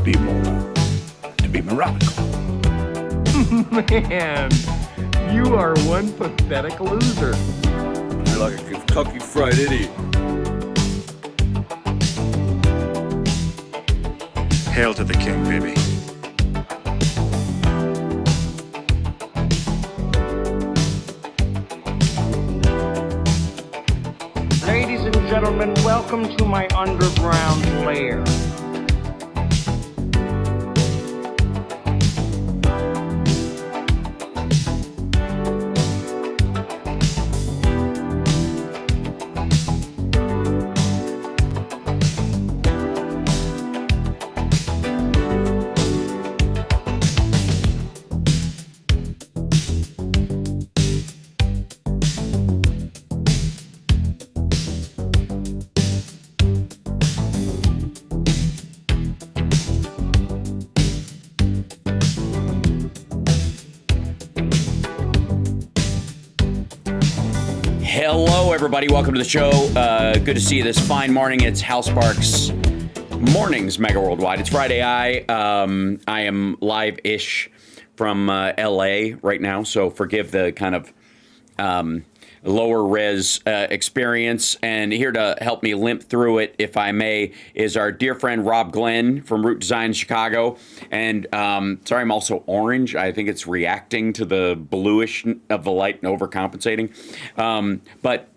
be moral, to be moronical. Man, you are one pathetic loser. You're like a Kentucky Fried Idiot. Hail to the king, baby. Ladies and gentlemen, welcome to my underground lair. Hello, everybody. Welcome to the show. Good to see you this fine morning. It's Hal Sparks Mornings, Megaworldwide. It's Friday. I am live-ish from LA right now, so forgive the kind of lower res experience. And here to help me limp through it, if I may, is our dear friend Rob Glenn from Root Design in Chicago. And sorry, I'm also orange. I think it's reacting to the bluish of the light and overcompensating. But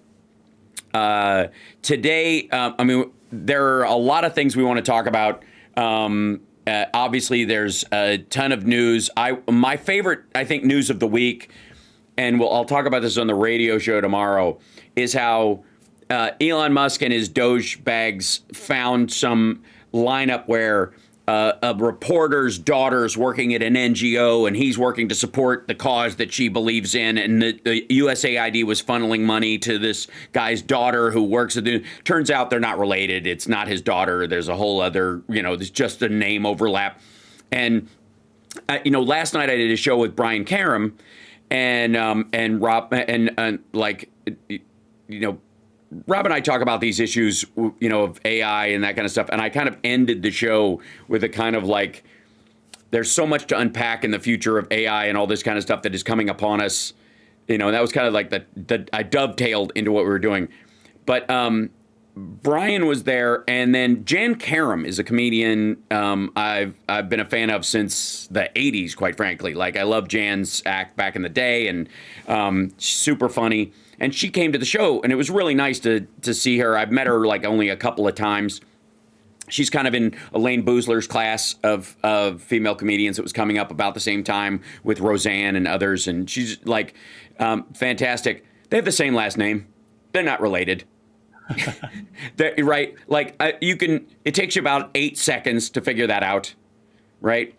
today, I mean, there are a lot of things we want to talk about. Obviously, there's a ton of news. My favorite, I think, news of the week, and I'll talk about this on the radio show tomorrow, is how Elon Musk and his Doge bags found some lineup where a reporter's daughter's working at an NGO, and he's working to support the cause that she believes in, and the USAID was funneling money to this guy's daughter who works at the... Turns out they're not related. It's not his daughter. There's a whole other, there's just a name overlap. And, last night I did a show with Brian Karam, and Rob, Rob and I talk about these issues, of AI and that kind of stuff. And I kind of ended the show with a kind of like, there's so much to unpack in the future of AI and all this kind of stuff that is coming upon us. And that was kind of like I dovetailed into what we were doing. But Brian was there, and then Jan Karam is a comedian I've been a fan of since the 80s, quite frankly. Like, I love Jan's act back in the day, and super funny. And she came to the show, and it was really nice to see her. I've met her like only a couple of times. She's kind of in Elaine Boozler's class of female comedians that was coming up about the same time with Roseanne and others, and she's like fantastic. They have the same last name. They're not related. Right? Like, it takes you about 8 seconds to figure that out, right?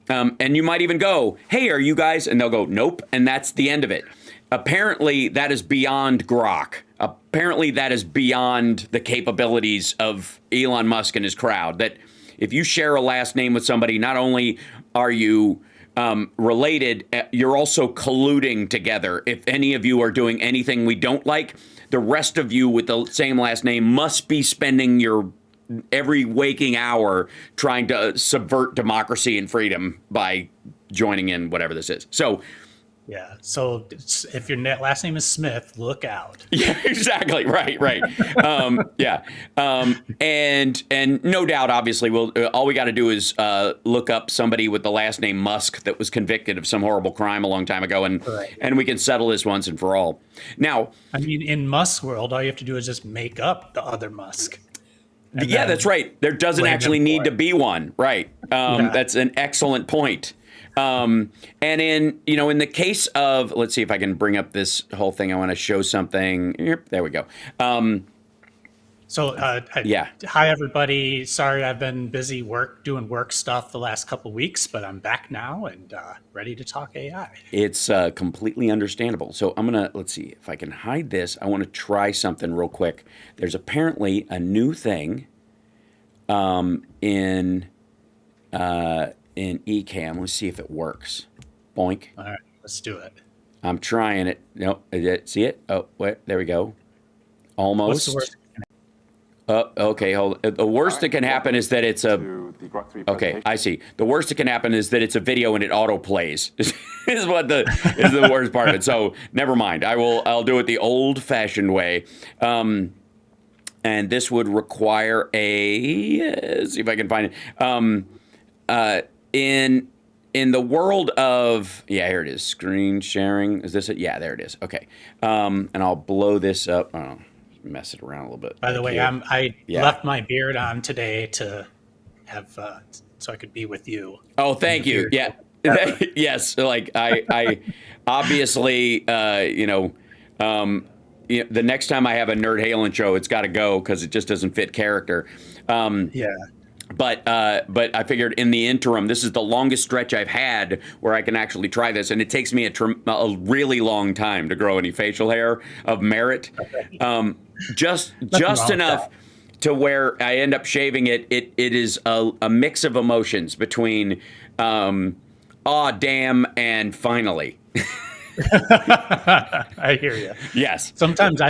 And you might even go, "Hey, are you guys?" And they'll go, "Nope." And that's the end of it. Apparently, that is beyond Grok. Apparently, that is beyond the capabilities of Elon Musk and his crowd. That if you share a last name with somebody, not only are you related, you're also colluding together. If any of you are doing anything we don't like, the rest of you with the same last name must be spending your every waking hour trying to subvert democracy and freedom by joining in whatever this is. So, yeah. So if your last name is Smith, look out. Yeah, exactly. Right. Yeah. And no doubt, obviously, all we got to do is look up somebody with the last name Musk that was convicted of some horrible crime a long time ago, and we can settle this once and for all. Now, I mean, in Musk's world, all you have to do is just make up the other Musk. Yeah, that's right. There doesn't actually need to be one. Right. That's an excellent point. And in the case of, let's see if I can bring up this whole thing. I want to show something. Yep, there we go. Hi, everybody. Sorry, I've been busy doing work stuff the last couple of weeks, but I'm back now and ready to talk AI. It's completely understandable. So let's see if I can hide this. I want to try something real quick. There's apparently a new thing in Ecamm. Let's see if it works. Boink. All right, let's do it. I'm trying it. No, see it? Oh, wait, there we go. Almost. What's the worst? Okay, hold. The worst that can happen is that it's a. Okay, I see. The worst that can happen is that it's a video and it auto plays. is the worst part of it. So never mind. I'll do it the old-fashioned way. And this would require a. See if I can find it. In the world of, here it is. Screen sharing. Is this it? Yeah, there it is. Okay. And I'll blow this up. Oh, mess it around a little bit. By the way, I left my beard on today to have so I could be with you. Oh, thank you. Yeah. Yes. Like I obviously, the next time I have a Nerd Halen show, it's got to go because it just doesn't fit character. But I figured in the interim, this is the longest stretch I've had where I can actually try this, and it takes me a really long time to grow any facial hair of merit. Just enough to where I end up shaving it. It is a mix of emotions between aw, damn, and finally. I hear you. Yes. Sometimes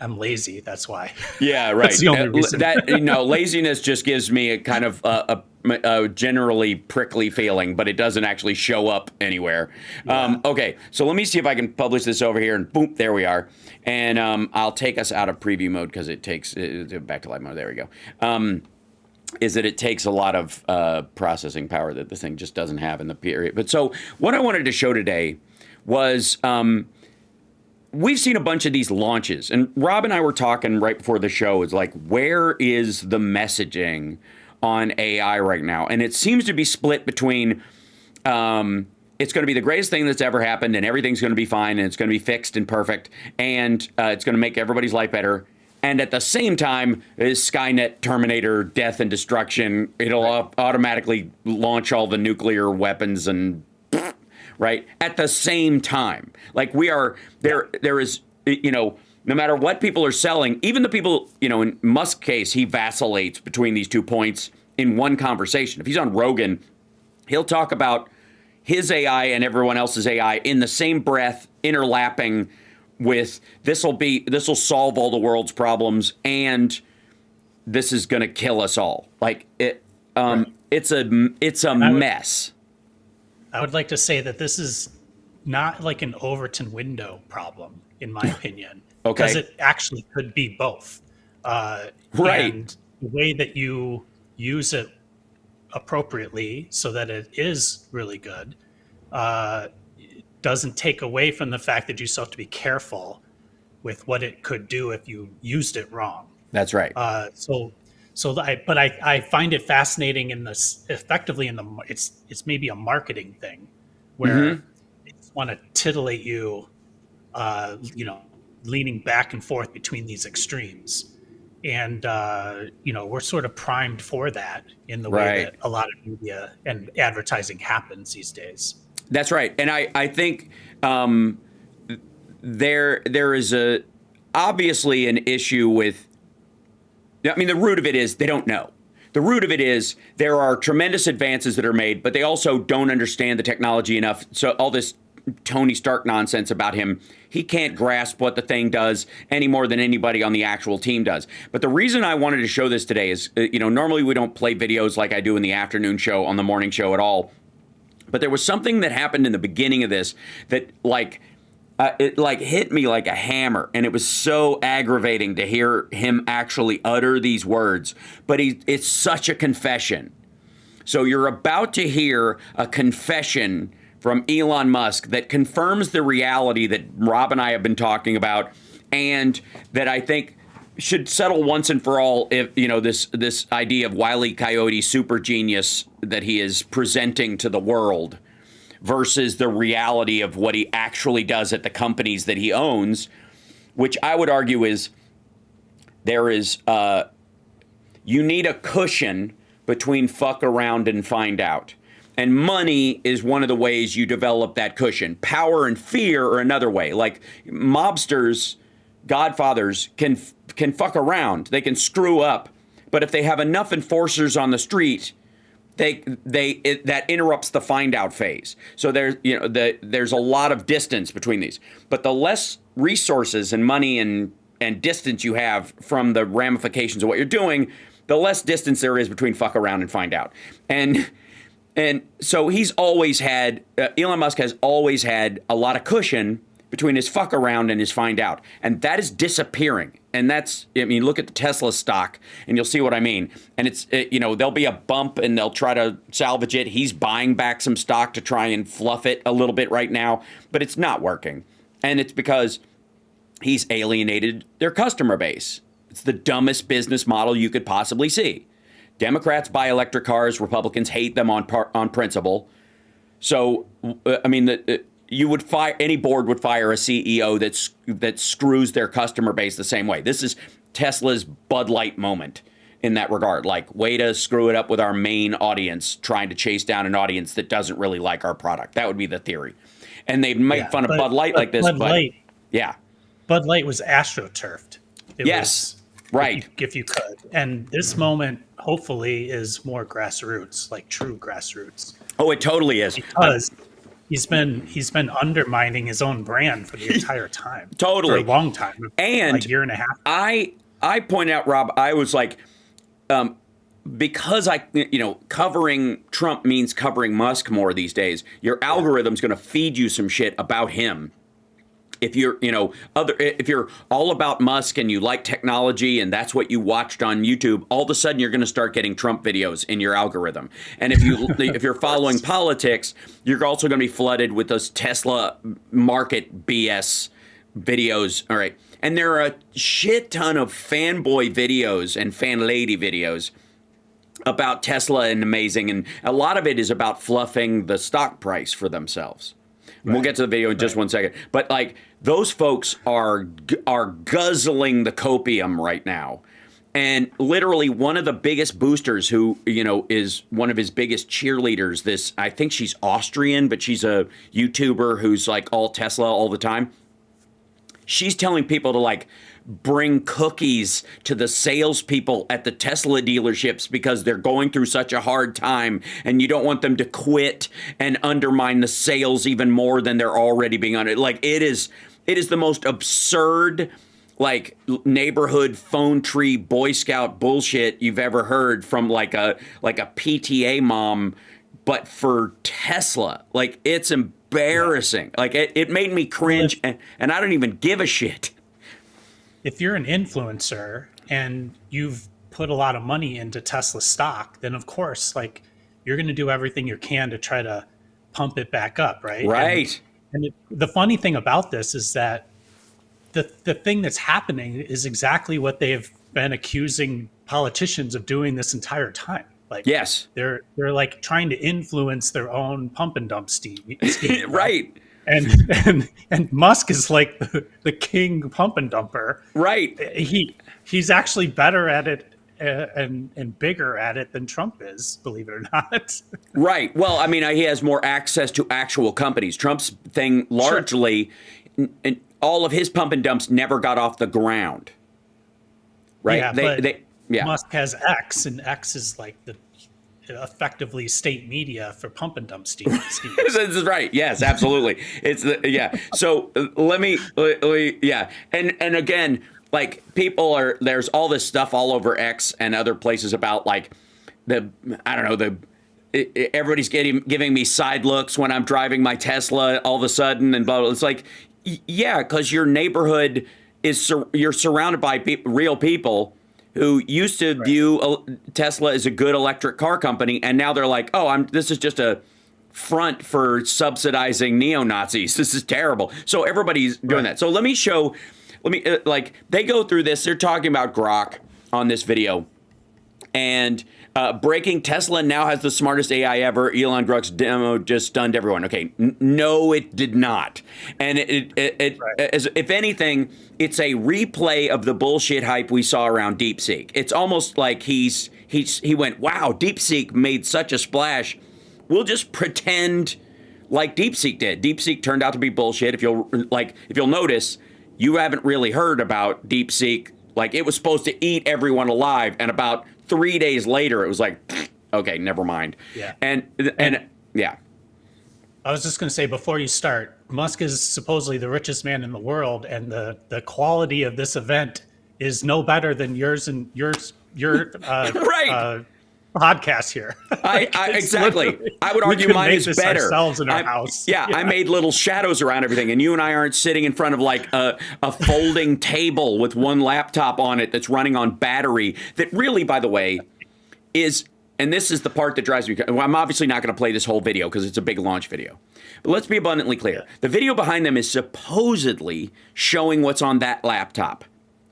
I'm lazy. That's why. Yeah, right. That's the only reason. Laziness just gives me a kind of a generally prickly feeling, but it doesn't actually show up anywhere. Yeah. Okay, so let me see if I can publish this over here, and boom, there we are. And I'll take us out of preview mode because it takes back to live mode. There we go. Is that it takes a lot of processing power that the thing just doesn't have in the period. But so what I wanted to show today was. We've seen a bunch of these launches, and Rob and I were talking right before the show. It's like, where is the messaging on AI right now? And it seems to be split between it's going to be the greatest thing that's ever happened, and everything's going to be fine, and it's going to be fixed and perfect, and it's going to make everybody's life better. And at the same time, is Skynet, Terminator, death and destruction. It'll automatically launch all the nuclear weapons and... right? At the same time, like we are there is, no matter what people are selling, even the people, in Musk's case, he vacillates between these 2 points in one conversation. If he's on Rogan, he'll talk about his AI and everyone else's AI in the same breath, interlapping with this will solve all the world's problems and this is going to kill us all. Like it, it's a mess. I would like to say that this is not like an Overton window problem, in my opinion. Okay. Because it actually could be both. Right. And the way that you use it appropriately so that it is really good doesn't take away from the fact that you still have to be careful with what it could do if you used it wrong. That's right. I find it fascinating in this, effectively it's maybe a marketing thing where they just want to titillate you, leaning back and forth between these extremes. And, we're sort of primed for that in the way that a lot of media and advertising happens these days. That's right. And I think there is obviously an issue with, the root of it is they don't know. The root of it is there are tremendous advances that are made, but they also don't understand the technology enough. So all this Tony Stark nonsense about him, he can't grasp what the thing does any more than anybody on the actual team does. But the reason I wanted to show this today is, normally we don't play videos like I do in the afternoon show on the morning show at all. But there was something that happened in the beginning of this that it hit me like a hammer, and it was so aggravating to hear him actually utter these words. But it's such a confession. So you're about to hear a confession from Elon Musk that confirms the reality that Rob and I have been talking about, and that I think should settle once and for all if this idea of Wile E. Coyote super genius that he is presenting to the world versus the reality of what he actually does at the companies that he owns, which I would argue is you need a cushion between fuck around and find out. And money is one of the ways you develop that cushion. Power and fear are another way. Like mobsters, godfathers can fuck around. They can screw up. But if they have enough enforcers on the street, that interrupts the find out phase. So there's a lot of distance between these. But the less resources and money and and distance you have from the ramifications of what you're doing, the less distance there is between fuck around and find out. And so he's always had, Elon Musk has always had a lot of cushion between his fuck around and his find out. And that is disappearing. And that's, I mean, look at the Tesla stock and you'll see what I mean. And it's, there'll be a bump and they'll try to salvage it. He's buying back some stock to try and fluff it a little bit right now, but it's not working. And it's because he's alienated their customer base. It's the dumbest business model you could possibly see. Democrats buy electric cars. Republicans hate them on principle. So, I mean, you would fire, any board would fire a CEO that screws their customer base the same way. This is Tesla's Bud Light moment in that regard. Like, way to screw it up with our main audience, trying to chase down an audience that doesn't really like our product. That would be the theory. And they make fun of Bud Light like this. Bud Light was astroturfed. Right. If you could. And this moment, hopefully, is more grassroots, like true grassroots. Oh, it totally is. Because he's been undermining his own brand for the entire time. Totally. For a long time. And like a year and a half. I pointed out, Rob, I was like, because covering Trump means covering Musk more these days, your algorithm's going to feed you some shit about him. If you're, if you're all about Musk and you like technology and that's what you watched on YouTube, all of a sudden you're going to start getting Trump videos in your algorithm. And if you're following politics, you're also going to be flooded with those Tesla market BS videos. All right. And there are a shit ton of fanboy videos and fan lady videos about Tesla and amazing. And a lot of it is about fluffing the stock price for themselves. Right. We'll get to the video in just 1 second. But like, those folks are guzzling the copium right now. And literally one of the biggest boosters who, is one of his biggest cheerleaders, I think she's Austrian, but she's a YouTuber who's like all Tesla all the time. She's telling people to like bring cookies to the salespeople at the Tesla dealerships because they're going through such a hard time and you don't want them to quit and undermine the sales even more than they're already being under. Like, it is the most absurd, like, neighborhood phone tree Boy Scout bullshit you've ever heard from like a PTA mom, but for Tesla. Like, it's embarrassing. Like, it made me cringe, and I don't even give a shit. If you're an influencer and you've put a lot of money into Tesla stock, then of course, like, you're going to do everything you can to try to pump it back up, right? Right. And the funny thing about this is that the thing that's happening is exactly what they've been accusing politicians of doing this entire time. Like, yes, they're like trying to influence their own pump and dump scheme. Right. And Musk is like the king pump and dumper. Right. He's actually better at it and bigger at it than Trump is, believe it or not. Right. Well, I mean, he has more access to actual companies. Trump's thing largely, and all of his pump and dumps never got off the ground. Right. Yeah, Musk has X, and X is like the effectively state media for pump and dump schemes. This is right. Yes, absolutely. So let me and again, like, there's all this stuff all over X and other places about like everybody's giving me side looks when I'm driving my Tesla all of a sudden and blah, blah. It's like, yeah, because your neighborhood you're surrounded by real people who used to view Tesla as a good electric car company, and now they're like, oh, this is just a front for subsidizing neo-Nazis. This is terrible. So everybody's doing that. So they go through this. They're talking about Grok on this video. And breaking, Tesla now has the smartest AI ever. Elon Grok's demo just stunned everyone. Okay, no, it did not. And if anything, it's a replay of the bullshit hype we saw around DeepSeek. It's almost like he went, wow, DeepSeek made such a splash. We'll just pretend like DeepSeek did. DeepSeek turned out to be bullshit. If you'll notice, you haven't really heard about DeepSeek. Like, it was supposed to eat everyone alive, and about 3 days later, it was like, okay, never mind. Yeah. And yeah. I was just going to say before you start, Musk is supposedly the richest man in the world, and the quality of this event is no better than yours and your Right. podcast here. Exactly. I would argue we mine make is this better. ourselves in our house. Yeah, I made little shadows around everything, and you and I aren't sitting in front of like a folding table with one laptop on it that's running on battery. That really, by the way, is. And this is the part that drives me. Well, I'm obviously not going to play this whole video because it's a big launch video. But let's be abundantly clear. The video behind them is supposedly showing what's on that laptop.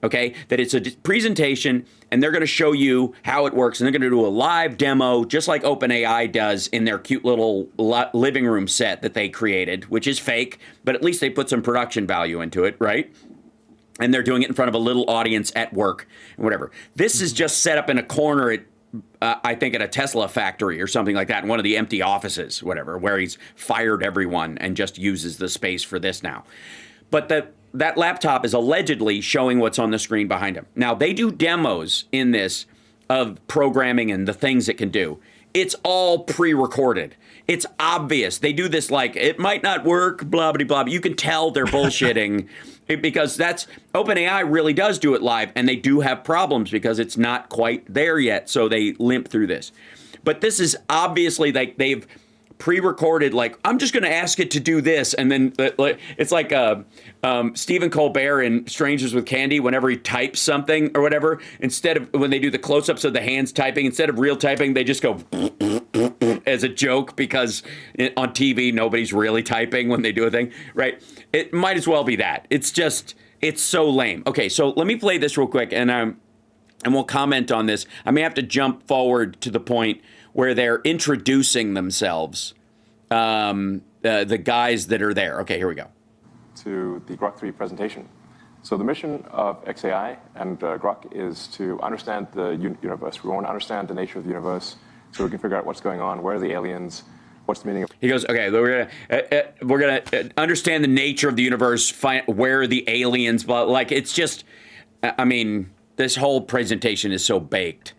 Okay? That it's a presentation, and they're going to show you how it works. And they're going to do a live demo, just like OpenAI does in their cute little living room set that they created, which is fake, but at least they put some production value into it, right? And they're doing it in front of a little audience at work and whatever. This is just set up in a corner at I think at a Tesla factory or something like that, in one of the empty offices, whatever, where he's fired everyone and just uses the space for this now. But that laptop is allegedly showing what's on the screen behind him. Now, they do demos in this of programming and the things it can do. It's all pre-recorded. It's obvious. They do this like, it might not work, blah, blah, blah. You can tell they're bullshitting. Because that's OpenAI really does do it live, and they do have problems because it's not quite there yet, so they limp through this. But this is obviously like they've pre-recorded, like, I'm just going to ask it to do this, and then it's like Stephen Colbert in Strangers with Candy, whenever he types something or whatever, instead of when they do the close-ups of the hands typing, instead of real typing, they just go as a joke because on TV nobody's really typing when they do a thing, right? It might as well be that. It's so lame. Okay, so let me play this real quick, and we'll comment on this. I may have to jump forward to the point where they're introducing themselves, the guys that are there. Okay, here we go. To the Grok 3 presentation. So the mission of XAI and Grok is to understand the universe. We want to understand the nature of the universe so we can figure out what's going on, where are the aliens, what's the meaning of... He goes, okay, we're gonna understand the nature of the universe, find where are the aliens, but like, it's just, I mean, this whole presentation is so baked.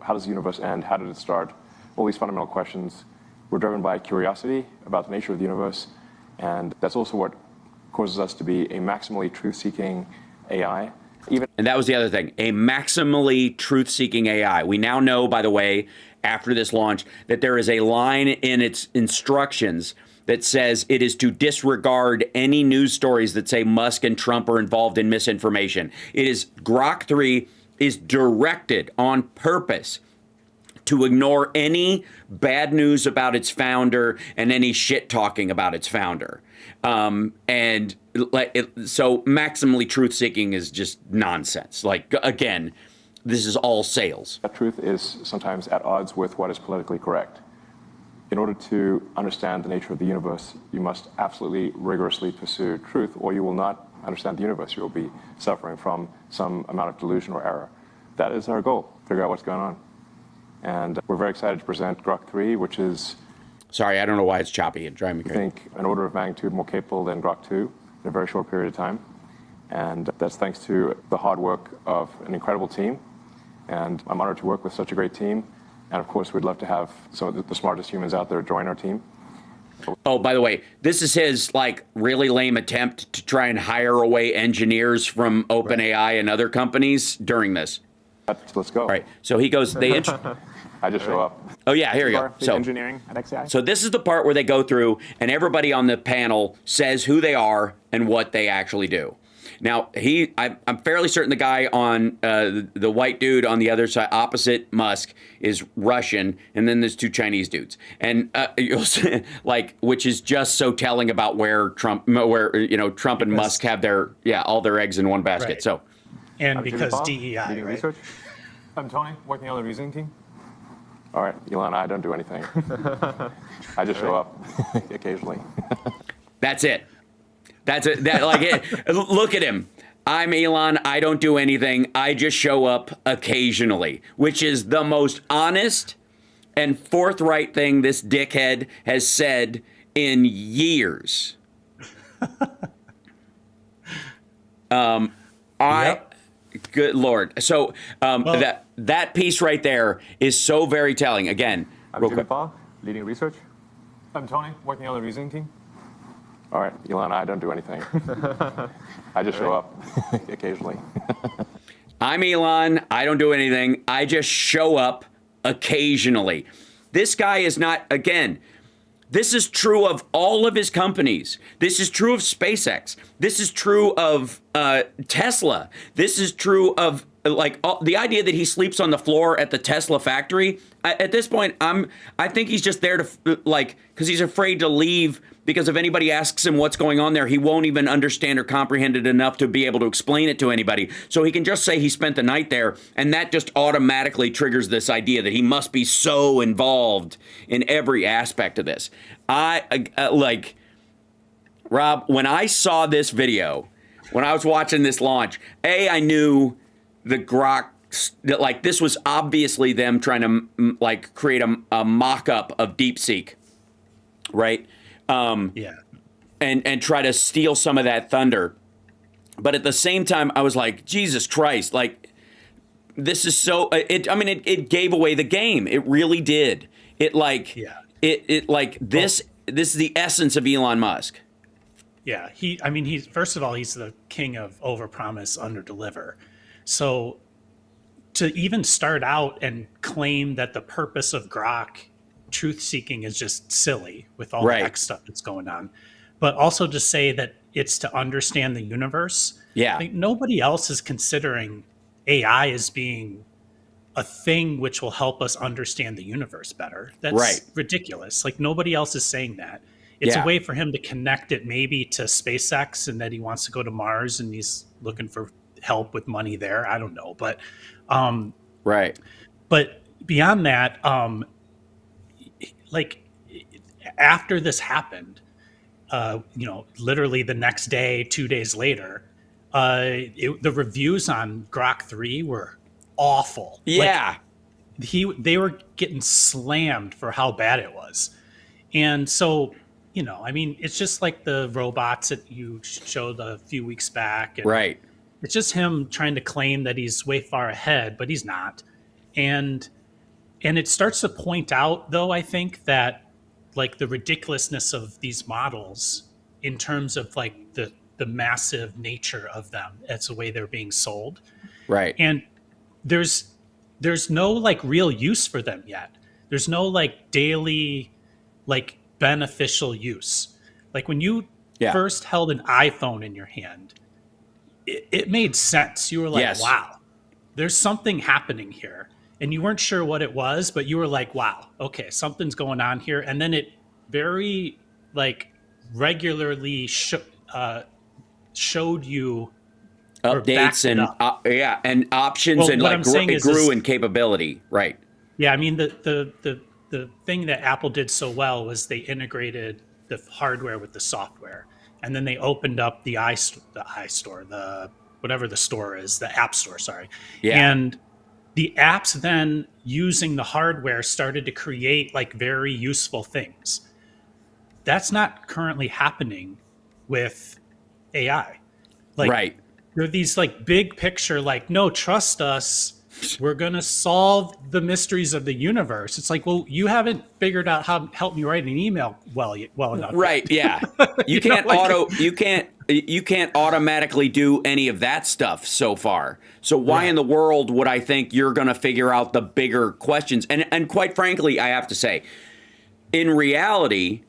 How does the universe end? How did it start? All these fundamental questions. We're driven by curiosity about the nature of the universe, and that's also what causes us to be a maximally truth-seeking AI. And that was the other thing, a maximally truth-seeking AI. We now know, by the way, after this launch, that there is a line in its instructions that says it is to disregard any news stories that say Musk and Trump are involved in misinformation. It is, Grok 3 is directed on purpose to ignore any bad news about its founder and any shit talking about its founder. So maximally truth-seeking is just nonsense. Like, again, this is all sales. That truth is sometimes at odds with what is politically correct. In order to understand the nature of the universe, you must absolutely rigorously pursue truth, or you will not understand the universe. You will be suffering from some amount of delusion or error. That is our goal, figure out what's going on. And we're very excited to present Grok 3, which is... Sorry, I don't know why it's choppy and driving me I crazy. think an order of magnitude more capable than Grok 2 in a very short period of time. And that's thanks to the hard work of an incredible team. And I'm honored to work with such a great team. And of course, we'd love to have some of the smartest humans out there join our team. Oh, by the way, this is his like really lame attempt to try and hire away engineers from OpenAI and other companies during this. Let's go. All right. So he goes, I just show up. Oh, yeah, here you go. So engineering at XAI. So this is the part where they go through and everybody on the panel says who they are and what they actually do. Now, I'm fairly certain the guy on the white dude on the other side, opposite Musk, is Russian, and then there's two Chinese dudes, and you'll see, like, which is just so telling about where Trump and Musk have all their eggs in one basket. Right. So, and because DEI, Leading right? research. I'm Tony, working on the reasoning team. All right, Elon, I don't do anything. I just show up occasionally. that's it. That's it. Look at him. I'm Elon. I don't do anything. I just show up occasionally, which is the most honest and forthright thing this dickhead has said in years. Good Lord. So that piece right there is so very telling. Again, I'm Jimmy Paul, leading research. I'm Tony, working on the reasoning team. All right, Elon, I don't do anything. I just show up occasionally. I'm Elon. I don't do anything. I just show up occasionally. This guy is not, again, this is true of all of his companies. This is true of SpaceX. This is true of Tesla. This is true of the idea that he sleeps on the floor at the Tesla factory. At this point, I think he's just there to because he's afraid to leave, because if anybody asks him what's going on there, he won't even understand or comprehend it enough to be able to explain it to anybody. So he can just say he spent the night there, and that just automatically triggers this idea that he must be so involved in every aspect of this. Rob, when I saw this video, when I was watching this launch, I knew the Grok, this was obviously them trying to create a mock-up of DeepSeek, right? Yeah. And try to steal some of that thunder. But at the same time, I was like, Jesus Christ, this is so, it gave away the game. It really did. This is the essence of Elon Musk. Yeah. He's first of all, he's the king of overpromise, underdeliver. So to even start out and claim that the purpose of Grok truth seeking is just silly with all the X stuff that's going on, but also to say that it's to understand the universe. Yeah. Nobody else is considering AI as being a thing which will help us understand the universe better. That's ridiculous. Nobody else is saying that. It's a way for him to connect it maybe to SpaceX, and that he wants to go to Mars and he's looking for help with money there. I don't know. But but beyond that, after this happened, literally the next day, 2 days later, the reviews on Grok 3 were awful. Yeah. They were getting slammed for how bad it was. And so, it's just like the robots that you showed a few weeks back. And it's just him trying to claim that he's way far ahead, but he's not. And it starts to point out, though, I think that the ridiculousness of these models in terms of the massive nature of them as the way they're being sold. Right. And there's no real use for them yet. There's no daily beneficial use. When you first held an iPhone in your hand, it made sense. You were wow, there's something happening here. And you weren't sure what it was, but you were like, wow, okay, something's going on here. And then it very regularly showed you updates and options, and it grew in capability. Right. Yeah. The thing that Apple did so well was they integrated the hardware with the software, and then they opened up the iStore, whatever the store is, the App Store, sorry. Yeah. And the apps then, using the hardware, started to create very useful things. That's not currently happening with AI. There are these big picture, no, trust us, we're going to solve the mysteries of the universe. It's well, you haven't figured out how to help me write an email well enough. Right. Yeah. You can't you can't automatically do any of that stuff so far. So why in the world would I think you're going to figure out the bigger questions? And quite frankly, I have to say, in reality,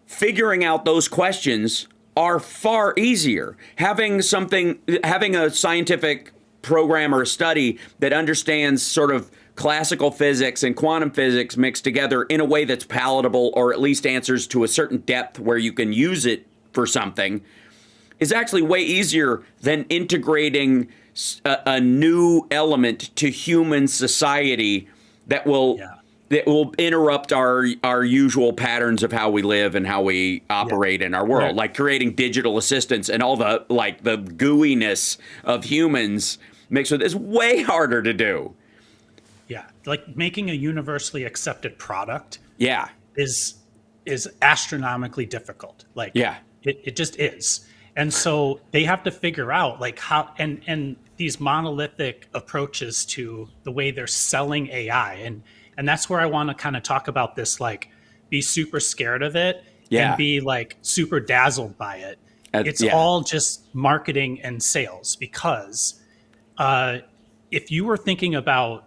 figuring out those questions are far easier. Having a scientific program or a study that understands sort of classical physics and quantum physics mixed together in a way that's palatable, or at least answers to a certain depth where you can use it for something, is actually way easier than integrating a new element to human society that will interrupt our usual patterns of how we live and how we operate in our world, like creating digital assistants and all the the gooiness of humans mixed with is way harder to do. Yeah, making a universally accepted product. Yeah, is astronomically difficult. It just is. And so they have to figure out how and these monolithic approaches to the way they're selling AI, and that's where I want to kind of talk about this be super scared of it Yeah. and be like super dazzled by it. It's yeah. all just marketing and sales, because if you were thinking about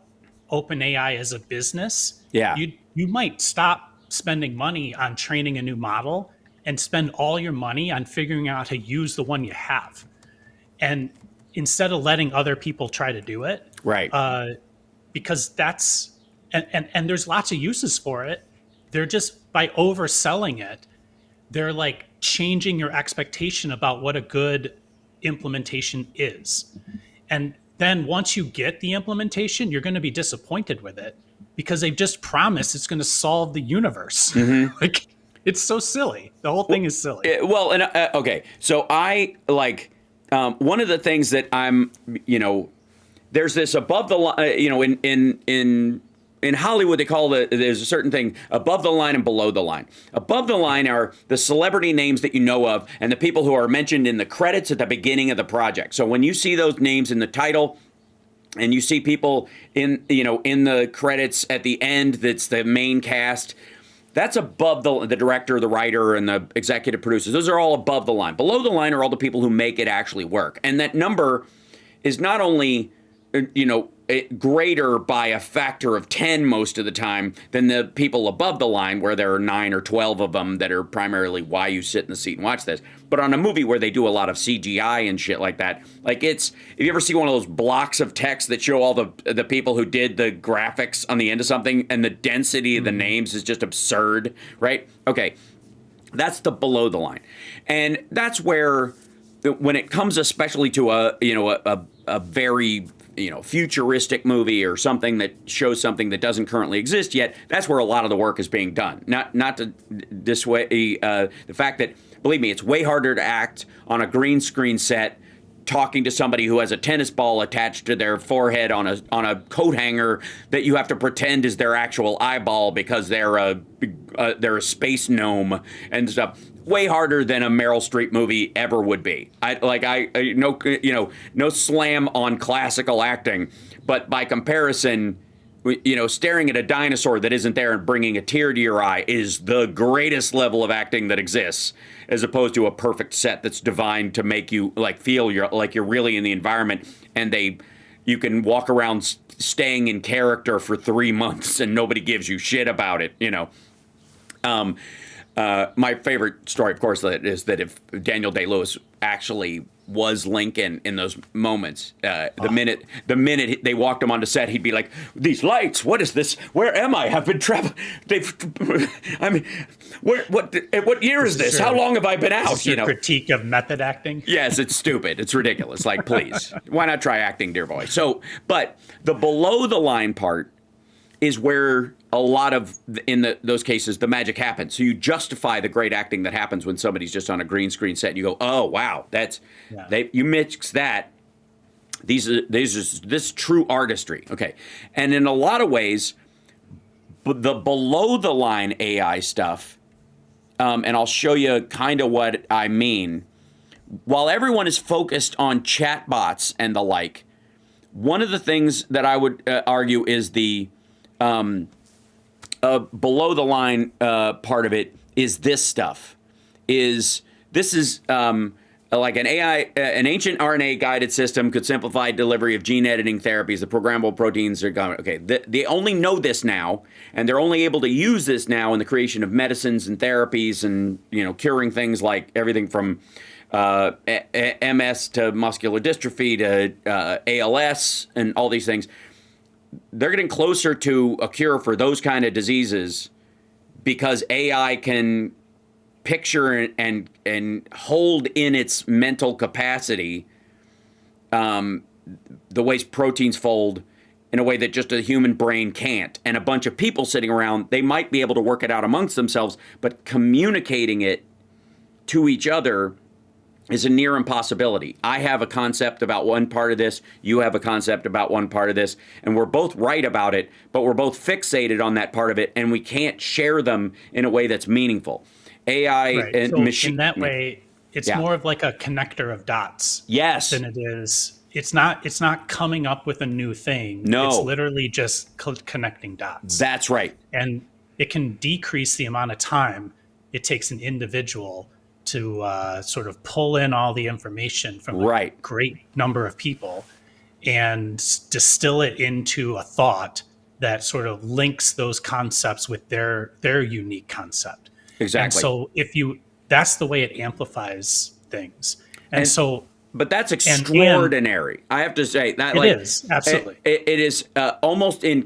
OpenAI as a business, Yeah. you might stop spending money on training a new model and spend all your money on figuring out how to use the one you have. And instead of letting other people try to do it, Right. because that's, and there's lots of uses for it. They're just, by overselling it, they're like changing your expectation about what a good implementation is. And then once you get the implementation, you're going to be disappointed with it because they've just promised it's going to solve the universe. Like, it's so silly. The whole thing is silly. Okay. So I like one of the things that I'm, there's this above the line, in Hollywood, they call there's a certain thing above the line and below the line. Above the line are the celebrity names that you know of and the people who are mentioned in the credits at the beginning of the project. So when you see those names in the title and you see people in the credits at the end, that's the main cast, that's above the director, the writer, and the executive producers. Those are all above the line. Below the line are all the people who make it actually work. And that number is not only, greater by a factor of 10 most of the time than the people above the line, where there are 9 or 12 of them that are primarily why you sit in the seat and watch this. But on a movie where they do a lot of CGI and shit like that, like if you ever see one of those blocks of text that show all the people who did the graphics on the end of something, and the density of the names is just absurd, right? Okay, that's the below the line. And that's where, when it comes especially to a very futuristic movie or something that shows something that doesn't currently exist yet, that's where a lot of the work is being done. Not to dissuade the fact that, believe me, it's way harder to act on a green screen set talking to somebody who has a tennis ball attached to their forehead on a coat hanger that you have to pretend is their actual eyeball because they're a space gnome and stuff. Way harder than a Meryl Streep movie ever would be. No slam on classical acting, but by comparison, staring at a dinosaur that isn't there and bringing a tear to your eye is the greatest level of acting that exists, as opposed to a perfect set that's designed to make you feel you're really in the environment, and you can walk around staying in character for 3 months and nobody gives you shit about it. My favorite story, of course, is that if Daniel Day-Lewis actually was Lincoln in those moments, the minute they walked him onto set, he'd be like, "These lights, what is this? Where am I? I've been traveling. What year is this? How long have I been out?" Critique of method acting. Yes, it's stupid. It's ridiculous. Like, please, why not try acting, dear boy? So, but the below the line part is where a lot of, those cases, the magic happens. So you justify the great acting that happens when somebody's just on a green screen set and you go, oh, wow, you mix that. This is true artistry. Okay. And in a lot of ways, the below the line AI stuff, and I'll show you kind of what I mean. While everyone is focused on chatbots and the like, one of the things that I would argue is the below the line part of it is this stuff. This is like an ancient RNA guided system could simplify delivery of gene editing therapies. The programmable proteins are gone. Okay, they only know this now, and they're only able to use this now in the creation of medicines and therapies, and curing things like everything from MS to muscular dystrophy to ALS and all these things. They're getting closer to a cure for those kind of diseases because AI can picture and hold in its mental capacity the ways proteins fold in a way that just a human brain can't. And a bunch of people sitting around, they might be able to work it out amongst themselves, but communicating it to each other is a near impossibility. I have a concept about one part of this, you have a concept about one part of this, and we're both right about it, but we're both fixated on that part of it, and we can't share them in a way that's meaningful. AI and machine. In that way, it's more of like a connector of dots. Yes. Than it is. It's not coming up with a new thing. No. It's literally just connecting dots. That's right. And it can decrease the amount of time it takes an individual to sort of pull in all the information from a great number of people and distill it into a thought that sort of links those concepts with their unique concept. Exactly. And so that's the way it amplifies things. And so, but that's extraordinary. I have to say that it is absolutely. It is almost in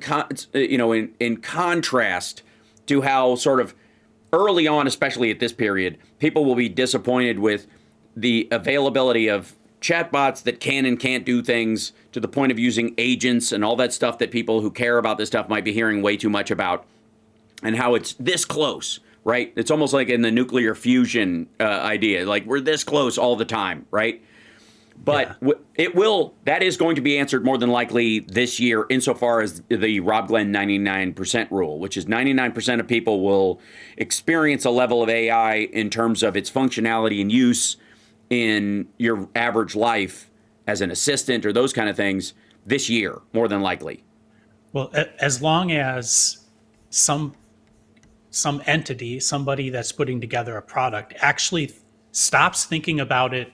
contrast to how sort of early on, especially at this period, people will be disappointed with the availability of chatbots that can and can't do things, to the point of using agents and all that stuff that people who care about this stuff might be hearing way too much about, and how it's this close, right? It's almost like in the nuclear fusion idea, like we're this close all the time, right? But that is going to be answered more than likely this year, insofar as the Rob Glenn 99% rule, which is 99% of people will experience a level of AI in terms of its functionality and use in your average life as an assistant or those kind of things this year, more than likely. Well, as long as some entity, somebody that's putting together a product, actually stops thinking about it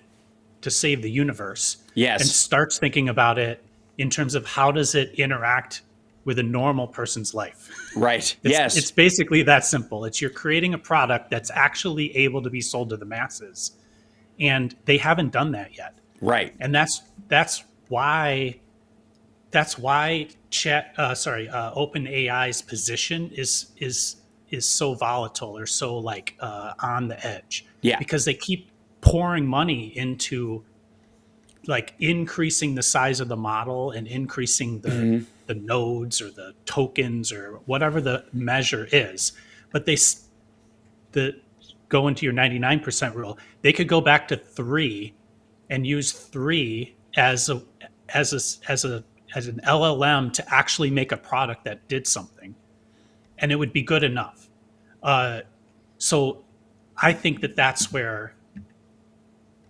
to save the universe, and starts thinking about it in terms of how does it interact with a normal person's life. Right. It's basically that simple. You're creating a product that's actually able to be sold to the masses, and they haven't done that yet. Right. And that's why OpenAI's position is so volatile, or so on the edge. Yeah. Because they keep pouring money into increasing the size of the model and increasing the nodes or the tokens or whatever the measure is. But go into your 99% rule. They could go back to 3 and use 3 as an LLM to actually make a product that did something, and it would be good enough. So I think that's where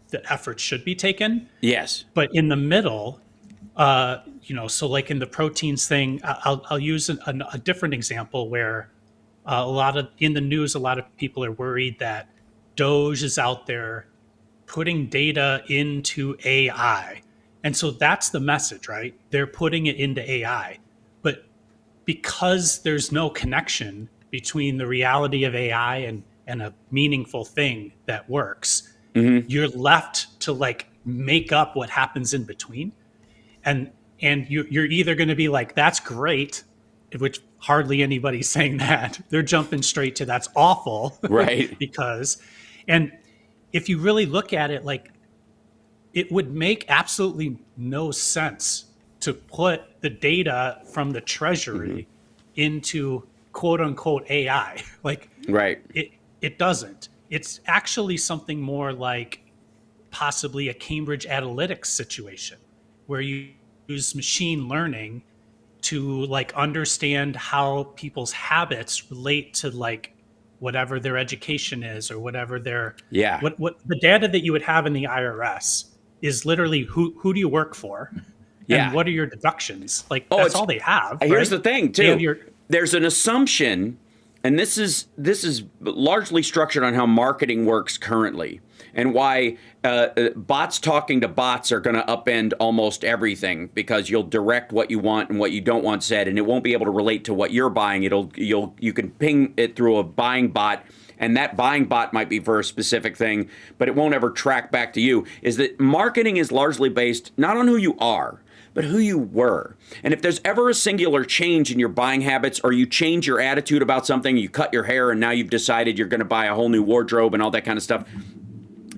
the effort should be taken. Yes. But in the middle, so like in the proteins thing, I'll use a different example where in the news, a lot of people are worried that Doge is out there putting data into AI. And so that's the message, right? They're putting it into AI. But because there's no connection between the reality of AI and a meaningful thing that works, you're left to make up what happens in between. And you're either going to be like, that's great, which hardly anybody's saying that. They're jumping straight to that's awful. Right. And if you really look at it, it would make absolutely no sense to put the data from the Treasury into quote unquote AI. Right. It doesn't. It's actually something more like possibly a Cambridge Analytica situation, where you use machine learning to understand how people's habits relate to whatever their education is, or whatever their what the data that you would have in the IRS is literally who do you work for, and what are your deductions? That's all they have. Here's right? the thing too. There's an assumption, and this is largely structured on how marketing works currently, and why bots talking to bots are going to upend almost everything, because you'll direct what you want and what you don't want said, and it won't be able to relate to what you're buying. You can ping it through a buying bot, and that buying bot might be for a specific thing, but it won't ever track back to you. Is that marketing is largely based not on who you are, but who you were. And if there's ever a singular change in your buying habits, or you change your attitude about something, you cut your hair and now you've decided you're going to buy a whole new wardrobe and all that kind of stuff,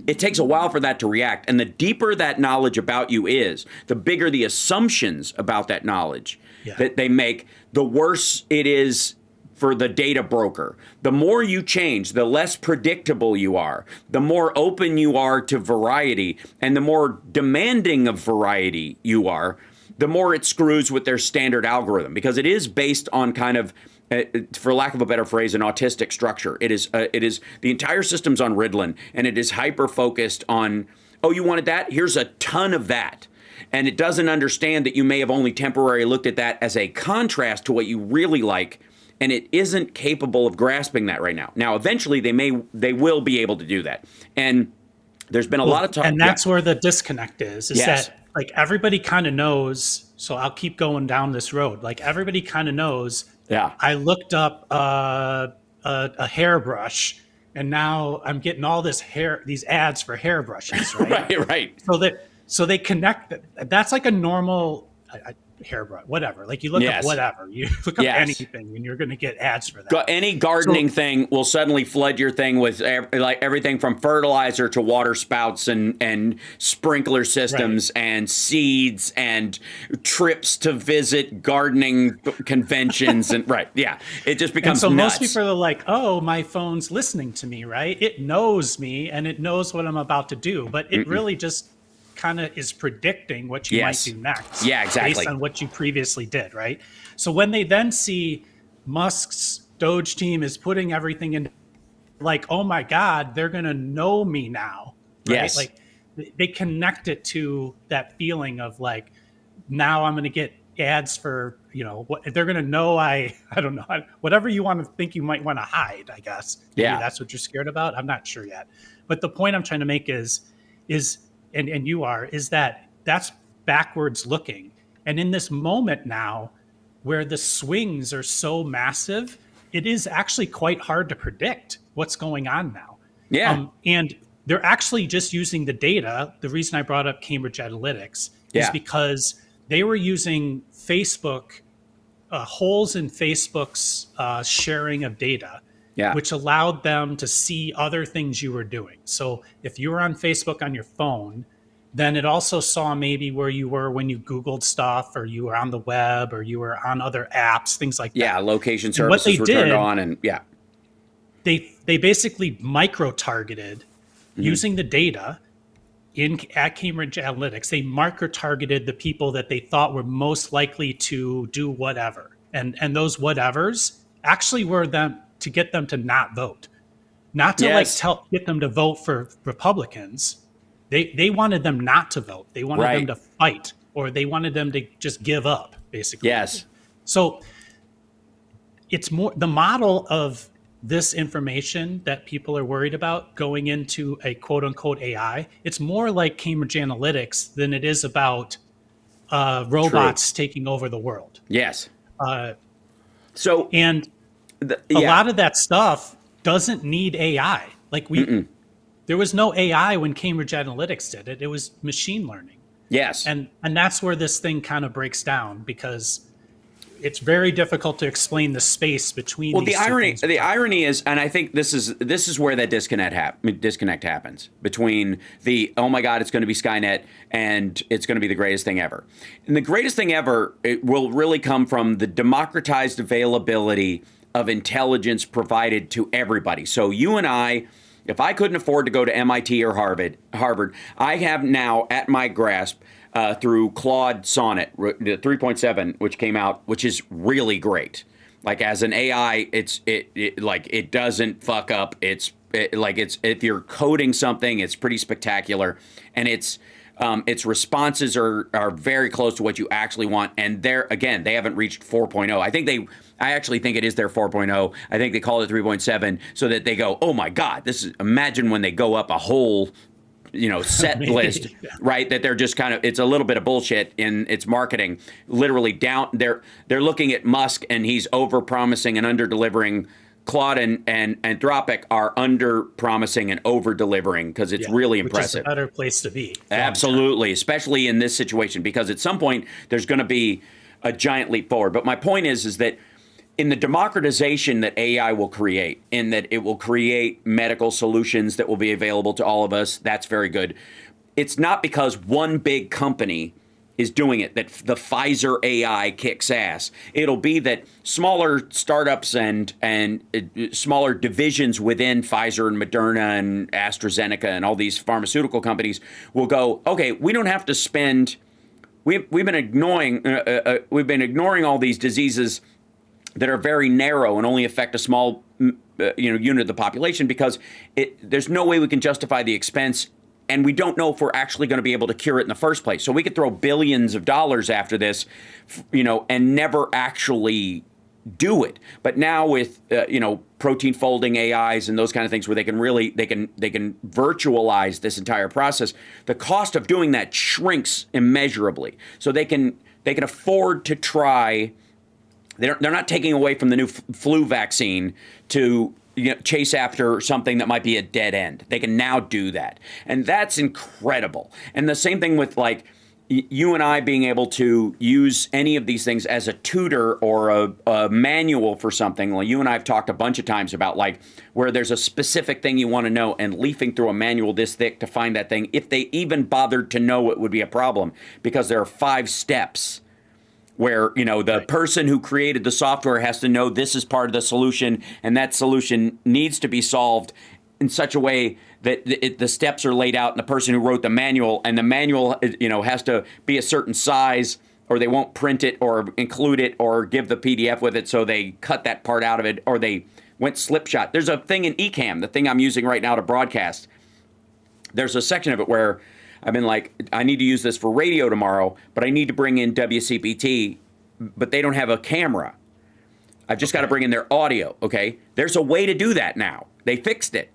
it takes a while for that to react. And the deeper that knowledge about you is, the bigger the assumptions about that knowledge that they make, the worse it is for the data broker. The more you change, the less predictable you are, the more open you are to variety, and the more demanding of variety you are, the more it screws with their standard algorithm, because it is based on kind of, for lack of a better phrase, an autistic structure. It is the entire system's on Ritalin, and it is hyper-focused on, oh, you wanted that? Here's a ton of that. And it doesn't understand that you may have only temporarily looked at that as a contrast to what you really like, and it isn't capable of grasping that right now. Now, eventually, they will be able to do that, and there's been a lot of talk, and that's where the disconnect is Yes. that like everybody kind of knows. So I'll keep going down this road. Like everybody kind of knows. Yeah. I looked up a hairbrush, and now I'm getting all these ads for hairbrushes, right? right. So they connect. That's like a normal hairbrush, whatever. Like you look Yes. up whatever, you look up Yes. anything, and you're going to get ads for that. Any gardening thing will suddenly flood your thing with like everything from fertilizer to water spouts and sprinkler systems and seeds and trips to visit gardening conventions and it just becomes And so nuts. most people are like, oh, my phone's listening to me, right? It knows me and it knows what I'm about to do, but it really just kind of is predicting what you Yes. might do next. Yeah, exactly. Based on what you previously did, right? So when they then see Musk's Doge team is putting everything in, like, oh my God, they're going to know me now. Right? Yes. Like they connect it to that feeling of like, now I'm going to get ads for, what they're going to know. I don't know, whatever you want to think you might want to hide, I guess. Maybe Yeah. that's what you're scared about. I'm not sure yet. But the point I'm trying to make is that that's backwards looking. And in this moment now, where the swings are so massive, it is actually quite hard to predict what's going on now. Yeah. And they're actually just using the data. The reason I brought up Cambridge Analytica is because they were using Facebook, holes in Facebook's sharing of data, which allowed them to see other things you were doing. So if you were on Facebook on your phone, then it also saw maybe where you were when you Googled stuff, or you were on the web, or you were on other apps, things like that. Yeah, location And what services they were turned did- on, and They basically micro-targeted using the data at Cambridge Analytica. They micro-targeted the people that they thought were most likely to do whatever. And those whatevers actually were them to get them to not vote. Not to Yes. get them to vote for Republicans. They wanted them not to vote. They wanted them to fight, or they wanted them to just give up, basically. Yes. So it's more the model of this information that people are worried about going into a quote unquote AI. It's more like Cambridge Analytica than it is about robots taking over the world. Yes. A So lot of that stuff doesn't need AI. Like there was no AI when Cambridge Analytica did it. It was machine learning. Yes. And that's where this thing kind of breaks down, because it's very difficult to explain the space between. Well, these the irony is, and I think this is where that disconnect happens between the, oh my God, it's going to be Skynet and it's going to be the greatest thing ever. And the greatest thing ever, it will really come from the democratized availability of intelligence provided to everybody. So you and I, if I couldn't afford to go to MIT or Harvard, I have now at my grasp through Claude Sonnet, the 3.7, which came out, which is really great. Like as an AI, it doesn't fuck up. It's if you're coding something, it's pretty spectacular, and its responses are very close to what you actually want. And they haven't reached 4.0. I actually think it is their 4.0. I think they call it 3.7 so that they go, oh my God, imagine when they go up a whole, set list, right? That they're just kind of, it's a little bit of bullshit in its marketing. Literally down, they're looking at Musk and he's over promising and under delivering. Claude and Anthropic are under promising and over delivering because it's really impressive. Which is a better place to be. Absolutely, especially in this situation, because at some point there's going to be a giant leap forward. But my point is that in the democratization that AI will create, in that it will create medical solutions that will be available to all of us, that's very good. It's not because one big company is doing it that the Pfizer AI kicks ass. It'll be that smaller startups and smaller divisions within Pfizer and Moderna and AstraZeneca and all these pharmaceutical companies will go, okay, we don't have to spend. We've been ignoring all these diseases that are very narrow and only affect a small unit of the population, because there's no way we can justify the expense, and we don't know if we're actually going to be able to cure it in the first place. So we could throw billions of dollars after this, and never actually do it. But now with protein folding AIs and those kind of things, where they can virtualize this entire process, the cost of doing that shrinks immeasurably. So they can afford to try. They're not taking away from the new flu vaccine to chase after something that might be a dead end. They can now do that, and that's incredible. And the same thing with like you and I being able to use any of these things as a tutor or a manual for something. Like you and I have talked a bunch of times about like where there's a specific thing you want to know, and leafing through a manual this thick to find that thing, if they even bothered to know, it would be a problem, because there are 5 steps where, the person who created the software has to know this is part of the solution, and that solution needs to be solved in such a way that the steps are laid out, and the person who wrote the manual, and the manual, has to be a certain size, or they won't print it or include it or give the PDF with it, so they cut that part out of it, or they went slipshot. There's a thing in Ecamm, the thing I'm using right now to broadcast. There's a section of it where I've been like, I need to use this for radio tomorrow, but I need to bring in WCPT, but they don't have a camera. I've just got to bring in their audio, okay? There's a way to do that now. They fixed it.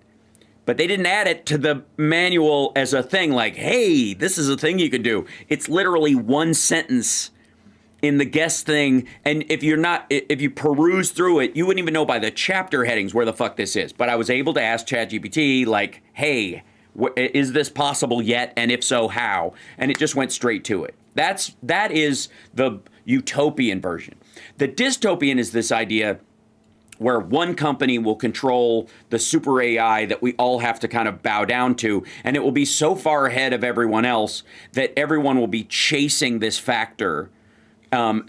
But they didn't add it to the manual as a thing like, hey, this is a thing you can do. It's literally one sentence in the guest thing, and if you peruse through it, you wouldn't even know by the chapter headings where the fuck this is. But I was able to ask ChatGPT, like, hey, is this possible yet? And if so, how? And it just went straight to it. That is the utopian version. The dystopian is this idea where one company will control the super AI that we all have to kind of bow down to, and it will be so far ahead of everyone else that everyone will be chasing this factor. But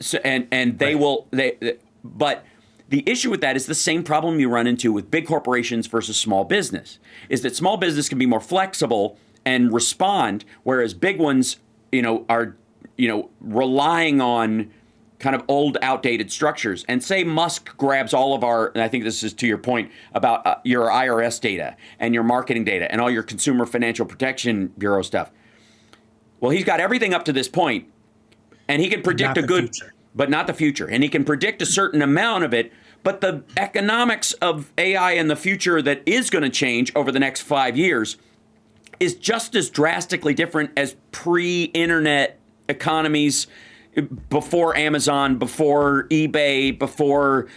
the issue with that is the same problem you run into with big corporations versus small business, is that small business can be more flexible and respond, whereas big ones, are, relying on kind of old, outdated structures. And say Musk grabs all of our, and I think this is to your point about your IRS data and your marketing data and all your Consumer Financial Protection Bureau stuff. Well, he's got everything up to this point, and he can predict but not the future. And he can predict a certain amount of it, but the economics of AI in the future that is going to change over the next 5 years is just as drastically different as pre-internet economies, before Amazon, before eBay, before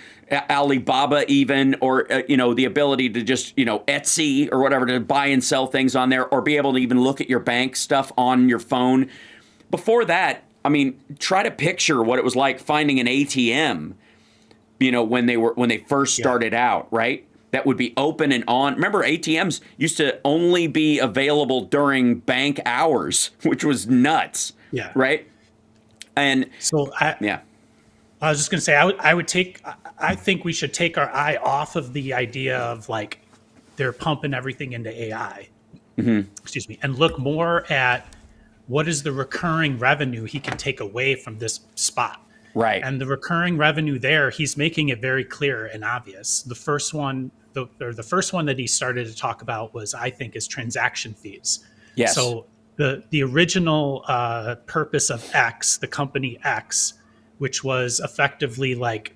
Alibaba even, or, the ability to just, Etsy or whatever, to buy and sell things on there, or be able to even look at your bank stuff on your phone. Before that, I mean, try to picture what it was like finding an ATM, when they first started out, right? That would be open and on. Remember, ATMs used to only be available during bank hours, which was nuts. Yeah. Right. And so I was just going to say, I think we should take our eye off of the idea of like they're pumping everything into AI, excuse me, and look more at what is the recurring revenue he can take away from this spot. Right. And the recurring revenue there, he's making it very clear and obvious. The first one that he started to talk about was, I think, is transaction fees. Yes. So the original purpose of X, the company X, which was effectively like,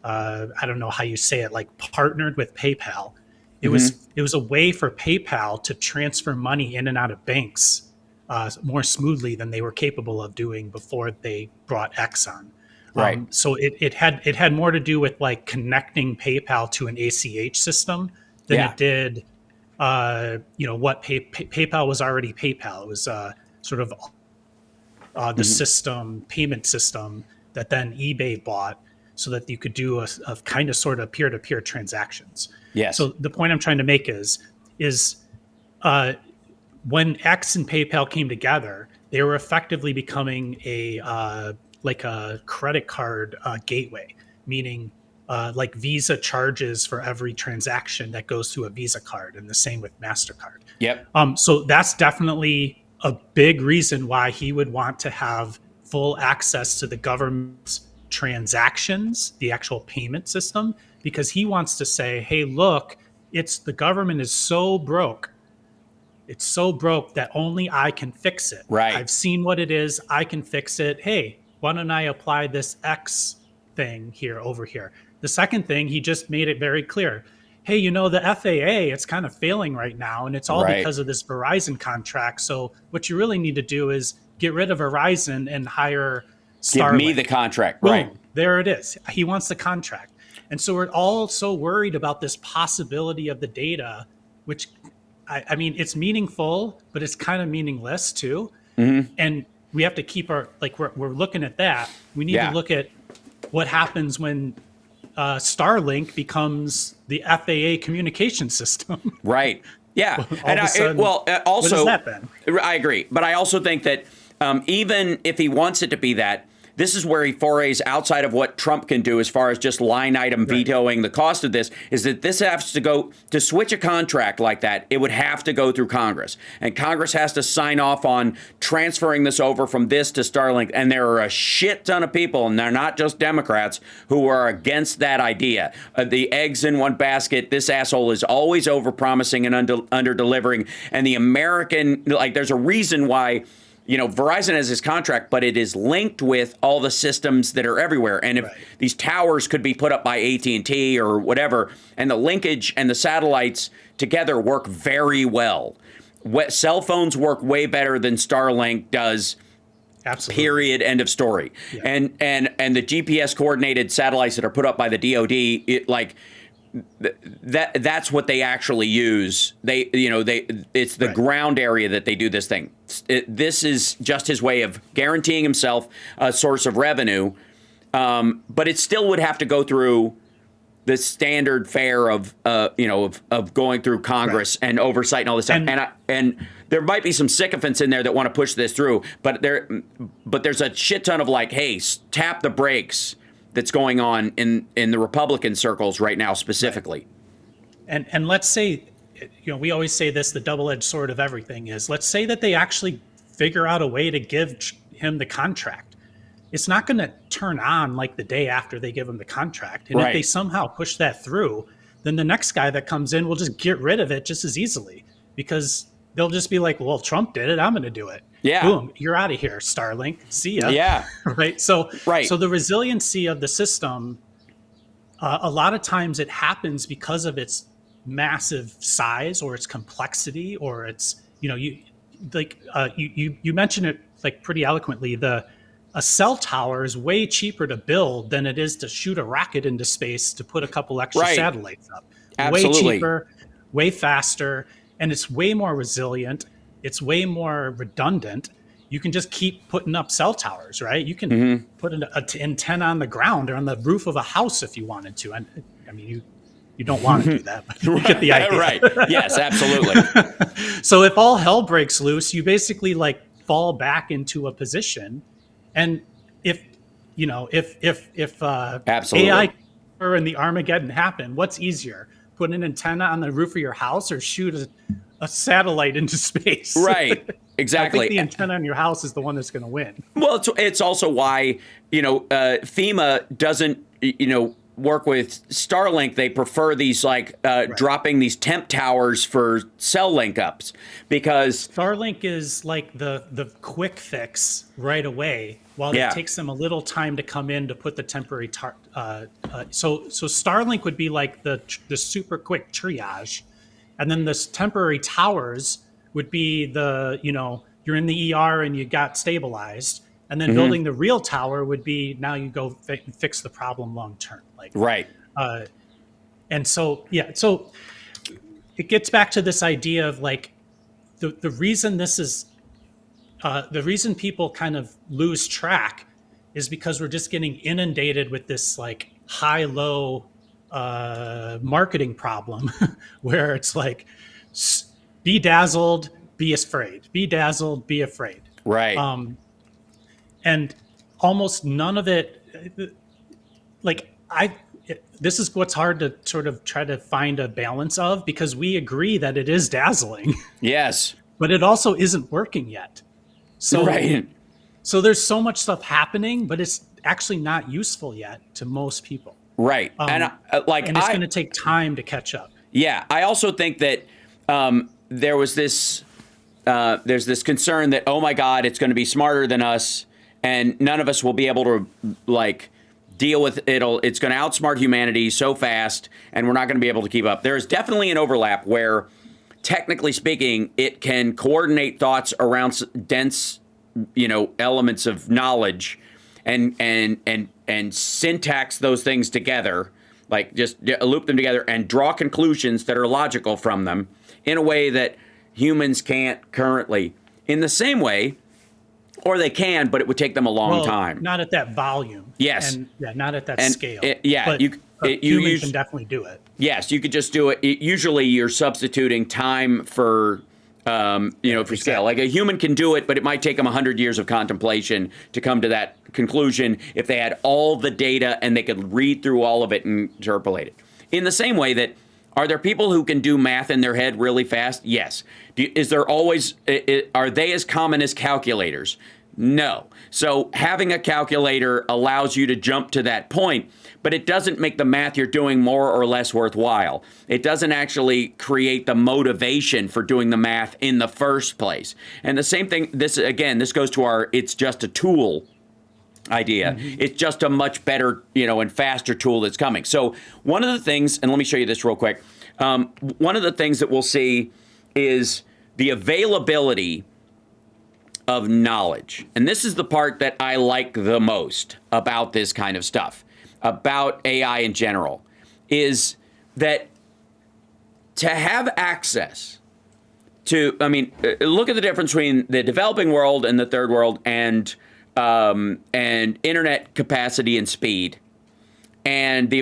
I don't know how you say it, like partnered with PayPal. It was a way for PayPal to transfer money in and out of banks more smoothly than they were capable of doing before they brought X on. Right. So it had more to do with like connecting PayPal to an ACH system than it did, what PayPal was already PayPal. It was sort of the payment system that then eBay bought so that you could do a kind of sort of peer-to-peer transactions. Yes. So the point I'm trying to make is when X and PayPal came together, they were effectively becoming a credit card gateway, meaning like Visa charges for every transaction that goes through a Visa card, and the same with MasterCard. Yep. So that's definitely a big reason why he would want to have full access to the government's transactions, the actual payment system, because he wants to say, hey, look, the government is so broke. It's so broke that only I can fix it. Right. I've seen what it is. I can fix it. Hey, why don't I apply this X thing over here? the second thing, he just made it very clear. Hey, the FAA, it's kind of failing right now, and it's all Right. because of this Verizon contract. So what you really need to do is get rid of Verizon and hire Starlink. Give me the contract. Boom, Right. there it is. He wants the contract. And so we're all so worried about this possibility of the data, which, I mean, it's meaningful, but it's kind of meaningless too. And we have to keep we're looking at that. We need Yeah. to look at what happens when Starlink becomes the FAA communication system. Right. Yeah. All of a sudden, also, what has that been? I agree. But I also think that even if he wants it to be that, this is where he forays outside of what Trump can do as far as just line item vetoing the cost of this, is that this has to go to switch a contract like that. It would have to go through Congress, and Congress has to sign off on transferring this over from this to Starlink. And there are a shit ton of people, and they're not just Democrats, who are against that idea. The eggs in one basket. This asshole is always over-promising and under-delivering. And the American, there's a reason why Verizon has this contract, but it is linked with all the systems that are everywhere. And if these towers could be put up by AT&T or whatever, and the linkage and the satellites together work very well. Cell phones work way better than Starlink does. Absolutely. Period. End of story. Yeah. And the GPS coordinated satellites that are put up by the DoD, that's what they actually use. It's the ground area that they do this thing. This is just his way of guaranteeing himself a source of revenue, but it still would have to go through the standard fare of going through Congress and oversight and all this stuff. And there might be some sycophants in there that want to push this through, but there's a shit ton of hey, tap the brakes that's going on in the Republican circles right now specifically. And let's say, we always say this, the double-edged sword of everything is, let's say that they actually figure out a way to give him the contract. It's not going to turn on the day after they give him the contract. And if they somehow push that through, then the next guy that comes in will just get rid of it just as easily, because they'll just be like, well, Trump did it, I'm going to do it. Yeah. Boom, you're out of here, Starlink. See ya. Yeah. Right. So the resiliency of the system, a lot of times it happens because of its massive size or its complexity, or its, you mentioned it pretty eloquently. A cell tower is way cheaper to build than it is to shoot a rocket into space to put a couple extra satellites up. Absolutely. Way cheaper, way faster, and it's way more resilient. It's way more redundant. You can just keep putting up cell towers, right? You can put an antenna on the ground or on the roof of a house if you wanted to. And I mean, you don't want to do that, but you get the idea. Right. Yes, absolutely. So if all hell breaks loose, you basically fall back into a position. And if absolutely. AI and the Armageddon happen, what's easier? Put an antenna on the roof of your house or shoot a satellite into space? Right. Exactly. I think the antenna on your house is the one that's going to win. Well, it's also why, FEMA doesn't, work with Starlink. They prefer these dropping these temp towers for cell link ups, because Starlink is the quick fix right away, while it takes them a little time to come in to put the temporary so Starlink would be the super quick triage, and then this temporary towers would be you're in the ER and you got stabilized, and then building the real tower would be now you go fix the problem long term. Right. And so it gets back to this idea of the reason this is the reason people kind of lose track is because we're just getting inundated with this high-low marketing problem where it's be dazzled, be afraid, be dazzled, be afraid. Right. And almost none of it, this is what's hard to sort of try to find a balance of, because we agree that it is dazzling. Yes. But it also isn't working yet. So, so there's so much stuff happening, but it's actually not useful yet to most people. Right. And it's going to take time to catch up. Yeah. I also think that there's this concern that, oh my God, it's going to be smarter than us, and none of us will be able to deal with it's going to outsmart humanity so fast, and we're not going to be able to keep up. There is definitely an overlap where, technically speaking, it can coordinate thoughts around dense, elements of knowledge, and syntax those things together, like just loop them together and draw conclusions that are logical from them in a way that humans can't currently. In the same way, or they can, but it would take them a long time. Not at that volume. Yes. And not at that And scale. but humans can definitely do it. Yes, you could just do it. Usually you're substituting time for, for scale. Like a human can do it, but it might take them 100 years of contemplation to come to that conclusion if they had all the data and they could read through all of it and interpolate it. In the same way that, are there people who can do math in their head really fast? Yes. Are they as common as calculators? No. So having a calculator allows you to jump to that point, but it doesn't make the math you're doing more or less worthwhile. It doesn't actually create the motivation for doing the math in the first place. And the same thing, this goes to our it's just a tool idea. Mm-hmm. It's just a much better, and faster tool that's coming. So one of the things, and let me show you this real quick. One of the things that we'll see is the availability of knowledge. And this is the part that I like the most about this kind of stuff, about AI in general, is that to have access to, look at the difference between the developing world and the third world and internet capacity and speed. And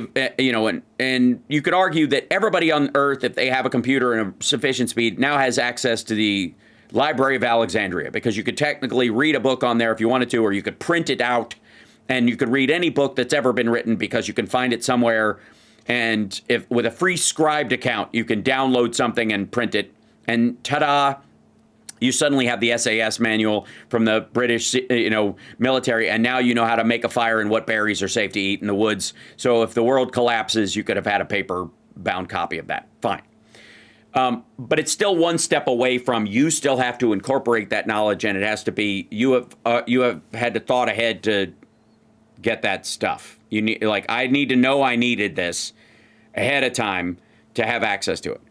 and you could argue that everybody on Earth, if they have a computer and a sufficient speed, now has access to the Library of Alexandria, because you could technically read a book on there if you wanted to, or you could print it out and you could read any book that's ever been written because you can find it somewhere. And if with a free scribed account, you can download something and print it, and ta-da, you suddenly have the SAS manual from the British, military, and now you know how to make a fire and what berries are safe to eat in the woods. So if the world collapses, you could have had a paper-bound copy of that. Fine. But it's still one step away from, you still have to incorporate that knowledge, and it has to be, you have had to thought ahead to get that stuff. I need to know I needed this ahead of time to have access to it.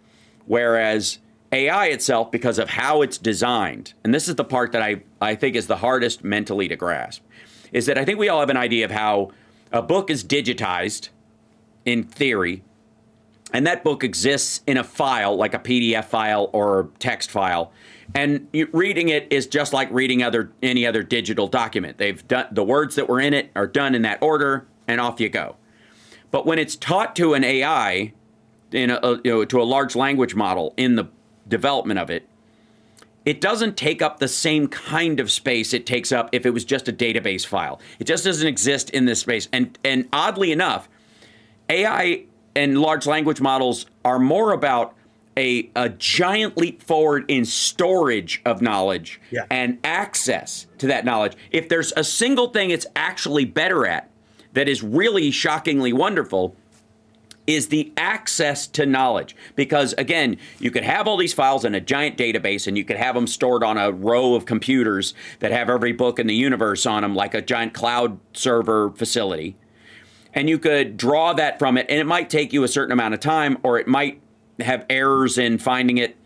Whereas AI itself, because of how it's designed, and this is the part that I think is the hardest mentally to grasp, is that I think we all have an idea of how a book is digitized in theory, and that book exists in a file, like a PDF file or text file, and reading it is just like reading any other digital document. They've done, the words that were in it are done in that order, and off you go. But when it's taught to an AI, to a large language model in the development of it, it doesn't take up the same kind of space it takes up if it was just a database file. It just doesn't exist in this space. And oddly enough, AI and large language models are more about a giant leap forward in storage of knowledge and access to that knowledge. If there's a single thing it's actually better at that is really shockingly wonderful, is the access to knowledge. Because again, you could have all these files in a giant database, and you could have them stored on a row of computers that have every book in the universe on them, like a giant cloud server facility. And you could draw that from it, and it might take you a certain amount of time, or it might have errors in finding it,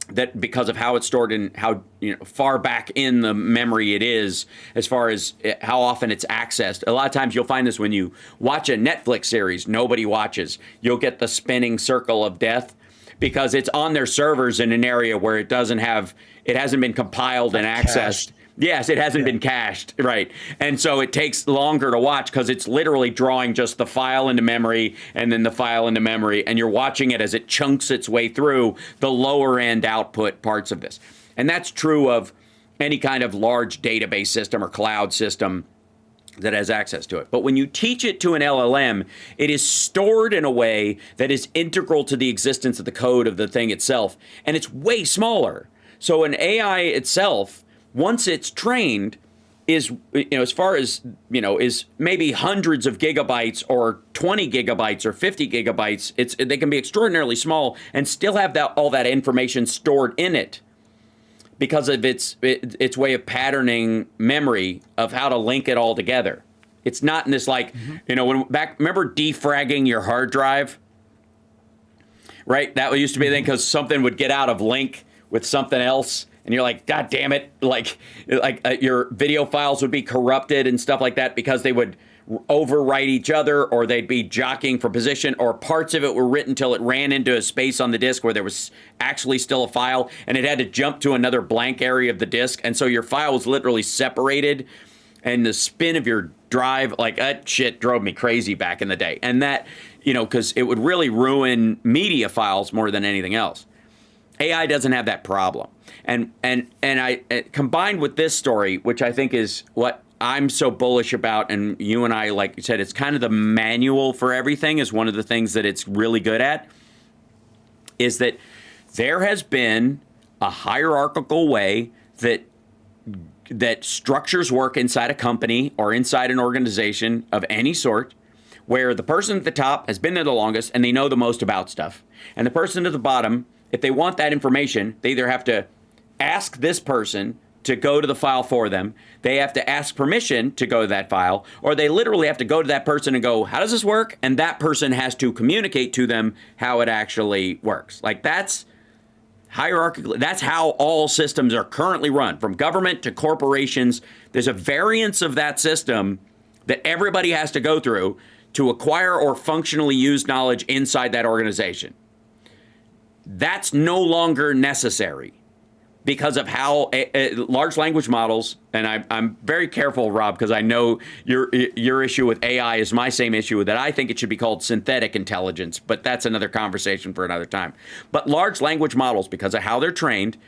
that because of how it's stored and how far back in the memory it is, as far as how often it's accessed. A lot of times you'll find this when you watch a Netflix series nobody watches. You'll get the spinning circle of death because it's on their servers in an area where it hasn't been compiled and accessed. Cached. Yes, it hasn't been cached, right. And so it takes longer to watch because it's literally drawing just the file into memory and then the file into memory, and you're watching it as it chunks its way through the lower end output parts of this. And that's true of any kind of large database system or cloud system that has access to it. But when you teach it to an LLM, it is stored in a way that is integral to the existence of the code of the thing itself, and it's way smaller. So an AI itself, once it's trained, is, as far as, is maybe hundreds of gigabytes or 20 gigabytes or 50 gigabytes. They can be extraordinarily small and still have all that information stored in it because of its way of patterning memory of how to link it all together. It's not in this like, remember defragging your hard drive? Right? That used to be a thing because something would get out of link with something else. And you're like, God damn it. Like your video files would be corrupted and stuff like that because they would overwrite each other, or they'd be jockeying for position, or parts of it were written till it ran into a space on the disk where there was actually still a file and it had to jump to another blank area of the disk. And so your file was literally separated, and the spin of your drive, like that shit drove me crazy back in the day. And that, because it would really ruin media files more than anything else. AI doesn't have that problem. And I combined with this story, which I think is what I'm so bullish about, and you and I, like you said, it's kind of the manual for everything, is one of the things that it's really good at, is that there has been a hierarchical way that structures work inside a company or inside an organization of any sort, where the person at the top has been there the longest and they know the most about stuff. And the person at the bottom, if they want that information, they either have to ask this person to go to the file for them, they have to ask permission to go to that file, or they literally have to go to that person and go, how does this work? And that person has to communicate to them how it actually works. Like, that's hierarchically, that's how all systems are currently run, from government to corporations. There's a variance of that system that everybody has to go through to acquire or functionally use knowledge inside that organization. That's no longer necessary because of how large language models, and I'm very careful, Rob, because I know your issue with AI is my same issue, that I think it should be called synthetic intelligence, but that's another conversation for another time. But large language models, because of how they're trained,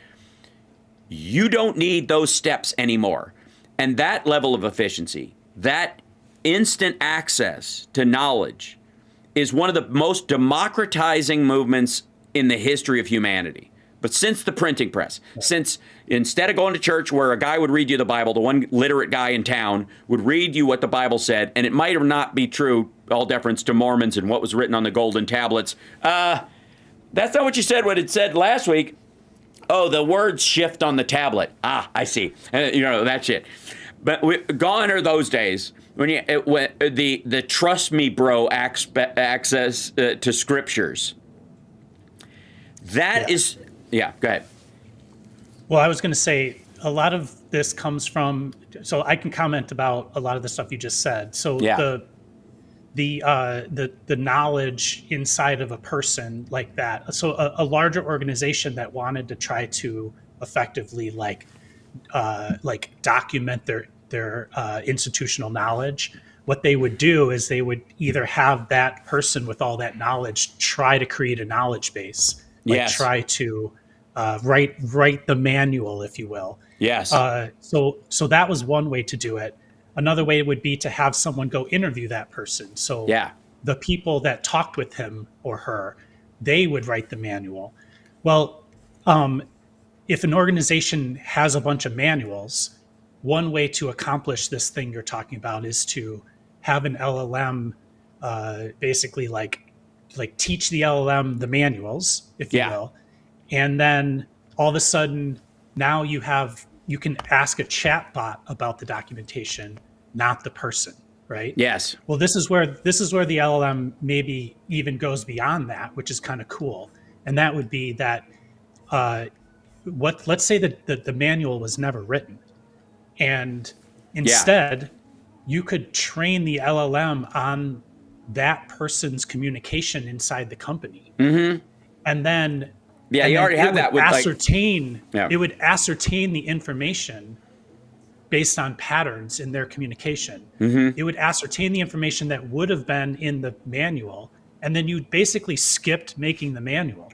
you don't need those steps anymore. And that level of efficiency, that instant access to knowledge, is one of the most democratizing movements in the history of humanity. But since the printing press, since instead of going to church where a guy would read you the Bible, the one literate guy in town would read you what the Bible said, and it might or not be true, all deference to Mormons and what was written on the golden tablets. That's not what you said, what it said last week. Oh, the words shift on the tablet. I see. That shit. But gone are those days when the trust me, bro, access to scriptures. That is... Yeah, go ahead. Well, I was going to say a lot of this comes from, so I can comment about a lot of the stuff you just said. So yeah. the knowledge inside of a person like that. So a larger organization that wanted to try to effectively like document their institutional knowledge, what they would do is they would either have that person with all that knowledge try to create a knowledge base. Yes. Try to write the manual, if you will. Yes. So that was one way to do it. Another way would be to have someone go interview that person. So the people that talked with him or her, they would write the manual. Well, if an organization has a bunch of manuals, one way to accomplish this thing you're talking about is to have an LLM basically like teach the LLM the manuals, if you will. And then all of a sudden now you can ask a chat bot about the documentation, not the person, right? Yes. Well, this is where the LLM maybe even goes beyond that, which is kind of cool. And that would be that let's say that the manual was never written. And instead you could train the LLM on that person's communication inside the company. Mm-hmm. And then you already have that with it would ascertain the information based on patterns in their communication. Mm-hmm. It would ascertain the information that would have been in the manual, and then you basically skipped making the manual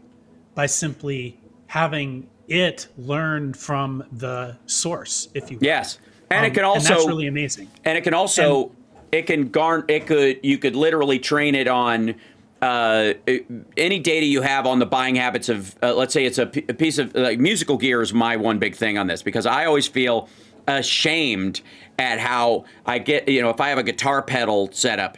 by simply having it learn from the source, if you will. Yes. And it can also, and that's really amazing. And it can also you could literally train it on any data you have on the buying habits of, let's say it's a piece of musical gear is my one big thing on this, because I always feel ashamed at how I get, if I have a guitar pedal set up,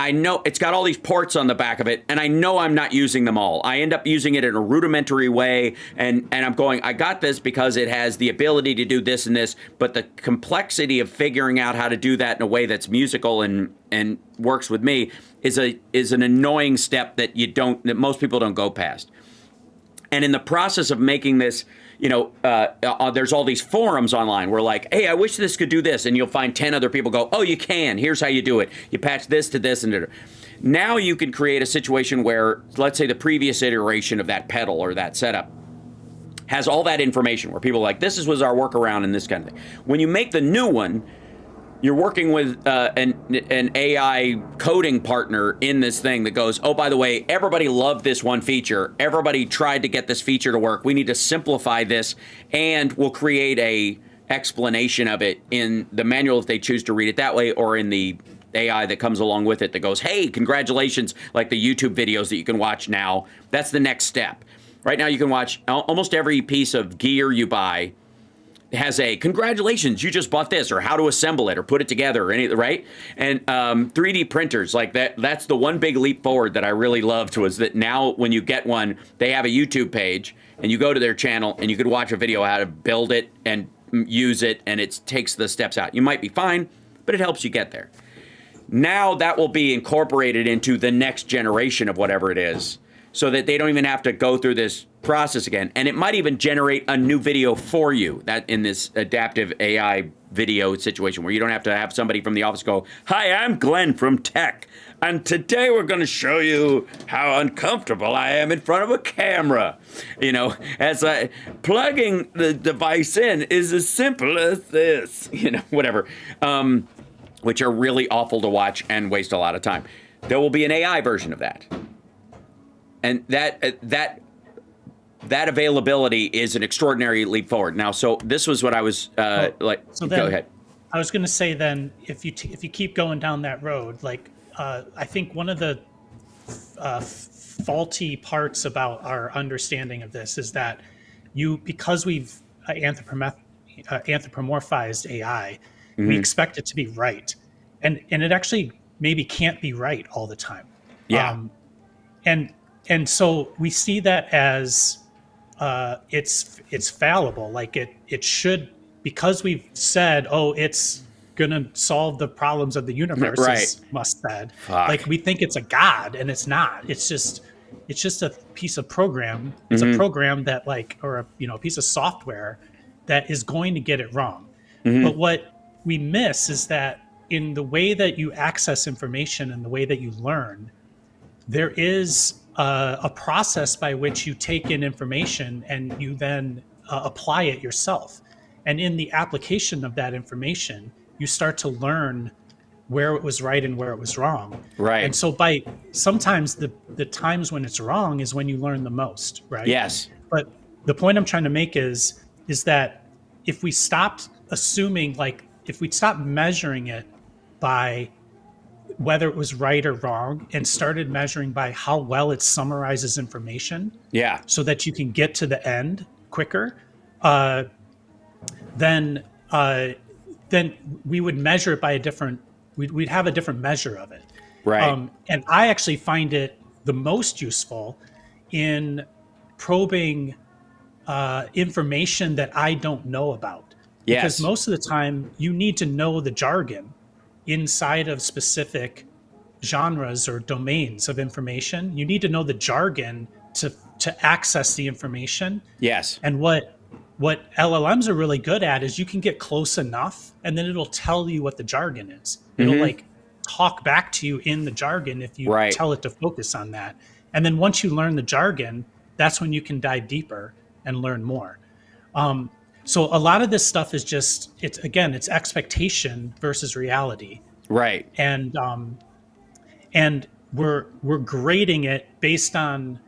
I know it's got all these ports on the back of it, and I know I'm not using them all. I end up using it in a rudimentary way, and I'm going, I got this because it has the ability to do this and this, but the complexity of figuring out how to do that in a way that's musical and works with me is an annoying step that most people don't go past. And in the process of making this, there's all these forums online where like, hey, I wish this could do this. And you'll find 10 other people go, oh, you can. Here's how you do it. You patch this to this. And now you can create a situation where, let's say the previous iteration of that pedal or that setup has all that information where people are like, this was our workaround and this kind of thing. When you make the new one, you're working with an AI coding partner in this thing that goes, oh, by the way, everybody loved this one feature. Everybody tried to get this feature to work. We need to simplify this, and we'll create a explanation of it in the manual if they choose to read it that way, or in the AI that comes along with it that goes, hey, congratulations, like the YouTube videos that you can watch now. That's the next step. Right now you can watch almost every piece of gear you buy has a congratulations, you just bought this, or how to assemble it or put it together, or right? And 3D printers, like that's the one big leap forward that I really loved, was that now when you get one, they have a YouTube page and you go to their channel and you could watch a video how to build it and use it, and it takes the steps out. You might be fine, but it helps you get there. Now that will be incorporated into the next generation of whatever it is, so that they don't even have to go through this process again. And it might even generate a new video for you, that in this adaptive AI video situation where you don't have to have somebody from the office go, hi, I'm Glenn from tech, and today we're going to show you how uncomfortable I am in front of a camera. As plugging the device in is as simple as this, whatever, which are really awful to watch and waste a lot of time. There will be an AI version of that. And that availability is an extraordinary leap forward. Now, so this was what I was go ahead. I was going to say then, if you keep going down that road, like I think one of the faulty parts about our understanding of this is that because we've anthropomorphized AI, we expect it to be right, and it actually maybe can't be right all the time. Yeah. And so we see that as it's fallible. Like it should, because we've said, oh, it's gonna solve the problems of the universe, right, as Musk said. Fuck. Like we think it's a god, and it's not. It's just a piece of program. It's a program that or a piece of software that is going to get it wrong. But what we miss is that in the way that you access information and the way that you learn, there is a process by which you take in information and you then apply it yourself. And in the application of that information, you start to learn where it was right and where it was wrong. Right. And so sometimes the times when it's wrong is when you learn the most, right? Yes. But the point I'm trying to make is that if we stopped assuming, if we stopped measuring it by whether it was right or wrong, and started measuring by how well it summarizes information, so that you can get to the end quicker, then we would measure it by we'd have a different measure of it. Right. And I actually find it the most useful in probing information that I don't know about. Yes. Because most of the time you need to know the jargon inside of specific genres or domains of information. You need to know the jargon to access the information. Yes. And what LLMs are really good at is you can get close enough, and then it'll tell you what the jargon is. It'll talk back to you in the jargon if you tell it to focus on that. And then once you learn the jargon, that's when you can dive deeper and learn more. So a lot of this stuff is just, it's expectation versus reality. Right. And we're grading it based on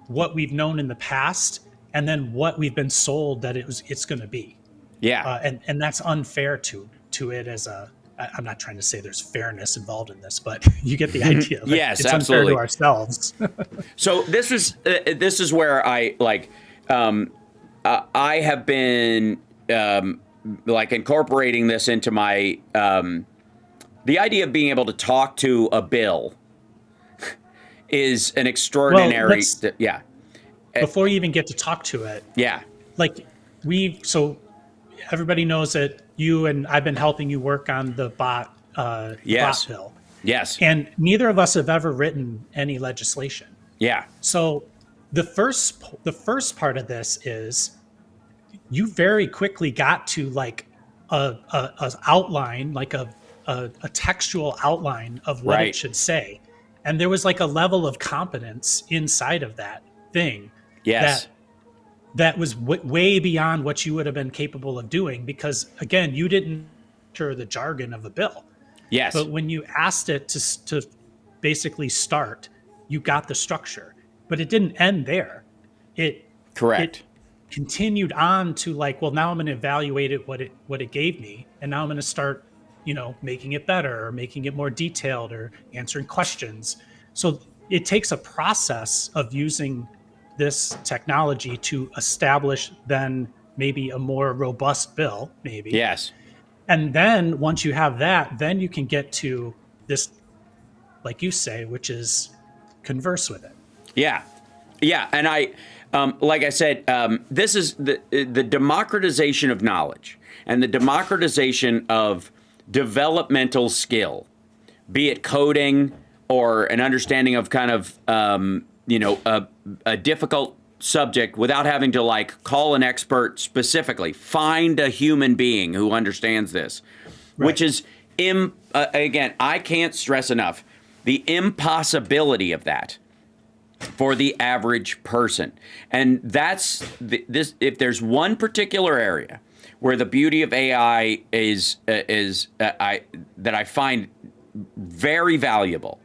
what we've known in the past, and then what we've been sold that it's going to be. Yeah. And that's unfair to it as I'm not trying to say there's fairness involved in this, but you get the idea. Yes, it's absolutely. Unfair to ourselves. So this is where I I have been incorporating this into my the idea of being able to talk to a bill is an extraordinary. Yeah. Before you even get to talk to it, Yeah. like so everybody knows that you and I've been helping you work on the bot Yes. bill. Yes. And neither of us have ever written any legislation. Yeah. So the first part of this is you very quickly got to like a outline, like a textual outline of what Right. it should say. And there was like a level of competence inside of that thing Yes. that was way beyond what you would have been capable of doing, because again, you didn't enter the jargon of a bill. Yes. But when you asked it to basically start, you got the structure. But it didn't end there. Correct. It continued on to like, well, now I'm going to evaluate it what it gave me, and now I'm going to start, making it better or making it more detailed or answering questions. So it takes a process of using this technology to establish then maybe a more robust bill, maybe. Yes. And then once you have that, then you can get to this, like you say, which is converse with it. Yeah. Yeah. And like I said, this is the democratization of knowledge and the democratization of developmental skill, be it coding or an understanding of kind of, a difficult subject without having to like call an expert specifically, find a human being who understands this, right. Which is, again, I can't stress enough the impossibility of that for the average person. And that's this. If there's one particular area where the beauty of AI is that I find very valuable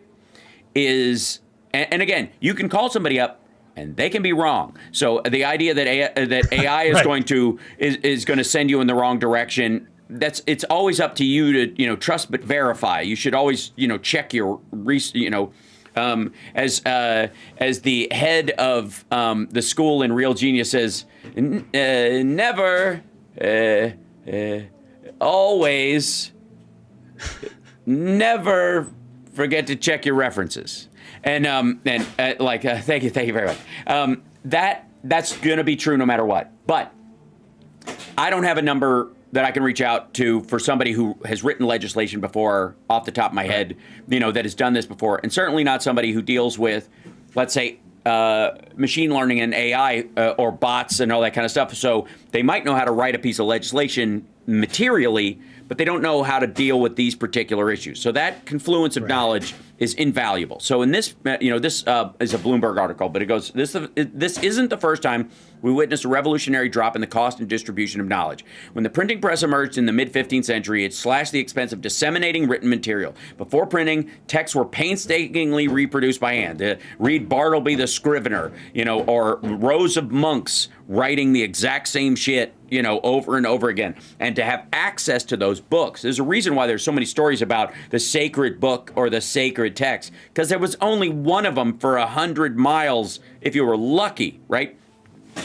is, and again, you can call somebody up and they can be wrong. So the idea that AI is right. is going to send you in the wrong direction, it's always up to you to trust but verify. You should always check your as the head of the school in Real Genius says, never, always, never forget to check your references. And thank you very much. That's going to be true no matter what. But I don't have a number that I can reach out to for somebody who has written legislation before off the top of my head, that has done this before. And certainly not somebody who deals with, let's say, machine learning and AI or bots and all that kind of stuff. So they might know how to write a piece of legislation materially, but they don't know how to deal with these particular issues. So that confluence of knowledge is invaluable. So in this, this is a Bloomberg article, but it goes, this isn't the first time we witnessed a revolutionary drop in the cost and distribution of knowledge. When the printing press emerged in the mid-15th century, it slashed the expense of disseminating written material. Before printing, texts were painstakingly reproduced by hand. Read Bartleby the Scrivener, or rows of monks writing the exact same shit, over and over again. And to have access to those books. There's a reason why there's so many stories about the sacred book or the sacred text, because there was only one of them for 100 miles if you were lucky, right?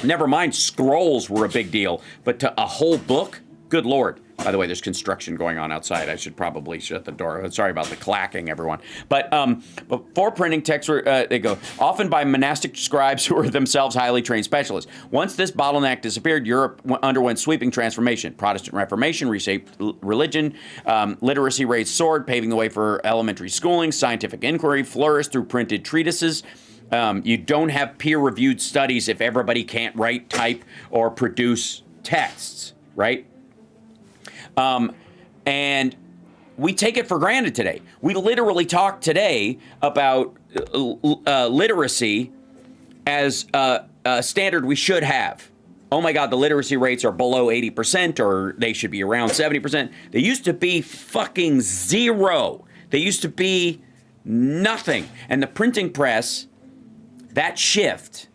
Never mind, scrolls were a big deal, but to a whole book, good Lord. By the way, there's construction going on outside. I should probably shut the door. Sorry about the clacking, everyone. But before printing, texts were, they go, often by monastic scribes who were themselves highly trained specialists. Once this bottleneck disappeared, Europe underwent sweeping transformation. Protestant Reformation reshaped religion. Literacy rates soared, paving the way for elementary schooling. Scientific inquiry flourished through printed treatises. You don't have peer-reviewed studies if everybody can't write, type, or produce texts, right? And we take it for granted today. We literally talk today about literacy as a standard we should have. Oh my God, the literacy rates are below 80%, or they should be around 70%. They used to be fucking zero. They used to be nothing. And the printing press, that shift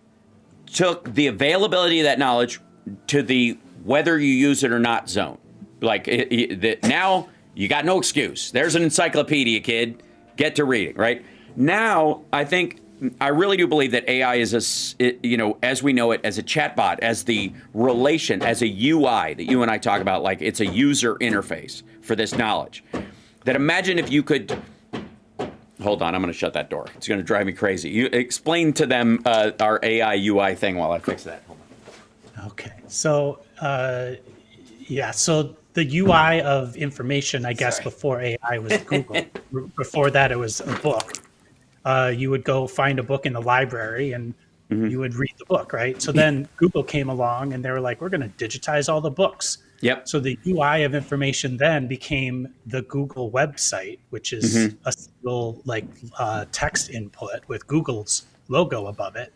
took the availability of that knowledge to the whether you use it or not zone. Like now you got no excuse. There's an encyclopedia, kid. Get to reading, right? Now, I really do believe that AI is as we know it, as a chatbot, as the relation, as a UI that you and I talk about, like it's a user interface for this knowledge. That imagine if you could Hold on, I'm going to shut that door. It's going to drive me crazy. You explain to them our AI UI thing while I fix that. Hold on. Okay. So, so the UI of information, I guess, before AI was Google. Before that, it was a book. You would go find a book in the library and you would read the book, right? So then Google came along and they were like, we're going to digitize all the books. Yep. So the UI of information then became the Google website, which is a single text input with Google's logo above it.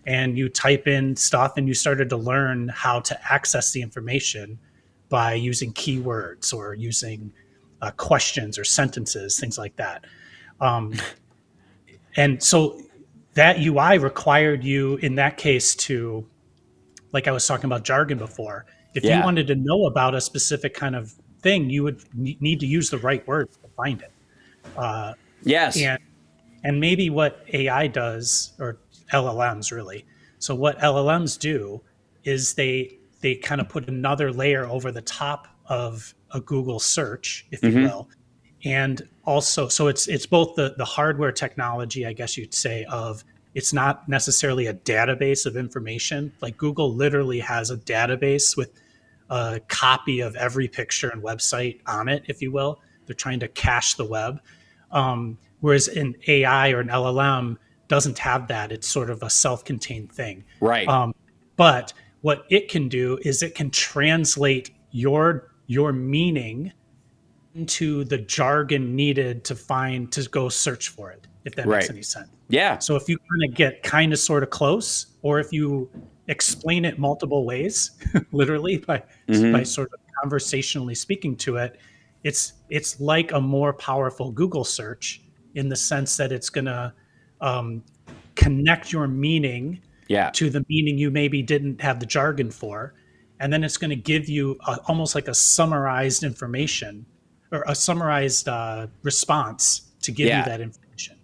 And you type in stuff and you started to learn how to access the information by using keywords or using questions or sentences, things like that. And so that UI required you, in that case, to, like I was talking about jargon before, if you wanted to know about a specific kind of thing, you would need to use the right words to find it. Yes. And maybe what AI does, or LLMs really. So what LLMs do is they kind of put another layer over the top of a Google search, if you will. And also, so it's both the hardware technology, I guess you'd say, of it's not necessarily a database of information. Like Google literally has a database with a copy of every picture and website on it, if you will. They're trying to cache the web. Whereas an AI or an LLM doesn't have that. It's sort of a self-contained thing. Right. But what it can do is it can translate your meaning into the jargon needed to go search for it, if that makes any sense. Yeah. So if you kind of get kind of sort of close, or if you explain it multiple ways, literally by sort of conversationally speaking to it, it's like a more powerful Google search in the sense that it's going to connect your meaning to the meaning you maybe didn't have the jargon for. And then it's going to give you almost like a summarized information or a summarized response to give you that information.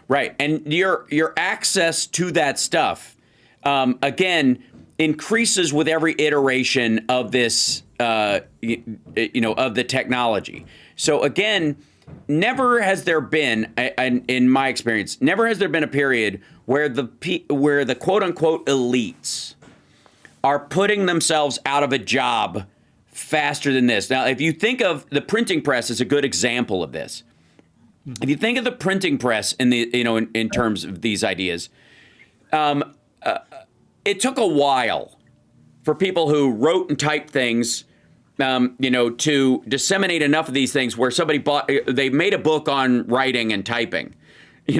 Right. And your access to that stuff, again, increases with every iteration of this, of the technology. So again, never has there been, in my experience, never has there been a period where the quote unquote elites are putting themselves out of a job faster than this. Now, if you think of the printing press as a good example of this, if you think of the printing press in terms of these ideas, it took a while for people who wrote and typed things, to disseminate enough of these things where they made a book on writing and typing,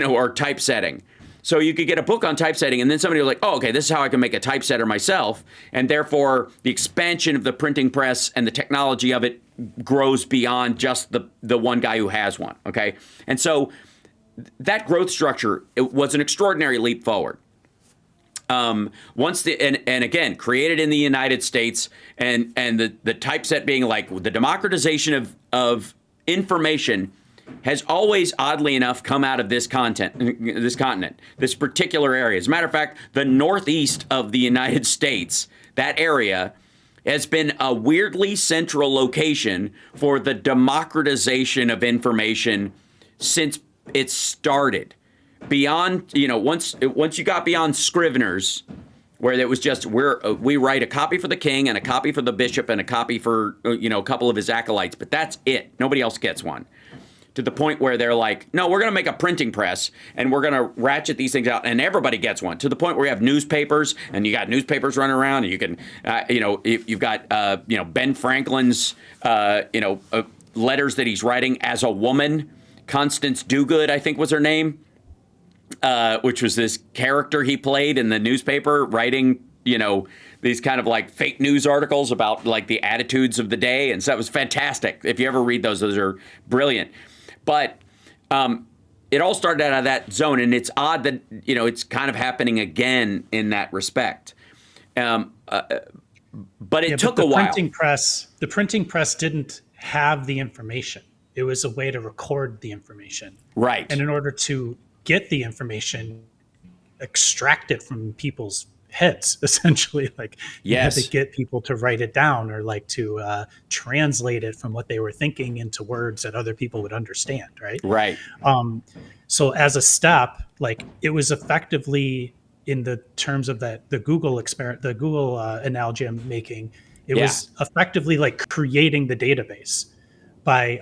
or typesetting. So you could get a book on typesetting, and then somebody was like, oh, okay, this is how I can make a typesetter myself. And therefore, the expansion of the printing press and the technology of it grows beyond just the one guy who has one, okay? And so that growth structure, it was an extraordinary leap forward. And again, created in the United States, and the typeset being like the democratization of information has always, oddly enough, come out of this continent, this particular area. As a matter of fact, the northeast of the United States, that area, has been a weirdly central location for the democratization of information since it started. Beyond, once you got beyond Scriveners, where it was just we write a copy for the king and a copy for the bishop and a copy for a couple of his acolytes, but that's it. Nobody else gets one. To the point where they're like, no, we're going to make a printing press and we're going to ratchet these things out and everybody gets one. To the point where you have newspapers and you got newspapers running around and you can, you've got, Ben Franklin's, letters that he's writing as a woman. Constance Dogood, I think was her name, which was this character he played in the newspaper writing, these kind of like fake news articles about like the attitudes of the day. And so it was fantastic. If you ever read those are brilliant. But it all started out of that zone, and it's odd that it's kind of happening again in that respect. But it took a while. The printing press didn't have the information. It was a way to record the information, right? And in order to get the information, extract it from people's heads, essentially. Like you had Yes. to get people to write it down or like to translate it from what they were thinking into words that other people would understand, right? Right. So as a step, like it was effectively in the terms of the Google experiment, the Google analogy I'm making, it was effectively like creating the database by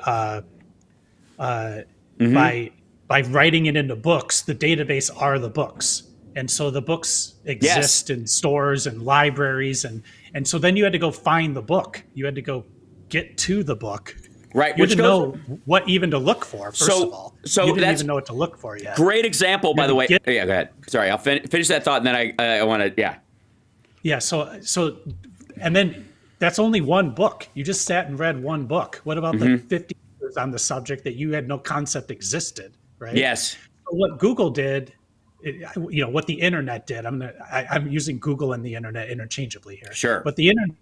by writing it into books. The database are the books, and so the books exist in stores and libraries, and so then you had to go find the book. You had to go get to the book. Right. You didn't know what even to look for, first of all. So you didn't that's even know what to look for yet. Great example, by the way. get- Yeah, go ahead. Sorry, I'll finish that thought, and then I want to, Yeah. So, and then that's only one book. You just sat and read one book. What about the 50 years on the subject that you had no concept existed, right? Yes. So what Google did, what the internet did. I'm using Google and the internet interchangeably here. Sure. But the internet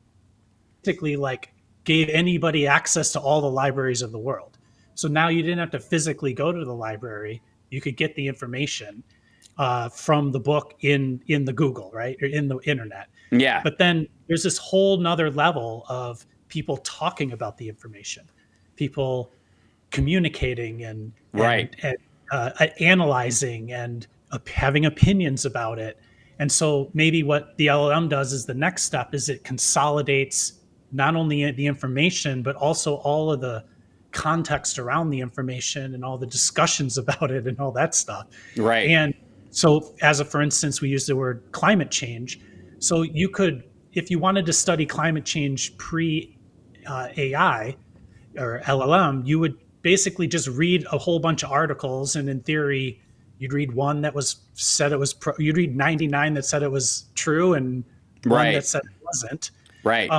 basically like gave anybody access to all the libraries of the world. So now you didn't have to physically go to the library. You could get the information from the book in the Google, right? Or in the internet. Yeah. But then there's this whole nother level of people talking about the information, people communicating and analyzing and having opinions about it. And so maybe what the LLM does is the next step is it consolidates not only the information, but also all of the context around the information and all the discussions about it and all that stuff. Right. And so for instance, we use the word climate change. So you could, if you wanted to study climate change pre-AI or LLM, you would basically just read a whole bunch of articles. And in theory, you'd read one that said it was, you'd read 99 that said it was true and one that said it wasn't. Right.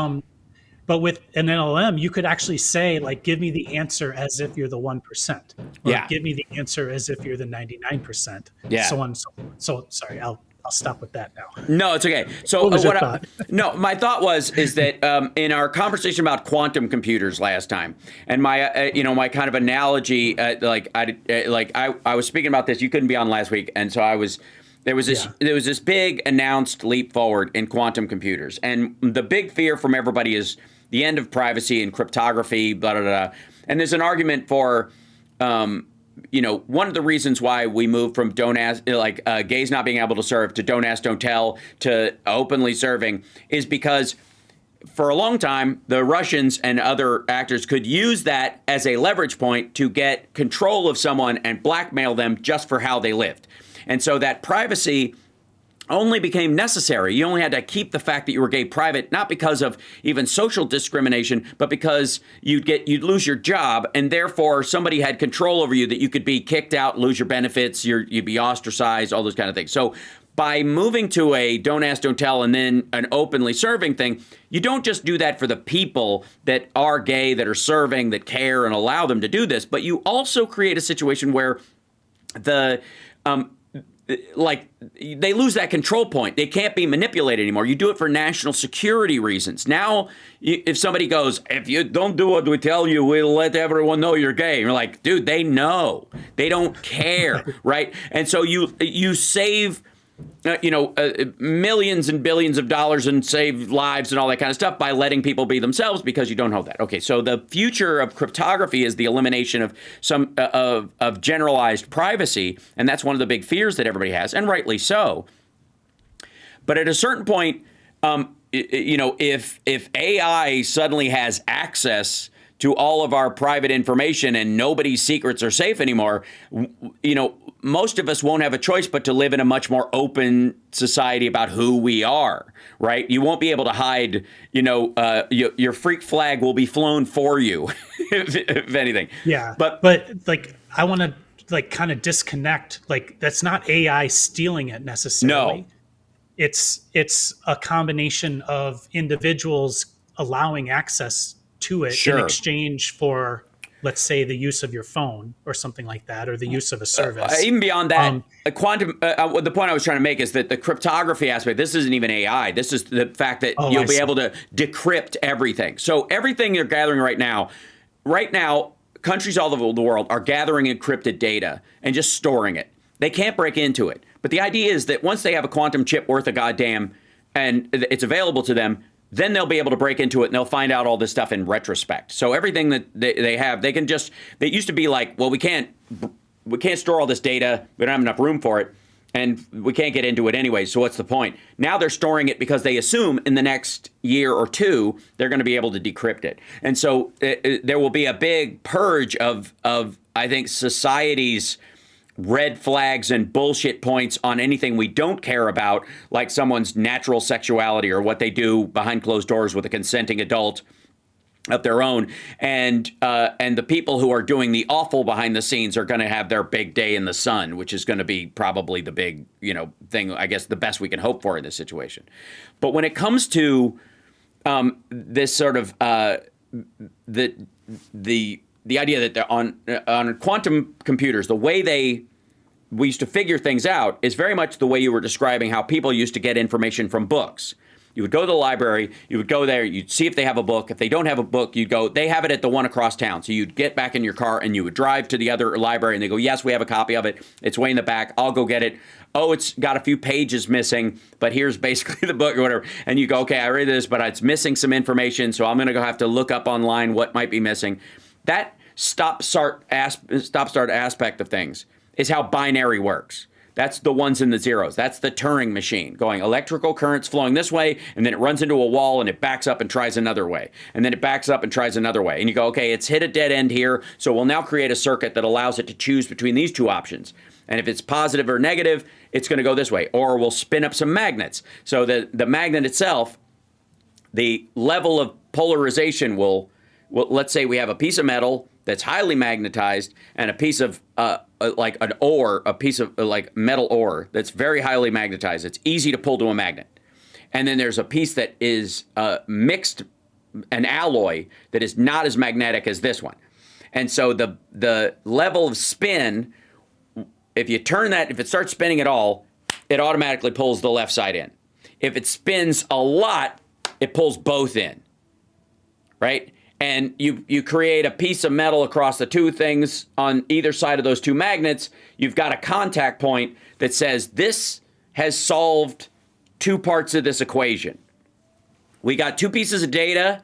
But with an LLM, you could actually say, like, give me the answer as if you're the 1%. Or give me the answer as if you're the 99%. Yeah. So on and so forth. So, sorry, I'll stop with that now. No, it's okay. So What was your thought? my thought is that in our conversation about quantum computers last time, and my my kind of analogy, I was speaking about this. You couldn't be on last week, and so there was this big announced leap forward in quantum computers, and the big fear from everybody is the end of privacy and cryptography, blah, blah, blah. And there's an argument for, one of the reasons why we moved from don't ask, gays not being able to serve to don't ask, don't tell to openly serving is because for a long time, the Russians and other actors could use that as a leverage point to get control of someone and blackmail them just for how they lived. And so that privacy only became necessary. You only had to keep the fact that you were gay private, not because of even social discrimination, but because you'd lose your job, and therefore somebody had control over you that you could be kicked out, lose your benefits, you'd be ostracized, all those kind of things. So by moving to a don't ask, don't tell, and then an openly serving thing, you don't just do that for the people that are gay, that are serving, that care and allow them to do this, but you also create a situation where they lose that control point. They can't be manipulated anymore. You do it for national security reasons. Now, if somebody goes, if you don't do what we tell you, we'll let everyone know you're gay. And you're like, dude, they know. They don't care, right? And so you save millions and billions of dollars and save lives and all that kind of stuff by letting people be themselves because you don't know that. Okay, so the future of cryptography is the elimination of some of generalized privacy, and that's one of the big fears that everybody has, and rightly so. But at a certain point, if AI suddenly has access to all of our private information and nobody's secrets are safe anymore, most of us won't have a choice but to live in a much more open society about who we are, right? You won't be able to hide, your freak flag will be flown for you, if anything. Yeah. But like, I want to like kind of disconnect, like that's not AI stealing it necessarily. No. It's a combination of individuals allowing access to it in exchange for, let's say, the use of your phone or something like that, or the use of a service. Even beyond that, quantum. The point I was trying to make is that the cryptography aspect. This isn't even AI. This is the fact that you'll be able to decrypt everything. So everything you're gathering right now, countries all over the world are gathering encrypted data and just storing it. They can't break into it. But the idea is that once they have a quantum chip worth of goddamn and it's available to them, then they'll be able to break into it and they'll find out all this stuff in retrospect. So everything that they have, they can just, they used to be like, well, we can't store all this data. We don't have enough room for it. And we can't get into it anyway, so what's the point? Now they're storing it because they assume in the next year or two, they're going to be able to decrypt it. And so there will be a big purge of I think, society's red flags and bullshit points on anything we don't care about, like someone's natural sexuality or what they do behind closed doors with a consenting adult of their own, and the people who are doing the awful behind the scenes are going to have their big day in the sun, which is going to be probably the big, thing, I guess, the best we can hope for in this situation. But when it comes to this sort of the idea that on quantum computers, the way we used to figure things out is very much the way you were describing how people used to get information from books. You would go to the library, you would go there, you'd see if they have a book. If they don't have a book, you'd go, they have it at the one across town. So you'd get back in your car and you would drive to the other library and they go, yes, we have a copy of it. It's way in the back. I'll go get it. Oh, it's got a few pages missing, but here's basically the book or whatever. And you go, okay, I read this, but it's missing some information. So I'm going to go have to look up online what might be missing. That stop-start aspect of things is how binary works. That's the ones and the zeros. That's the Turing machine going electrical currents flowing this way, and then it runs into a wall and it backs up and tries another way. And then it backs up and tries another way. And you go, okay, it's hit a dead end here. So we'll now create a circuit that allows it to choose between these two options. And if it's positive or negative, it's going to go this way. Or we'll spin up some magnets. So the magnet itself, the level of polarization will, let's say we have a piece of metal that's highly magnetized and a piece of like an ore, a piece of like metal ore that's very highly magnetized. It's easy to pull to a magnet. And then there's a piece that is mixed, an alloy that is not as magnetic as this one. And so the level of spin, if you turn that, if it starts spinning at all, it automatically pulls the left side in. If it spins a lot, it pulls both in, right? And you create a piece of metal across the two things on either side of those two magnets. You've got a contact point that says this has solved two parts of this equation. We got two pieces of data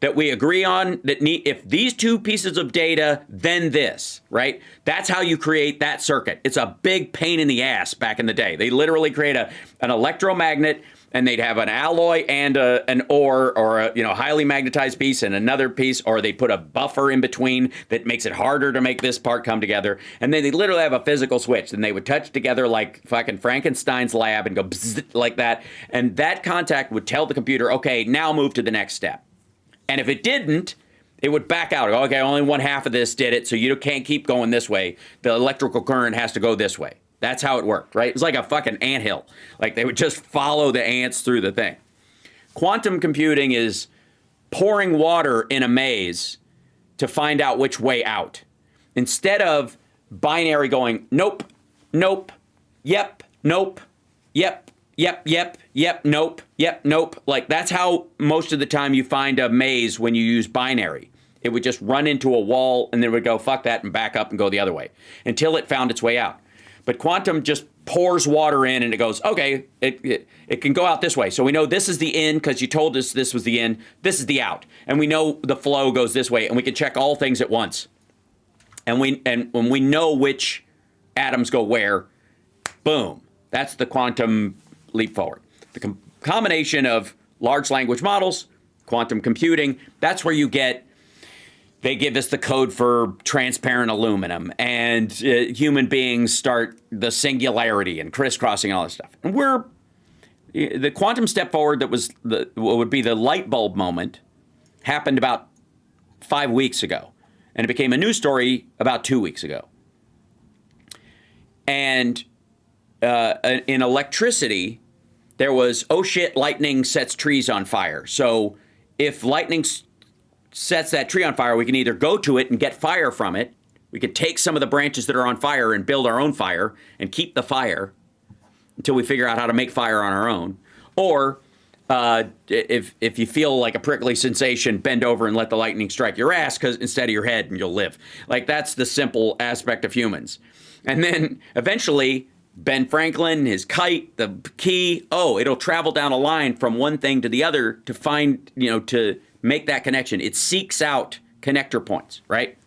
that we agree on that need, if these two pieces of data, then this, right? That's how you create that circuit. It's a big pain in the ass back in the day. They literally create an electromagnet, and they'd have an alloy and an ore or a highly magnetized piece and another piece, or they put a buffer in between that makes it harder to make this part come together. And then they literally have a physical switch, and they would touch together like fucking Frankenstein's lab and go bzzz, like that. And that contact would tell the computer, okay, now move to the next step. And if it didn't, it would back out. Okay, only one half of this did it, so you can't keep going this way. The electrical current has to go this way. That's how it worked, right? It was like a fucking anthill. Like they would just follow the ants through the thing. Quantum computing is pouring water in a maze to find out which way out. Instead of binary going, nope, nope, yep, nope, yep, nope, yep, nope. Like that's how most of the time you find a maze when you use binary. It would just run into a wall and then it would go, fuck that, and back up and go the other way until it found its way out. But quantum just pours water in and it goes, okay, it can go out this way. So we know this is the in because you told us this was the in. This is the out. And we know the flow goes this way, and we can check all things at once. And when we know which atoms go where, boom. That's the quantum leap forward. The combination of large language models, quantum computing, that's where you get. They give us the code for transparent aluminum, and human beings start the singularity and crisscrossing and all this stuff. And the quantum step forward that was what would be the light bulb moment happened about 5 weeks ago, and it became a news story about 2 weeks ago. And in electricity, there was, oh shit, lightning sets trees on fire. So if lightning sets that tree on fire, we can either go to it and get fire from it. We can take some of the branches that are on fire and build our own fire and keep the fire until we figure out how to make fire on our own. Or if you feel like a prickly sensation, bend over and let the lightning strike your ass instead of your head, and you'll live. Like that's the simple aspect of humans. And then eventually Ben Franklin, his kite, the key, it'll travel down a line from one thing to the other to find, to make that connection. It seeks out connector points, right?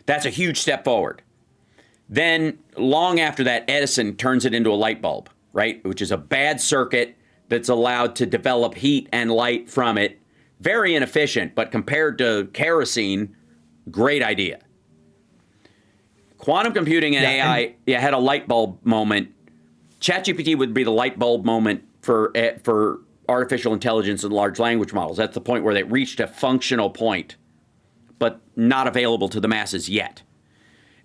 That's a huge step forward. Then long after that, Edison turns it into a light bulb, right? Which is a bad circuit that's allowed to develop heat and light from it. Very inefficient, but compared to kerosene, great idea. Quantum computing and AI had a light bulb moment. ChatGPT would be the light bulb moment for artificial intelligence and large language models. That's the point where they reached a functional point, but not available to the masses yet.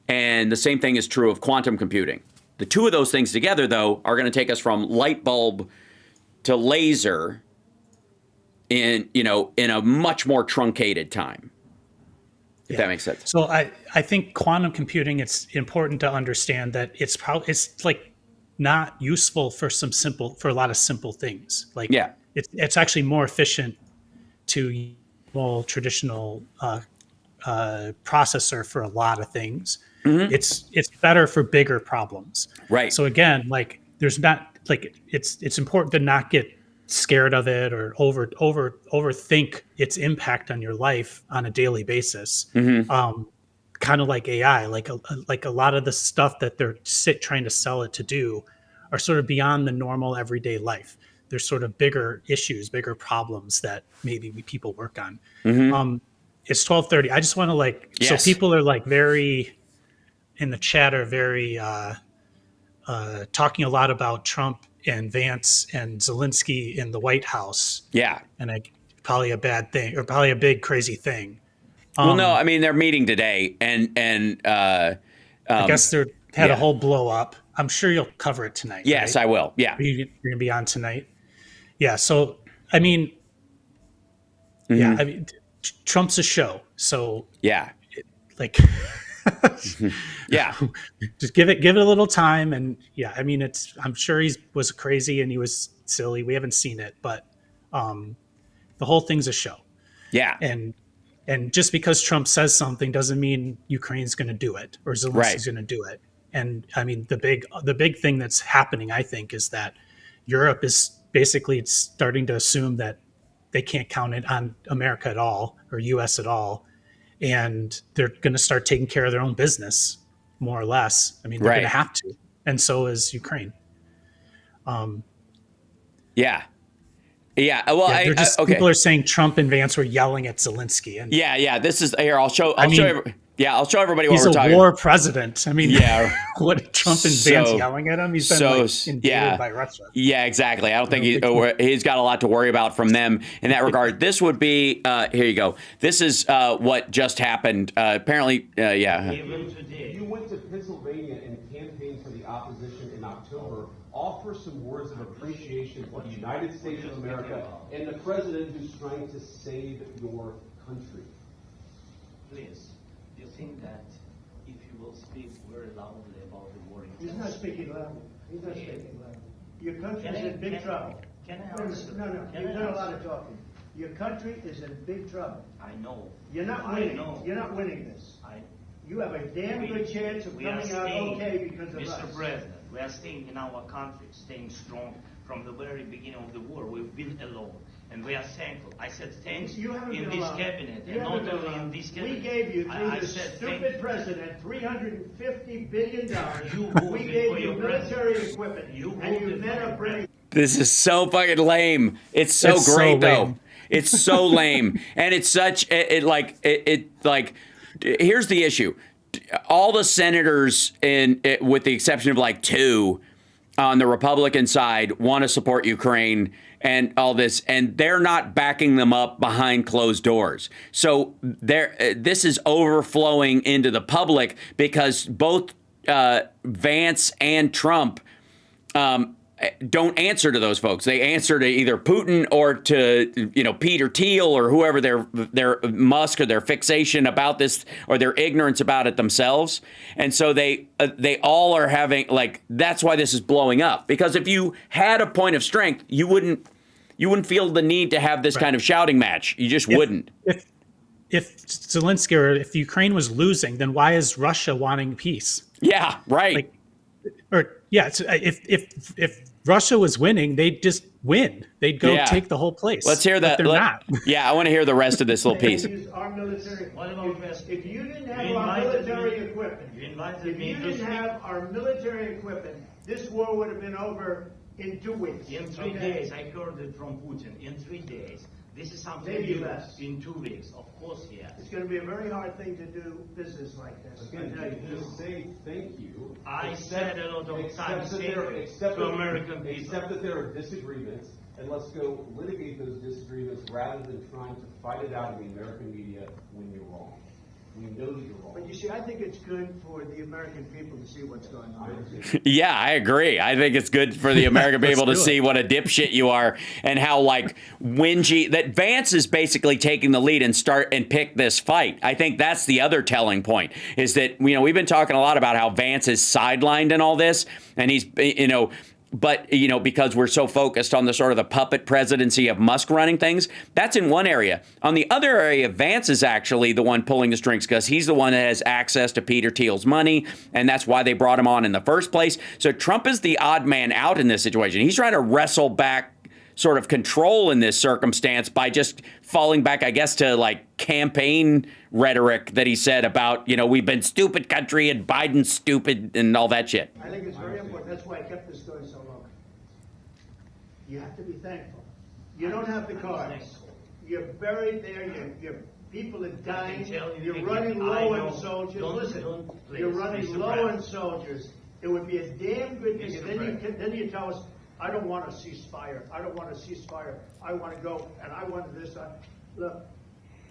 And the same thing is true of quantum computing. The two of those things together, though, are going to take us from light bulb to laser in a much more truncated time. If that makes sense. So I think quantum computing, it's important to understand that it's like not useful for a lot of simple things. Like it's actually more efficient to use a traditional processor for a lot of things. Mm-hmm. It's better for bigger problems. Right. So again, like there's not like it's important to not get scared of it or overthink its impact on your life on a daily basis. Mm-hmm. Kind of like AI, like a lot of the stuff that they're trying to sell it to do are sort of beyond the normal everyday life. There's sort of bigger issues, bigger problems that maybe people work on. Mm-hmm. It's 12:30. I just want to so people are like very in the chat are very talking a lot about Trump and Vance and Zelensky in the White House. Yeah. And probably a bad thing or probably a big crazy thing. Well, no, I mean, they're meeting today and I guess they had a whole blow up. I'm sure you'll cover it tonight. Yes, right? I will. Yeah. You're going to be on tonight. Yeah. So, I mean, Trump's a show. So yeah, just give it a little time. And I mean, I'm sure he was crazy and he was silly. We haven't seen it, but the whole thing's a show. Yeah. And just because Trump says something doesn't mean Ukraine's going to do it or Zelensky's going to do it. And I mean, the big thing that's happening, I think, is that Europe is basically starting to assume that they can't count it on America at all or U.S. at all. And they're going to start taking care of their own business, more or less. I mean, they're going to have to. And so is Ukraine. Yeah. Well, people are saying Trump and Vance were yelling at Zelensky. And this is here. I'll show everybody what we're talking. He's a war president. I mean, what Trump and So- Vance yelling at him? He's been invaded by Russia. Yeah, exactly. I don't think he's got a lot to worry about from them in that regard. This would be here you go. This is what just happened. Apparently, You went to Pennsylvania and campaigned for the opposition in October. Offer some words of appreciation for the United States of America and the president who's trying to save your country. Please, you think that if you will speak very loudly about the war in He's not speaking loudly. He's not speaking loudly. Your country is in big trouble. Can I answer? No, you've done a lot of talking. Your country is in big trouble. I know. You're not winning. You're not winning this. You have a damn good chance of coming out okay because of us. Mr. President, we are staying in our country, staying strong from the very beginning of the war. We've been alone, and we are thankful. I said thanks You haven't in been this alone. cabinet, You and haven't not been only in alone. this cabinet. We gave you, through I this said stupid president, $350 billion. You we voted gave for you your military president. equipment, You and you voted for never your bring. This is so fucking lame. It's so It's so great though. lame. It's so lame, and it's such Here's the issue: all the senators, with the exception of like two, on the Republican side, want to support Ukraine and all this, and they're not backing them up behind closed doors. So this is overflowing into the public because both Vance and Trump don't answer to those folks. They answer to either Putin or to Peter Thiel or whoever their Musk or their fixation about this or their ignorance about it themselves. And so they all are having that's why this is blowing up, because if you had a point of strength, you wouldn't feel the need to have this kind of shouting match. You just wouldn't. If Zelensky or if Ukraine was losing, then why is Russia wanting peace? Yeah, right. or yeah, so if Russia was winning, they'd just win. They'd go take the whole place. Let's hear that. But they're not. Yeah, I want to hear the rest of this little piece. Our military. What about West? If you didn't have our military equipment, You invited if me you to didn't speak. have our military equipment, this war would have been over in 2 weeks. In 3 days, I heard it from Putin. In 3 days. This is something Maybe new. less. In 2 weeks, of course, yes. It's going to be a very hard thing to do business like this. Again, I tell you. just say thank you. I said a lot of Except times that there- except to that- American people. Except that there are disagreements, and let's go litigate those disagreements rather than trying to fight it out in the American media when you're wrong. We know that you're wrong. But you see, I think it's good for the American people to see what's going on. Yeah, I agree. I think it's good for the American people to see what a dipshit you are and how like whingy that Vance is basically taking the lead and start and pick this fight. I think that's the other telling point is that, you know, we've been talking a lot about how Vance is sidelined in all this and he's, you know, but, you know, because we're so focused on the sort of the puppet presidency of Musk running things, that's in one area. On the other area, Vance is actually the one pulling the strings because he's the one that has access to Peter Thiel's money, and that's why they brought him on in the first place. So Trump is the odd man out in this situation. He's trying to wrestle back sort of control in this circumstance by just falling back, I guess, to like campaign rhetoric that he said about, you know, we've been stupid country and Biden's stupid and all that shit. I think it's very important. That's why I kept this going so long. You have to be thankful. You don't have the cards. You're buried there. Your people are dying. You're running low on soldiers. Listen, you're running low on soldiers. It would be a damn good thing. Then you tell us, I don't want a ceasefire. I don't want a ceasefire. I want to go, and I want this. Look,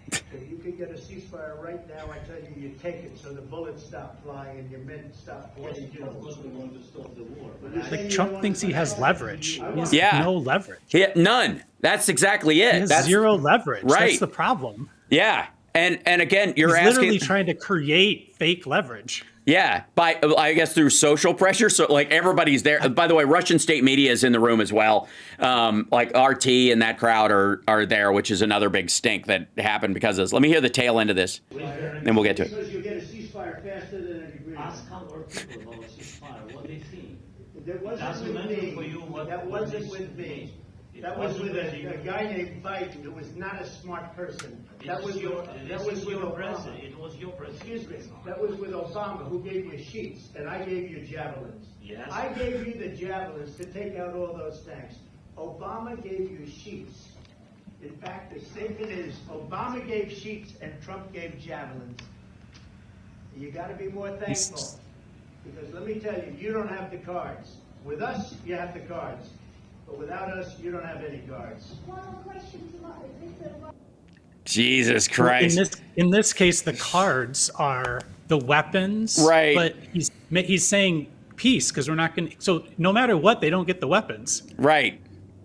if you could get a ceasefire right now, I tell you, you take it so the bullets stop flying and your men stop getting killed. Of course, we want to stop the war. Like Trump thinks he has leverage. He has no leverage. None. That's exactly it. He has That's zero leverage. Right. That's the problem. Yeah. And again, you're He's asking literally trying to create fake leverage. Yeah, by I guess through social pressure. So like everybody's there. By the way, Russian state media is in the room as well. Like RT and that crowd are there, which is another big stink that happened because of this. Let me hear the tail end of this, then we'll get to it. Because you get a ceasefire faster than an agreement. Ask our people about ceasefire, what they think. That wasn't with me. That wasn't with me. That was with a guy named Biden who was not a smart person. That was with your Obama. president. It was your president. Excuse me. That was with Obama, who gave you sheets, and I gave you javelins. Yes. I gave you the javelins to take out all those tanks. Obama gave you sheets. In fact, the statement is Obama gave sheets and Trump gave javelins. You got to be more thankful, because let me tell you, you don't have the cards. With us, you have the cards. But without us, you don't have any guards. Jesus Christ. In this case, the cards are the weapons. Right. But he's saying peace because we're not going to. So no matter what, they don't get the weapons. Right.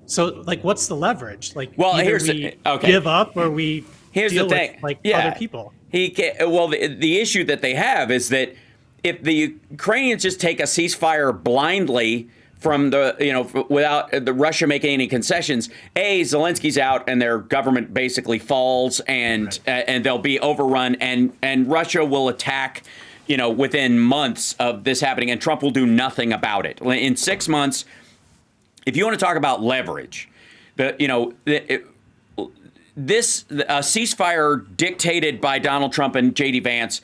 So like, what's the leverage? Like, well, either here's we okay. give up or we here's deal the thing. with like yeah. other people. The issue that they have is that if the Ukrainians just take a ceasefire blindly from the, you know, without the Russia making any concessions, Zelensky's out and their government basically falls and and they'll be overrun and Russia will attack, you know, within months of this happening and Trump will do nothing about it. In 6 months, if you want to talk about leverage, this ceasefire dictated by Donald Trump and J.D. Vance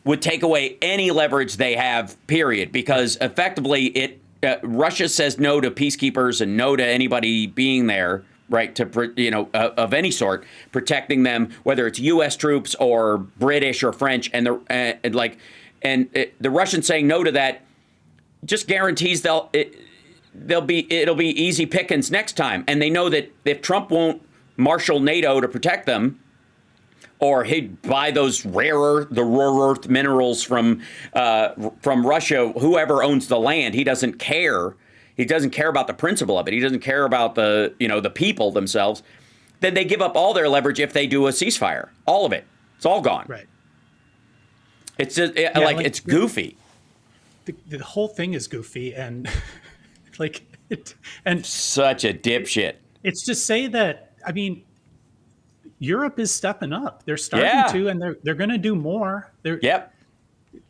would take away any leverage they have, period, because effectively Russia says no to peacekeepers and no to anybody being there, right, to, you know, of any sort, protecting them, whether it's U.S. troops or British or French, and the Russians saying no to that just guarantees it'll be easy pickings next time, and they know that if Trump won't marshal NATO to protect them, or he'd buy those the rare earth minerals from Russia, whoever owns the land, he doesn't care. He doesn't care about the principle of it. He doesn't care about the people themselves. Then they give up all their leverage if they do a ceasefire. All of it. It's all gone. Right. It's just it's goofy. The whole thing is goofy and and such a dipshit. It's to say that, I mean, Europe is stepping up. They're starting to, and they're going to do more.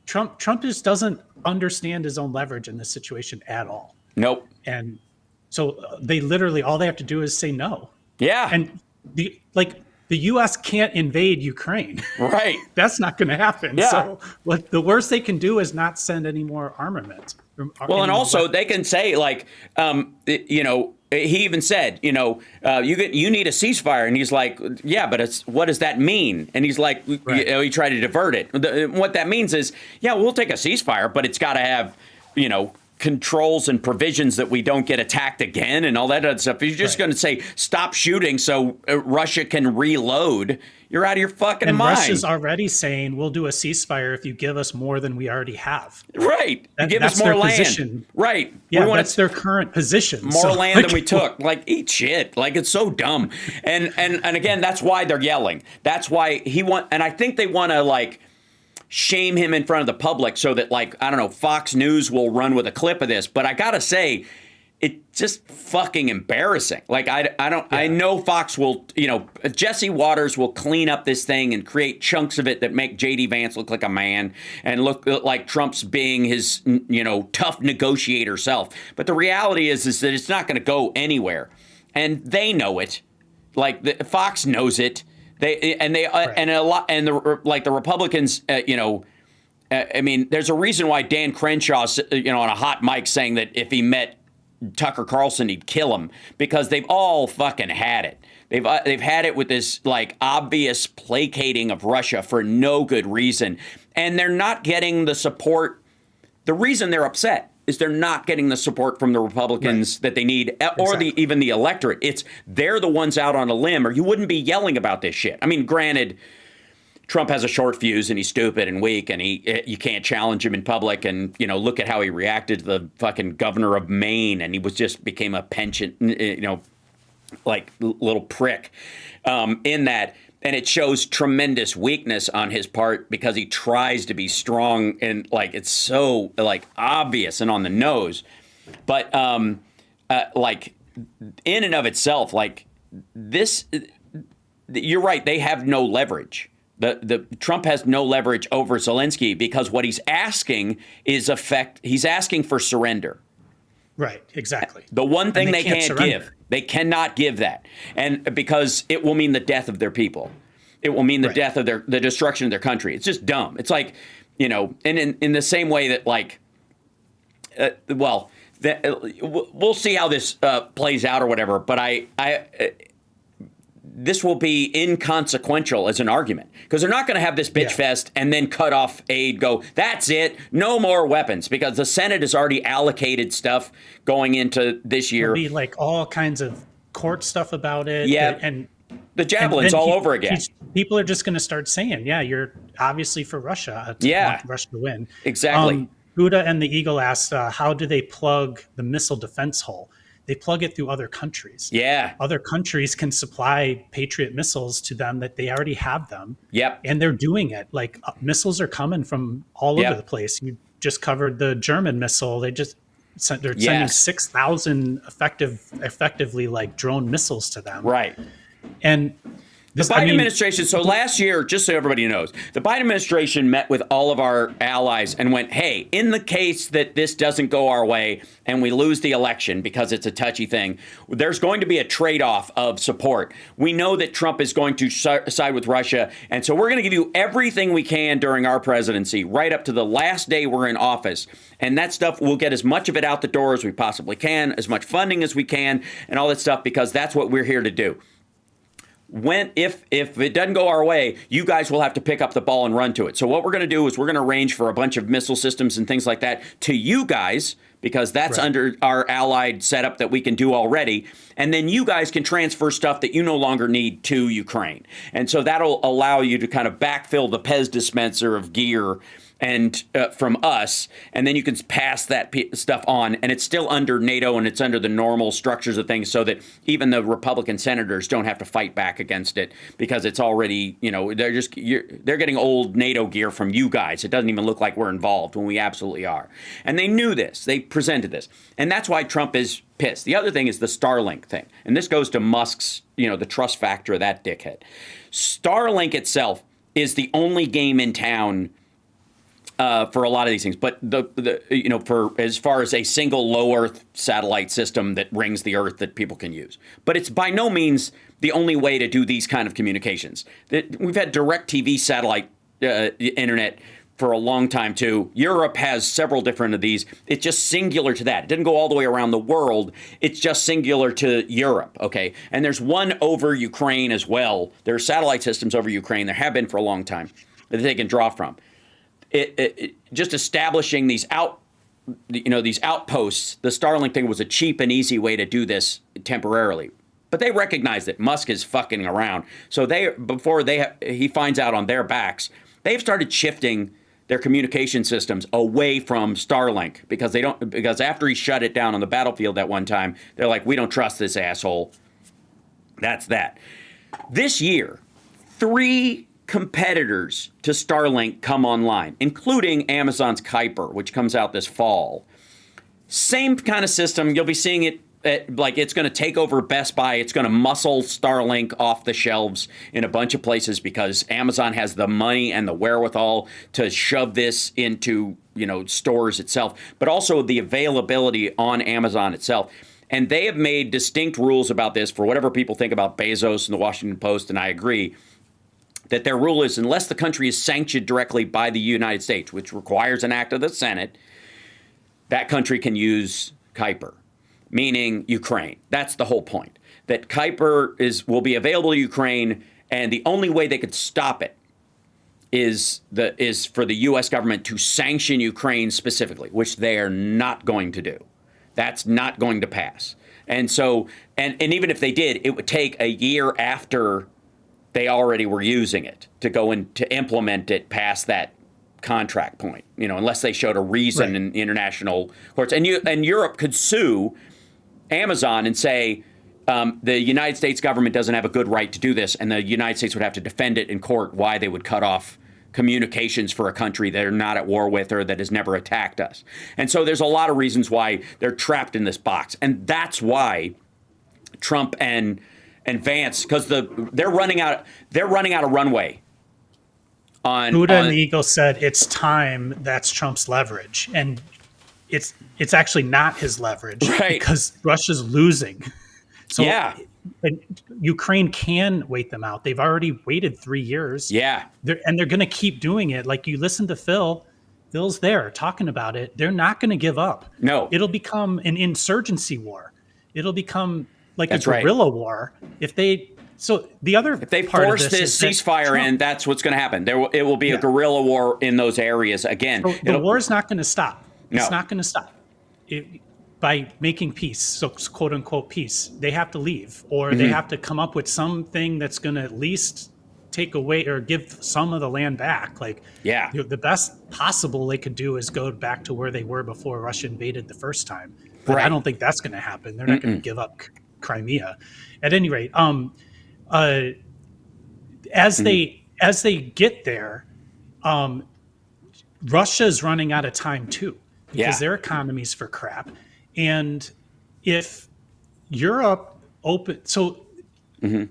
Trump just doesn't understand his own leverage in this situation at all. Nope. And so they literally, all they have to do is say no. Yeah. And the U.S. can't invade Ukraine. Right. That's not going to happen. Yeah. So what the worst they can do is not send any more armament. Well, and also they can say, like, you know, he even said, you know, you need a ceasefire. And he's like, yeah, but what does that mean? And he's like, right. You know, he tried to divert it. What that means is, yeah, we'll take a ceasefire, but it's got to have, you know, controls and provisions that we don't get attacked again and all that other stuff. If you're just going to say stop shooting so Russia can reload, you're out of your fucking mind. Russia's already saying we'll do a ceasefire if you give us more than we already have. Right. Give us more land. Position. Right. Yeah, that's their current position. More land than we took. Like, eat shit. Like, it's so dumb. And again, that's why they're yelling. That's why and I think they want to, like, shame him in front of the public so that, like, I don't know, Fox News will run with a clip of this. But I gotta say, it's just fucking embarrassing. Like, I know Fox will, you know, Jesse Waters will clean up this thing and create chunks of it that make J.D. Vance look like a man and look like Trump's being his, you know, tough negotiator self. But the reality is that it's not going to go anywhere. And they know it. Like, Fox knows it. And a lot, and the Republicans, you know, I mean, there's a reason why Dan Crenshaw's, you know, on a hot mic saying that if he met Tucker Carlson, he'd kill him, because they've all fucking had it. They've had it with this, like, obvious placating of Russia for no good reason, and they're not getting the support. The reason they're upset is they're not getting the support from the Republicans that they need, or even the electorate. They're the ones out on a limb, or you wouldn't be yelling about this shit. I mean, granted, Trump has a short fuse and he's stupid and weak and you can't challenge him in public. And, you know, look at how he reacted to the fucking governor of Maine, and he became a penchant, you know, like little prick in that. And it shows tremendous weakness on his part because he tries to be strong and, like, it's so, like, obvious and on the nose. But like, in and of itself, like, this, you're right, they have no leverage. The Trump has no leverage over Zelensky because what he's asking is he's asking for surrender. Right, exactly. The one thing they can't give. They cannot give that. And because it will mean the death of their people. It will mean the death of the destruction of their country. It's just dumb. It's like, you know, and in the same way that, like, we'll see how this plays out or whatever, but this will be inconsequential as an argument, because they're not going to have this bitch fest and then cut off aid, go, that's it, no more weapons, because the Senate has already allocated stuff going into this year. There'll be, like, all kinds of court stuff about it. Yeah, and the javelins all over again. People are just going to start saying, yeah, you're obviously for Russia. Want Russia to win. Exactly. Buddha and the Eagle asked, how do they plug the missile defense hole? They plug it through other countries. Yeah. Other countries can supply Patriot missiles to them that they already have them. Yep. And they're doing it. Like, missiles are coming from all over the place. You just covered the German missile. They're sending 6,000 effectively, like, drone missiles to them. Right. And the Biden administration, so last year, just so everybody knows, the Biden administration met with all of our allies and went, hey, in the case that this doesn't go our way and we lose the election because it's a touchy thing, there's going to be a trade-off of support. We know that Trump is going to side with Russia, and so we're going to give you everything we can during our presidency, right up to the last day we're in office. And that stuff, we'll get as much of it out the door as we possibly can, as much funding as we can, and all that stuff, because that's what we're here to do. If it doesn't go our way, you guys will have to pick up the ball and run to it. So what we're going to do is we're going to arrange for a bunch of missile systems and things like that to you guys, because that's under our allied setup that we can do already. And then you guys can transfer stuff that you no longer need to Ukraine. And so that'll allow you to kind of backfill the Pez dispenser of gear and from us, and then you can pass that stuff on, and it's still under NATO and it's under the normal structures of things, so that even the Republican senators don't have to fight back against it, because it's already, you know, they're getting old NATO gear from you guys. It doesn't even look like we're involved when we absolutely are. And they knew this. They presented this, and that's why Trump is pissed. The other thing is the Starlink thing, and this goes to Musk's, you know, the trust factor of that dickhead. Starlink itself is the only game in town for a lot of these things. But for as far as a single low Earth satellite system that rings the Earth that people can use. But it's by no means the only way to do these kind of communications. We've had DirecTV satellite internet for a long time, too. Europe has several different of these. It's just singular to that. It didn't go all the way around the world. It's just singular to Europe, okay? And there's one over Ukraine as well. There are satellite systems over Ukraine. There have been for a long time that they can draw from. Just establishing these outposts, the Starlink thing was a cheap and easy way to do this temporarily. But they recognize that Musk is fucking around. So he finds out on their backs, they've started shifting their communication systems away from Starlink because after he shut it down on the battlefield that one time, they're like, we don't trust this asshole. That's that. This year, 3 competitors to Starlink come online, including Amazon's Kuiper, which comes out this fall. Same kind of system. You'll be seeing it. Like it's going to take over Best Buy. It's going to muscle Starlink off the shelves in a bunch of places because Amazon has the money and the wherewithal to shove this into, stores itself, but also the availability on Amazon itself. And they have made distinct rules about this for whatever people think about Bezos and the Washington Post, and I agree that their rule is unless the country is sanctioned directly by the United States, which requires an act of the Senate, that country can use Kuiper. Meaning Ukraine. That's the whole point. That Kuiper will be available to Ukraine, and the only way they could stop it is for the U.S. government to sanction Ukraine specifically, which they are not going to do. That's not going to pass. And so, and even if they did, it would take a year after they already were using it to go in to implement it past that contract point. Unless they showed a reason in international courts, and Europe could sue Amazon and say the United States government doesn't have a good right to do this, and the United States would have to defend it in court why they would cut off communications for a country they're not at war with or that has never attacked us. And so there's a lot of reasons why they're trapped in this box, and that's why Trump and Vance, because they're running out of runway. Buddha and the Eagle said it's time. That's Trump's leverage, and it's actually not his leverage because Russia's losing. So and Ukraine can wait them out. They've already waited 3 years. Yeah, they're going to keep doing it. Like you listen to Phil. Phil's there talking about it. They're not going to give up. No, it'll become an insurgency war. It'll become like a guerrilla war if they. So if they force this ceasefire in, that's what's going to happen. It will be a guerrilla war in those areas again. So the war is not going to stop. It's not going to stop by making peace. So quote unquote peace. They have to leave, or they have to come up with something that's going to at least take away or give some of the land back. Like the best possible they could do is go back to where they were before Russia invaded the first time. But I don't think that's going to happen. They're not going to give up Crimea. At any rate, as they get there, Russia's running out of time too because their economy's for crap. And if Europe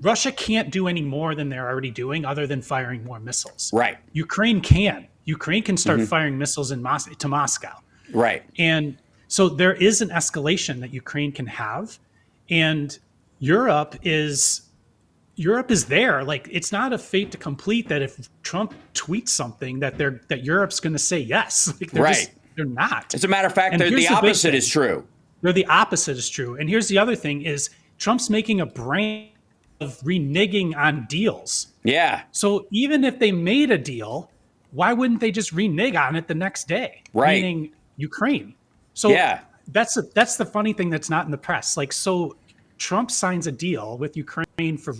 Russia can't do any more than they're already doing other than firing more missiles. Right. Ukraine can. Ukraine can start firing missiles to Moscow. Right. And so there is an escalation that Ukraine can have, and Europe is there. Like it's not a fait to complete that if Trump tweets something that Europe's going to say yes. Like they're not. As a matter of fact, the opposite is true. The opposite is true. And here's the other thing is Trump's making a brand of reneging on deals. Yeah. So even if they made a deal, why wouldn't they just renege on it the next day? Right. Meaning Ukraine. So that's the funny thing that's not in the press. Like, so Trump signs a deal with Ukraine for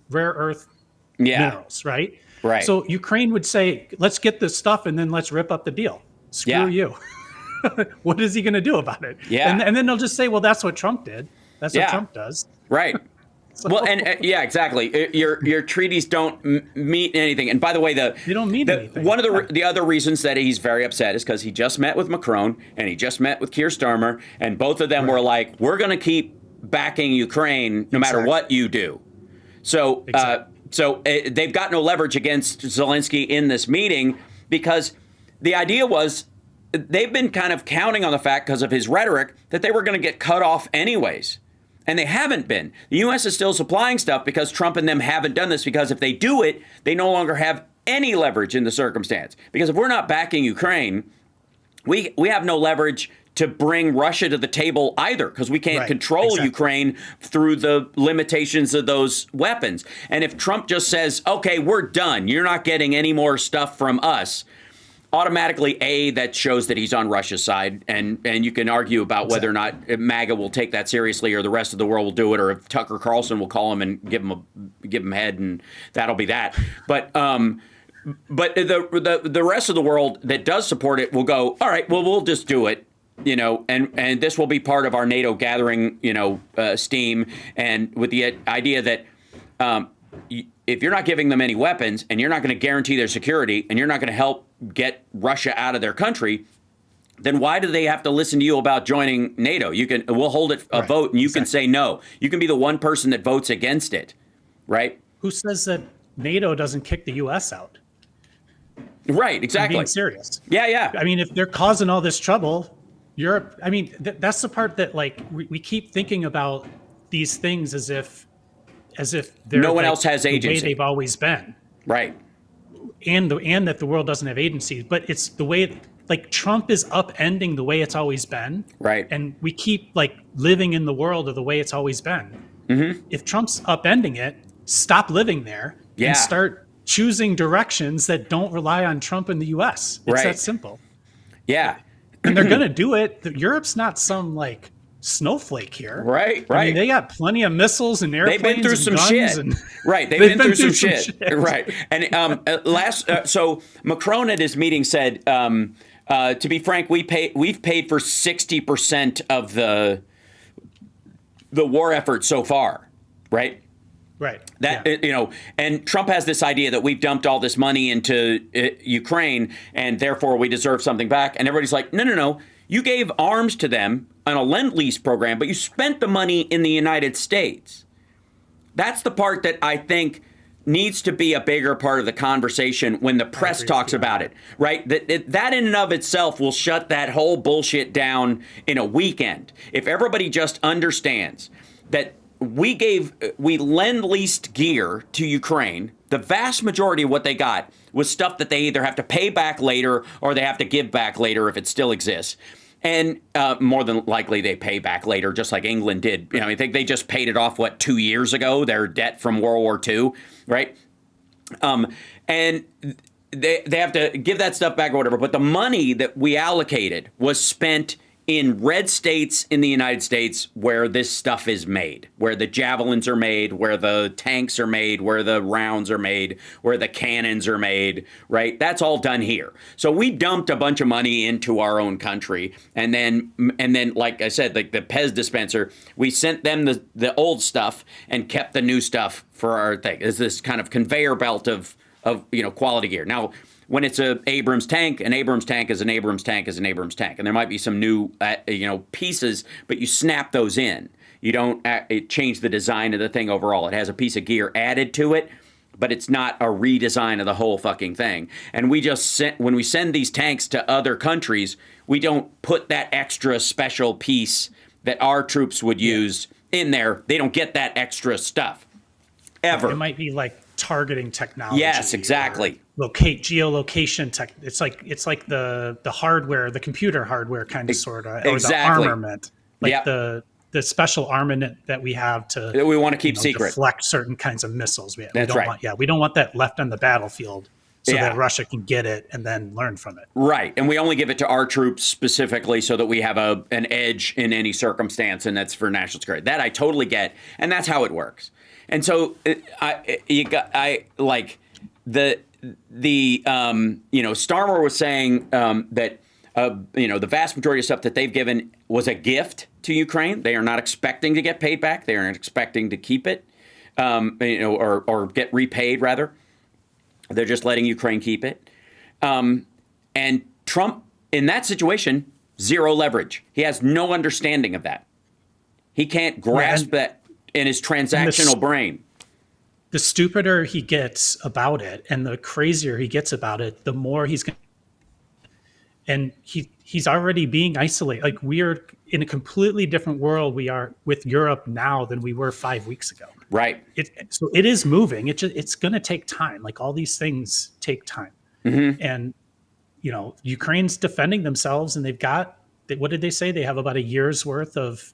rare earth minerals, right? Right. So Ukraine would say, let's get this stuff and then let's rip up the deal. Screw you. What is he going to do about it? Yeah. And then they'll just say, well, that's what Trump did. That's what Trump does. Right. Well, and exactly. Your treaties don't mean anything. And by the way, they don't mean anything. One of the other reasons that he's very upset is because he just met with Macron and he just met with Keir Starmer, and both of them were like, "We're going to keep backing Ukraine no matter what you do." So, they've got no leverage against Zelensky in this meeting. because the idea was they've been kind of counting on the fact, because of his rhetoric, that they were going to get cut off anyways. And they haven't been. The U.S. is still supplying stuff because Trump and them haven't done this, because if they do it, they no longer have any leverage in the circumstance. Because if we're not backing Ukraine, we have no leverage to bring Russia to the table either, because we can't control Ukraine through the limitations of those weapons. And if Trump just says, okay, we're done, you're not getting any more stuff from us, automatically, that shows that he's on Russia's side, and you can argue about whether or not Maga will take that seriously, or the rest of the world will do it, or if Tucker Carlson will call him and give him head, and that'll be that. But the rest of the world that does support it will go, all right, well, we'll just do it, and this will be part of our NATO gathering, steam, and with the idea that if you're not giving them any weapons, and you're not going to guarantee their security, and you're not going to help get Russia out of their country, then why do they have to listen to you about joining NATO? We'll hold it a vote, and you can say no. You can be the one person that votes against it, right? Who says that NATO doesn't kick the U.S. out? Right, exactly. I'm being serious. Yeah. I mean, if they're causing all this trouble, Europe. I mean, that's the part that we keep thinking about these things as if they're no one else has agency. The way they've always been. Right. And that the world doesn't have agency, but it's the way Trump is upending the way it's always been. Right. And we keep living in the world of the way it's always been. Mm-hmm. If Trump's upending it, stop living there and start choosing directions that don't rely on Trump and the U.S. It's that simple. Yeah. And they're going to do it. Europe's not some snowflake here. Right. I mean, they got plenty of missiles and airplanes. They've been through some shit. Right. They've been through some shit. Right. And so Macron at his meeting said, to be frank, we've paid for 60% of the war effort so far. Right. Right. And Trump has this idea that we've dumped all this money into Ukraine, and therefore we deserve something back. And everybody's like, no. You gave arms to them on a Lend-Lease program, but you spent the money in the United States. That's the part that I think needs to be a bigger part of the conversation when the press talks about it, right? That in and of itself will shut that whole bullshit down in a weekend. If everybody just understands that we Lend-Leased gear to Ukraine, the vast majority of what they got was stuff that they either have to pay back later or they have to give back later if it still exists. And more than likely they pay back later, just like England did. I think they just paid it off, 2 years ago, their debt from World War II, right? And they have to give that stuff back or whatever. But the money that we allocated was spent in red states in the United States where this stuff is made, where the javelins are made, where the tanks are made, where the rounds are made, where the cannons are made, right? That's all done here. So we dumped a bunch of money into our own country. And then, like I said, the Pez dispenser, we sent them the old stuff and kept the new stuff for our thing. It's this kind of conveyor belt of quality gear. Now, when it's an Abrams tank is an Abrams tank is an Abrams tank. And there might be some new, pieces, but you snap those in. You don't change the design of the thing overall. It has a piece of gear added to it, but it's not a redesign of the whole fucking thing. And when we send these tanks to other countries, we don't put that extra special piece that our troops would use in there. They don't get that extra stuff ever. It might be targeting technology. Yes, exactly. Geolocation tech. It's like the hardware, the computer hardware kind of sort of, or the armament, the special armament that we have that we want to keep secret, deflect certain kinds of missiles. We That's don't right. We don't want that left on the battlefield so that Russia can get it and then learn from it. Right, and we only give it to our troops specifically so that we have an edge in any circumstance, and that's for national security. That I totally get, and that's how it works. And so Starmer was saying that the vast majority of stuff that they've given was a gift to Ukraine. They are not expecting to get paid back. They are not expecting to keep it, or get repaid rather. They're just letting Ukraine keep it. And Trump, in that situation, zero leverage. He has no understanding of that. He can't grasp that in his transactional brain. the stupider he gets about it and the crazier he gets about it, the more he's going. And he's already being isolated. Like, we are in a completely different world we are with Europe now than we were 5 weeks ago. Right. So it is moving. It's going to take time. Like, all these things take time. And, Ukraine's defending themselves, and they've got, what did they say? They have about a year's worth of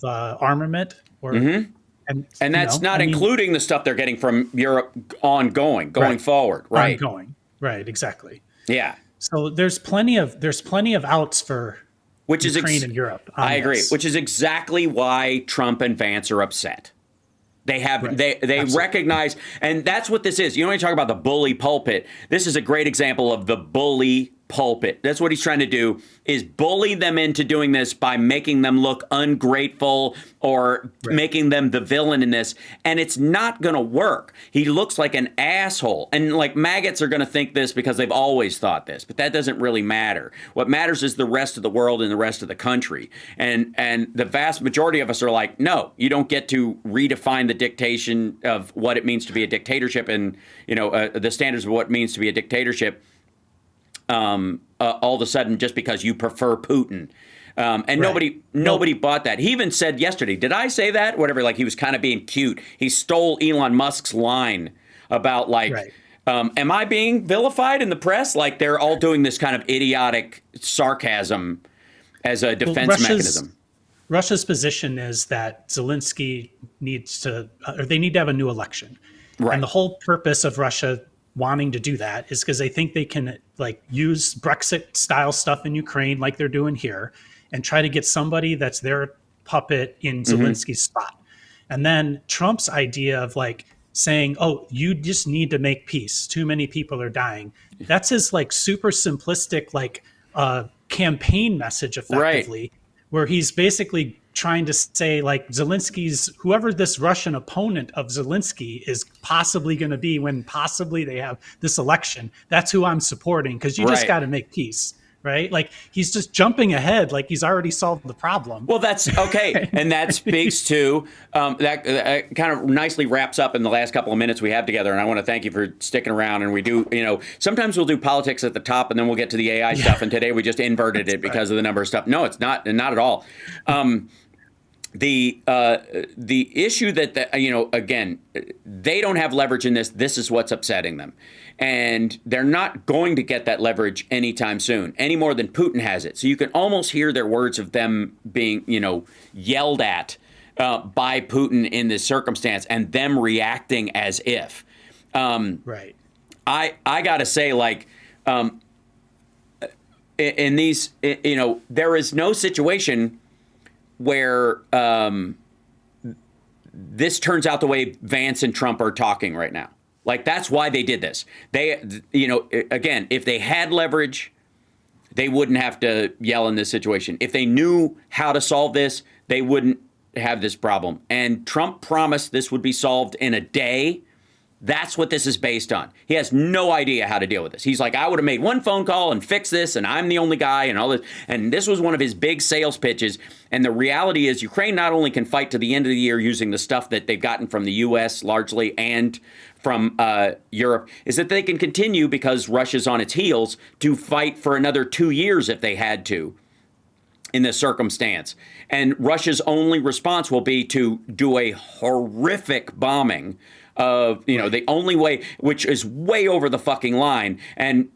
armament. And that's not including the stuff they're getting from Europe going forward. Right. Ongoing. Right. Exactly. Yeah. So there's plenty of outs for Ukraine and Europe. I agree, which is exactly why Trump and Vance are upset. They have they recognize, and that's what this is. You know, when you talk about the bully pulpit, this is a great example of the bully pulpit. That's what he's trying to do, is bully them into doing this by making them look ungrateful or making them the villain in this. And it's not going to work. He looks like an asshole. And like, maggots are going to think this because they've always thought this, but that doesn't really matter. What matters is the rest of the world and the rest of the country. And the vast majority of us are like, no, you don't get to redefine the dictation of what it means to be a dictatorship and, the standards of what it means to be a dictatorship. All of a sudden, just because you prefer Putin. Nobody bought that. He even said yesterday, did I say that? Whatever, like he was kind of being cute. He stole Elon Musk's line about am I being vilified in the press? Like, they're all doing this kind of idiotic sarcasm as a defense mechanism. Russia's position is that Zelensky needs to, or they need to have a new election. Right. And the whole purpose of Russia wanting to do that is because they think they can use Brexit style stuff in Ukraine like they're doing here and try to get somebody that's their puppet in Zelensky's spot. And then Trump's idea of saying, oh, you just need to make peace. Too many people are dying. That's his super simplistic campaign message effectively, where he's basically trying to say Zelensky's, whoever this Russian opponent of Zelensky is possibly going to be when possibly they have this election, that's who I'm supporting, because you just got to make peace, right? He's just jumping ahead like he's already solved the problem. Well, that's okay. And that speaks to, that kind of nicely wraps up in the last couple of minutes we have together. And I want to thank you for sticking around. And we do, sometimes we'll do politics at the top and then we'll get to the AI stuff. And today we just inverted it because of the number of stuff. No, it's not at all. The issue that, again, they don't have leverage in this. This is what's upsetting them. And they're not going to get that leverage anytime soon, any more than Putin has it. So you can almost hear their words of them being, yelled at by Putin in this circumstance and them reacting as if. Right. I got to say, in these, there is no situation where this turns out the way Vance and Trump are talking right now. That's why they did this. They, again, if they had leverage, they wouldn't have to yell in this situation. If they knew how to solve this, they wouldn't have this problem. And Trump promised this would be solved in a day. That's what this is based on. He has no idea how to deal with this. He's like, I would have made one phone call and fixed this, and I'm the only guy, and all this. And this was one of his big sales pitches. And the reality is, Ukraine not only can fight to the end of the year using the stuff that they've gotten from the U.S. largely and from Europe, is that they can continue, because Russia's on its heels, to fight for another 2 years if they had to in this circumstance. And Russia's only response will be to do a horrific bombing of, the only way, which is way over the fucking line. And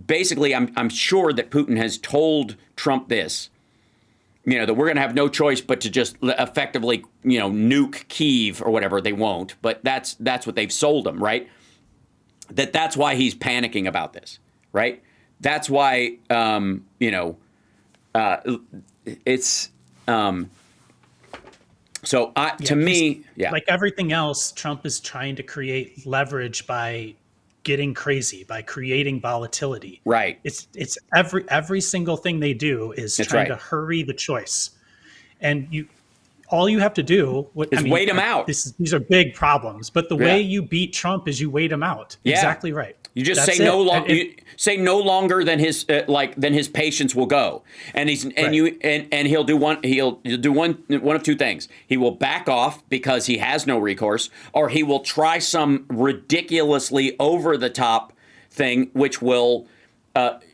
basically, I'm sure that Putin has told Trump this, that we're going to have no choice but to just effectively, nuke Kyiv or whatever. They won't, but that's what they've sold him, right? That's why he's panicking about this, right? That's why, it's, so to me, like everything else, Trump is trying to create leverage by getting crazy, by creating volatility. Right. It's every single thing they do is trying to hurry the choice. And all you have to do is wait him out. These are big problems, but the way you beat Trump is you wait him out. Yeah. Exactly right. You just say no longer. Say no longer than his than his patience will go, and he'll do one. He'll do one of two things. He will back off because he has no recourse, or he will try some ridiculously over the top thing, which will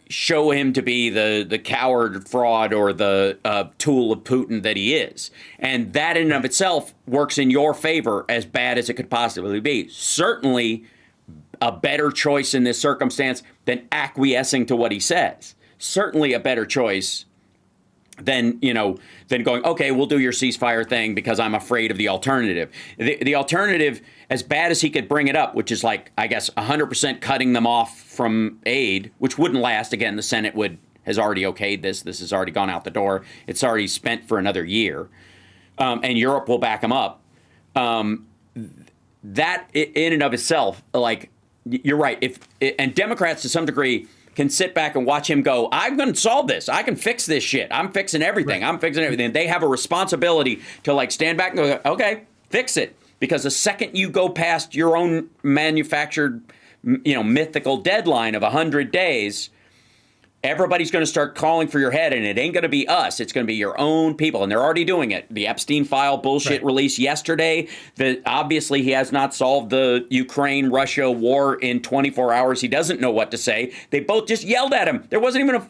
show him to be the coward, fraud, or the tool of Putin that he is. And that in and of itself works in your favor, as bad as it could possibly be. Certainly a better choice in this circumstance than acquiescing to what he says. Certainly a better choice than going, okay, we'll do your ceasefire thing because I'm afraid of the alternative. The alternative, as bad as he could bring it up, which is like, I guess, 100% cutting them off from aid, which wouldn't last. Again, the Senate has already okayed this. This has already gone out the door. It's already spent for another year. And Europe will back him up. That in and of itself, like, you're right. And Democrats to some degree can sit back and watch him go, I'm going to solve this. I can fix this shit. I'm fixing everything. Right. I'm fixing everything. They have a responsibility to like stand back and go, okay, fix it. Because the second you go past your own manufactured, mythical deadline of 100 days, everybody's going to start calling for your head, and it ain't going to be us. It's going to be your own people, and they're already doing it. The Epstein file bullshit released yesterday, that obviously he has not solved the Ukraine-Russia war in 24 hours. He doesn't know what to say. They both just yelled at him. There wasn't even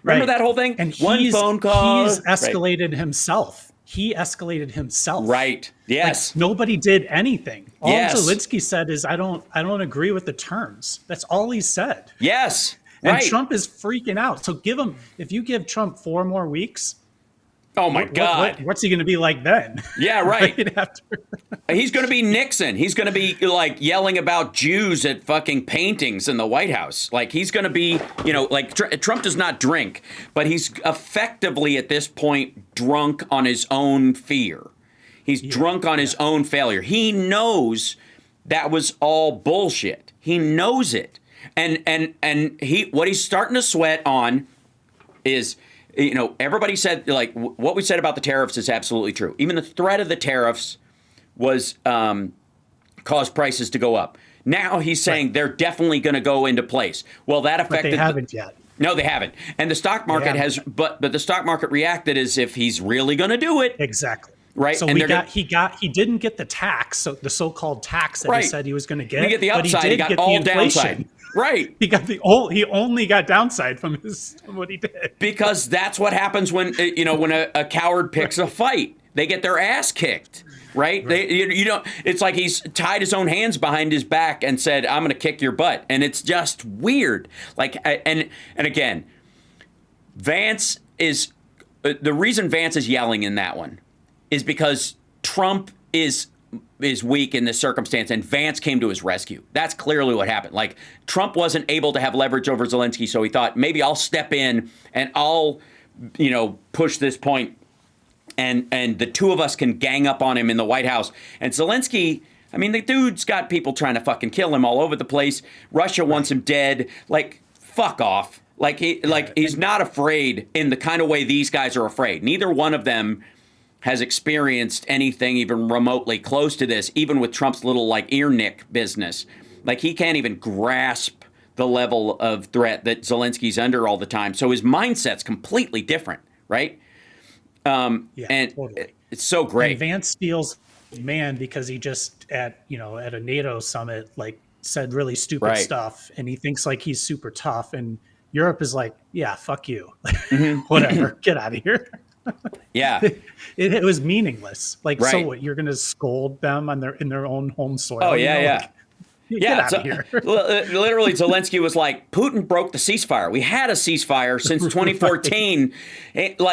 remember that whole thing? And one phone call. He's escalated himself. He escalated himself. Right. Yes. Like, nobody did anything. All yes. Zelensky said is, I don't agree with the terms. That's all he said. Yes. And right. Trump is freaking out. So if you give Trump 4 more weeks. Oh my God. What's he going to be like then? Yeah, right. He's going to be Nixon. He's going to be like yelling about Jews at fucking paintings in the White House. Like he's going to be, Trump does not drink, but he's effectively at this point drunk on his own fear. He's drunk on his own failure. He knows that was all bullshit. He knows it. And what he's starting to sweat on is, everybody said, like, what we said about the tariffs is absolutely true. Even the threat of the tariffs was caused prices to go up. Now he's saying they're definitely going to go into place. Well, that affected. But they haven't yet. No, they haven't. And the stock market has, but the stock market reacted as if he's really going to do it. Exactly. Right. So he didn't get the tax, so the so-called tax that he said he was going to get. He get the upside. He got all downside. Right. He only got downside from what he did. Because that's what happens when a coward picks a fight. They get their ass kicked. Right? It's like he's tied his own hands behind his back and said, I'm going to kick your butt. And it's just weird. And again, Vance is the reason Vance is yelling in that one is because Trump is weak in this circumstance, and Vance came to his rescue. That's clearly what happened. Like, Trump wasn't able to have leverage over Zelensky, so he thought, maybe I'll step in and I'll, push this point, and the two of us can gang up on him in the White House. And Zelensky, I mean, the dude's got people trying to fucking kill him all over the place. Russia wants him dead. Like, fuck off. He's not afraid in the kind of way these guys are afraid. Neither one of them has experienced anything even remotely close to this, even with Trump's little ear nick business. Like, he can't even grasp the level of threat that Zelensky's under all the time. So his mindset's completely different, right? Totally. It's so great. And Vance feels man because he just at a NATO summit said really stupid stuff, and he thinks he's super tough, and Europe is like, yeah, fuck you, whatever, get out of here. Yeah, it was meaningless. So what? You're going to scold them in their own home soil? Oh yeah. Get out of here. Literally, Zelensky was like, Putin broke the ceasefire. We had a ceasefire since 2014.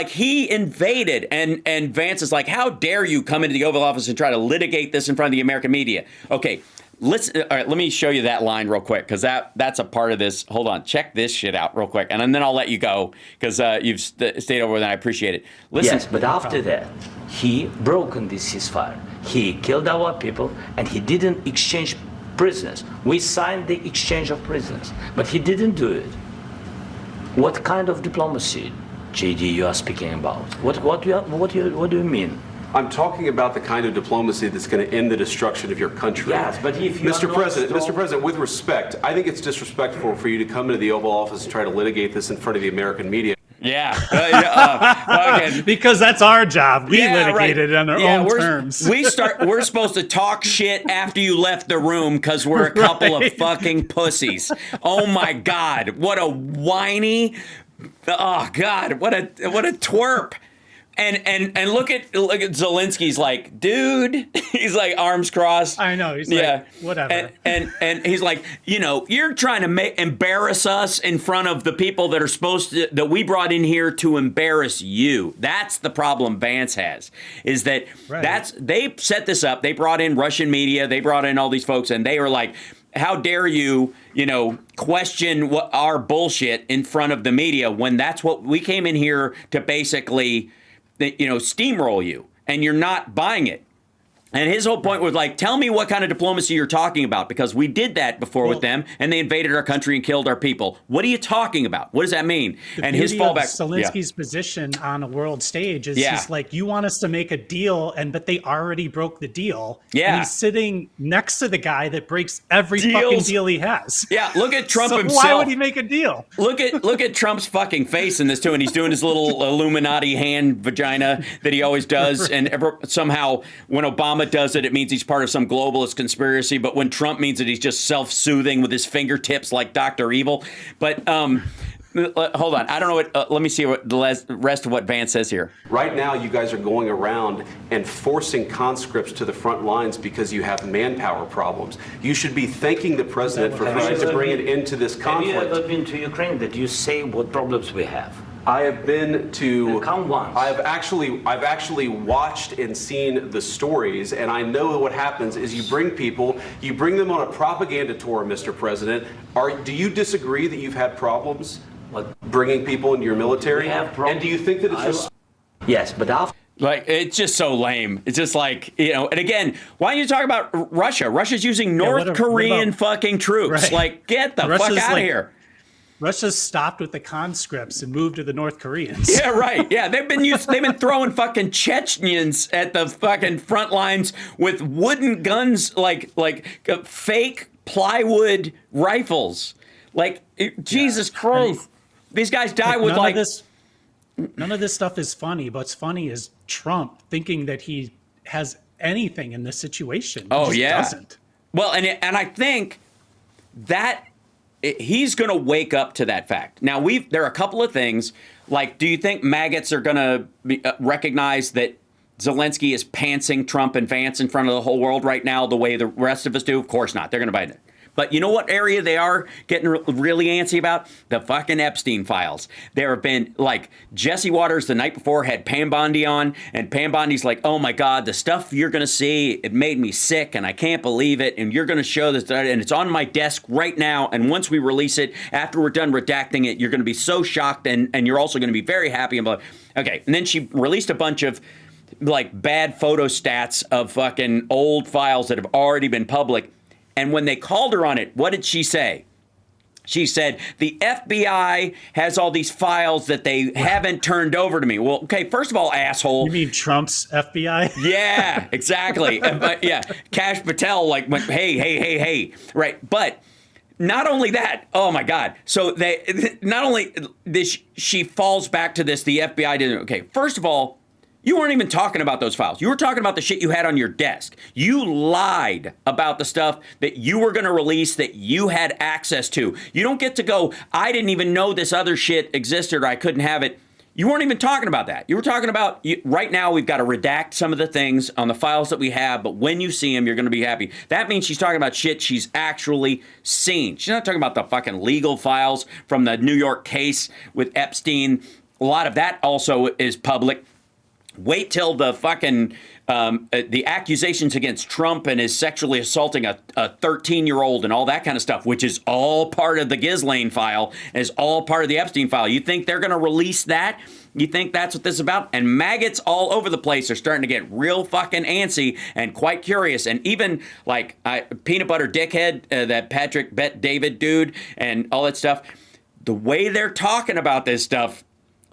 He invaded, and Vance is like, how dare you come into the Oval Office and try to litigate this in front of the American media? Okay. All right, let me show you that line real quick, because that's a part of this. Hold on. Check this shit out real quick, and then I'll let you go, because you've stayed over there, and I appreciate it. Listen. Yes, but after that, he broken this ceasefire. He killed our people, and he didn't exchange prisoners. We signed the exchange of prisoners, but he didn't do it. What kind of diplomacy, JD, you are speaking about? What do you mean? I'm talking about the kind of diplomacy that's going to end the destruction of your country. Yes, but if you Mr. President, with respect, I think it's disrespectful for you to come into the Oval Office and try to litigate this in front of the American media. Yeah. Okay. Because that's our job. We Yeah, litigated right. on our Yeah, own we're- terms. We're supposed to talk shit after you left the room because we're a couple of Right. fucking pussies. Oh my God. What a whiny. Oh God. What a twerp. And look at Zelensky's like, dude. He's like arms crossed. I know. He's like, whatever. And he's like, you're trying to embarrass us in front of the people that are that we brought in here to embarrass you. That's the problem Vance has, is that they set this up. They brought in Russian media. They brought in all these folks, and they were like, how dare you, question what our bullshit in front of the media when that's what we came in here to basically, steamroll you, and you're not buying it. And his whole point was like, tell me what kind of diplomacy you're talking about, because we did that before with them, and they invaded our country and killed our people. What are you talking about? What does that mean? And his fallback. Zelensky's position on a world stage is he's like, you want us to make a deal, but they already broke the deal. Yeah. And he's sitting next to the guy that breaks every fucking deal he has. Yeah, look at Trump so himself. Why would he make a deal? Look at Trump's fucking face in this too, and he's doing his little Illuminati hand vagina that he always does, and somehow when Obama does it, it means he's part of some globalist conspiracy, but when Trump means it, he's just self-soothing with his fingertips like Dr. Evil. But hold on, I don't know what. Let me see what the rest of what Vance says here. Right now, you guys are going around and forcing conscripts to the front lines because you have manpower problems. You should be thanking the president for trying to bring it into this conflict. Have you ever been to Ukraine? Did you say what problems we have? I have been to. Come once. I've actually watched and seen the stories, and I know what happens is you bring them on a propaganda tour, Mr. President. Do you disagree that you've had problems bringing people into your military? We have problems. And do you think that it's just? Yes, but after. Like, it's just so lame. It's just like, and again, why don't you talk about Russia? Russia's using North Korean fucking troops. Right. Like, get the fuck out of here. Russia's stopped with the conscripts and moved to the North Koreans. Yeah, right. Yeah, they've been throwing fucking Chechens at the fucking front lines with wooden guns, like fake plywood rifles. Like, Jesus Christ, these guys die with None of this stuff is funny. What's funny is Trump thinking that he has anything in this situation. Oh, he yeah. Doesn't. Well, and I think that he's going to wake up to that fact. Now, there are a couple of things. Like, do you think maggots are going to recognize that Zelensky is pantsing Trump and Vance in front of the whole world right now the way the rest of us do? Of course not. They're going to bite it. But you know what area they are getting really antsy about? The fucking Epstein files. There have been, like, Jesse Waters the night before had Pam Bondi on, and Pam Bondi's like, oh my God, the stuff you're going to see, it made me sick, and I can't believe it, and you're going to show this, and it's on my desk right now, and once we release it, after we're done redacting it, you're going to be so shocked, and you're also going to be very happy about it. Okay, and then she released a bunch of, like, bad photo stats of fucking old files that have already been public. And when they called her on it, what did she say? She said, the FBI has all these files that they haven't turned over to me. Well, okay, first of all, asshole. You mean Trump's FBI? Yeah, exactly. Yeah, Kash Patel went, hey. Right, but not only that, oh my God. So she falls back to this, the FBI didn't. Okay, first of all, you weren't even talking about those files. You were talking about the shit you had on your desk. You lied about the stuff that you were going to release that you had access to. You don't get to go, I didn't even know this other shit existed or I couldn't have it. You weren't even talking about that. You were talking about, right now we've got to redact some of the things on the files that we have, but when you see them, you're going to be happy. That means she's talking about shit she's actually seen. She's not talking about the fucking legal files from the New York case with Epstein. A lot of that also is public. Wait till the fucking the accusations against Trump and his sexually assaulting a 13-year-old and all that kind of stuff, which is all part of the Ghislaine file, is all part of the Epstein file. You think they're going to release that? You think that's what this is about? And maggots all over the place are starting to get real fucking antsy and quite curious. And even like Peanut Butter Dickhead, that Patrick Bet David dude and all that stuff, the way they're talking about this stuff,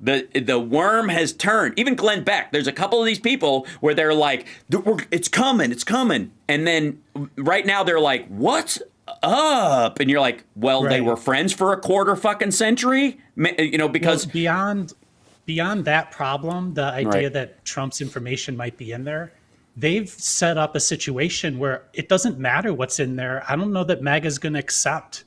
The worm has turned. Even Glenn Beck, there's a couple of these people where they're like, it's coming. And then right now they're like, what's up? And you're like, well, they were friends for a quarter fucking century, because beyond that problem, the idea that Trump's information might be in there, they've set up a situation where it doesn't matter what's in there. I don't know that MAGA's going to accept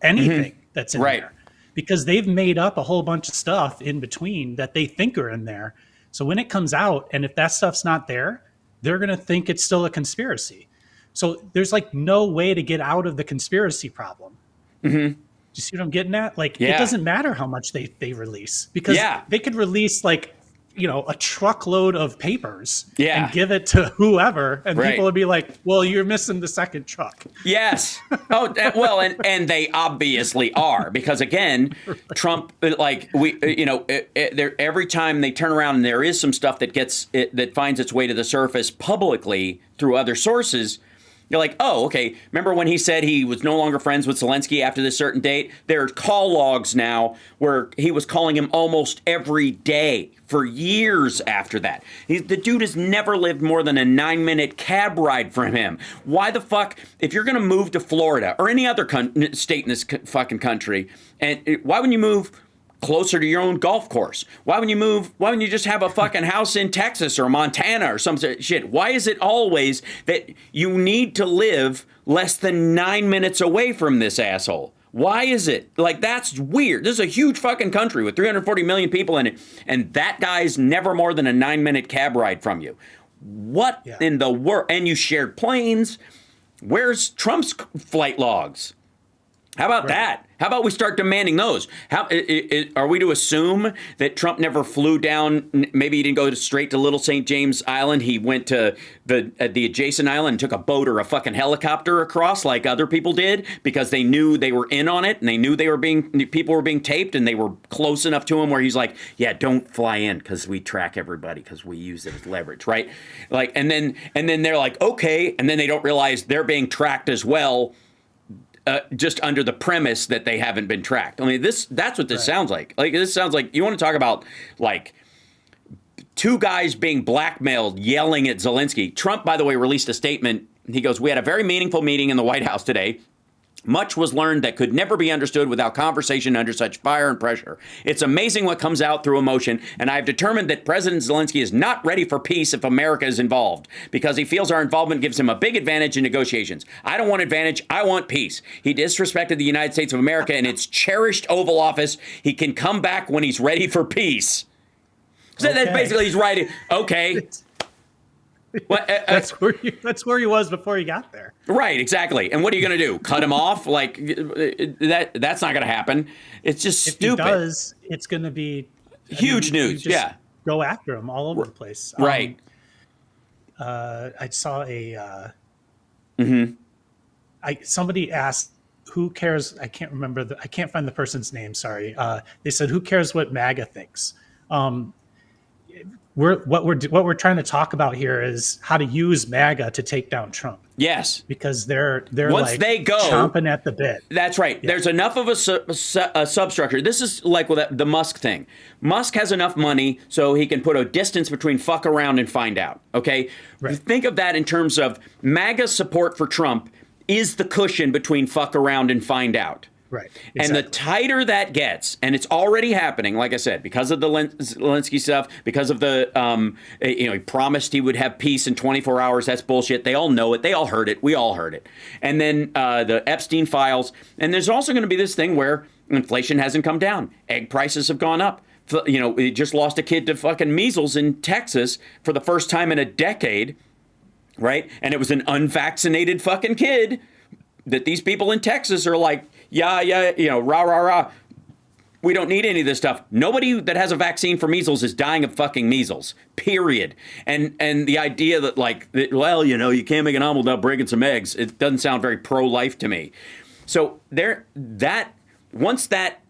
anything that's in there, because they've made up a whole bunch of stuff in between that they think are in there. So when it comes out, and if that stuff's not there, they're going to think it's still a conspiracy. So there's like no way to get out of the conspiracy problem. Do you see what I'm getting at? Like, it doesn't matter how much they release, because they could release like, a truckload of papers and give it to whoever, and people would be like, well, you're missing the second truck. Yes. Oh, well, and they obviously are, because again, Trump, like every time they turn around and there is some stuff that finds its way to the surface publicly through other sources, you're like, oh, okay. Remember when he said he was no longer friends with Zelensky after this certain date? There are call logs now where he was calling him almost every day for years after that. The dude has never lived more than a 9-minute cab ride from him. Why the fuck, if you're going to move to Florida or any other state in this fucking country, and why wouldn't you move closer to your own golf course? Why wouldn't you just have a fucking house in Texas or Montana or some shit? Why is it always that you need to live less than 9 minutes away from this asshole? Why is it? Like, that's weird. This is a huge fucking country with 340 million people in it, and that guy's never more than a 9-minute cab ride from you. What in the world? And you shared planes. Where's Trump's flight logs? How about that? How about we start demanding those? Are we to assume that Trump never flew down? Maybe he didn't go straight to Little St. James Island. He went to the adjacent island and took a boat or a fucking helicopter across like other people did, because they knew they were in on it, and they knew people were being taped, and they were close enough to him where he's like, yeah, don't fly in because we track everybody because we use it as leverage, right? Like, and then they're like, okay, and then they don't realize they're being tracked as well. Just under the premise that they haven't been tracked. I mean, that's what this sounds like. Like, this sounds like, you want to talk about, like, two guys being blackmailed, yelling at Zelensky. Trump, by the way, released a statement. He goes, we had a very meaningful meeting in the White House today. Much was learned that could never be understood without conversation under such fire and pressure. It's amazing what comes out through emotion, and I've determined that President Zelensky is not ready for peace if America is involved, because he feels our involvement gives him a big advantage in negotiations. I don't want advantage, I want peace. He disrespected the United States of America and its cherished Oval Office. He can come back when he's ready for peace. So that's basically, he's right. Okay. Well, that's where he was before he got there. Right, exactly. And what are you going to do? Cut him off? Like, that's not going to happen. It's just stupid. If he does, it's going to be huge news. Yeah, go after him all over the place. Right. I saw somebody asked, who cares? I can't remember I can't find the person's name. Sorry. They said, who cares what MAGA thinks? What we're trying to talk about here is how to use MAGA to take down Trump. Yes, because they're once like they go chomping at the bit. That's right. Yeah. There's enough of a substructure. This is like with the Musk thing. Musk has enough money so he can put a distance between fuck around and find out. Okay, think of that in terms of MAGA support for Trump is the cushion between fuck around and find out. Right. Exactly. And the tighter that gets, and it's already happening, like I said, because of the Zelensky stuff, because of the, he promised he would have peace in 24 hours. That's bullshit. They all know it. They all heard it. We all heard it. And then the Epstein files. And there's also going to be this thing where inflation hasn't come down. Egg prices have gone up. We just lost a kid to fucking measles in Texas for the first time in a decade. Right. And it was an unvaccinated fucking kid that these people in Texas are like, yeah, rah, rah, rah. We don't need any of this stuff. Nobody that has a vaccine for measles is dying of fucking measles, period. And the idea that, like, well, you can't make an omelet without breaking some eggs, it doesn't sound very pro-life to me. So once that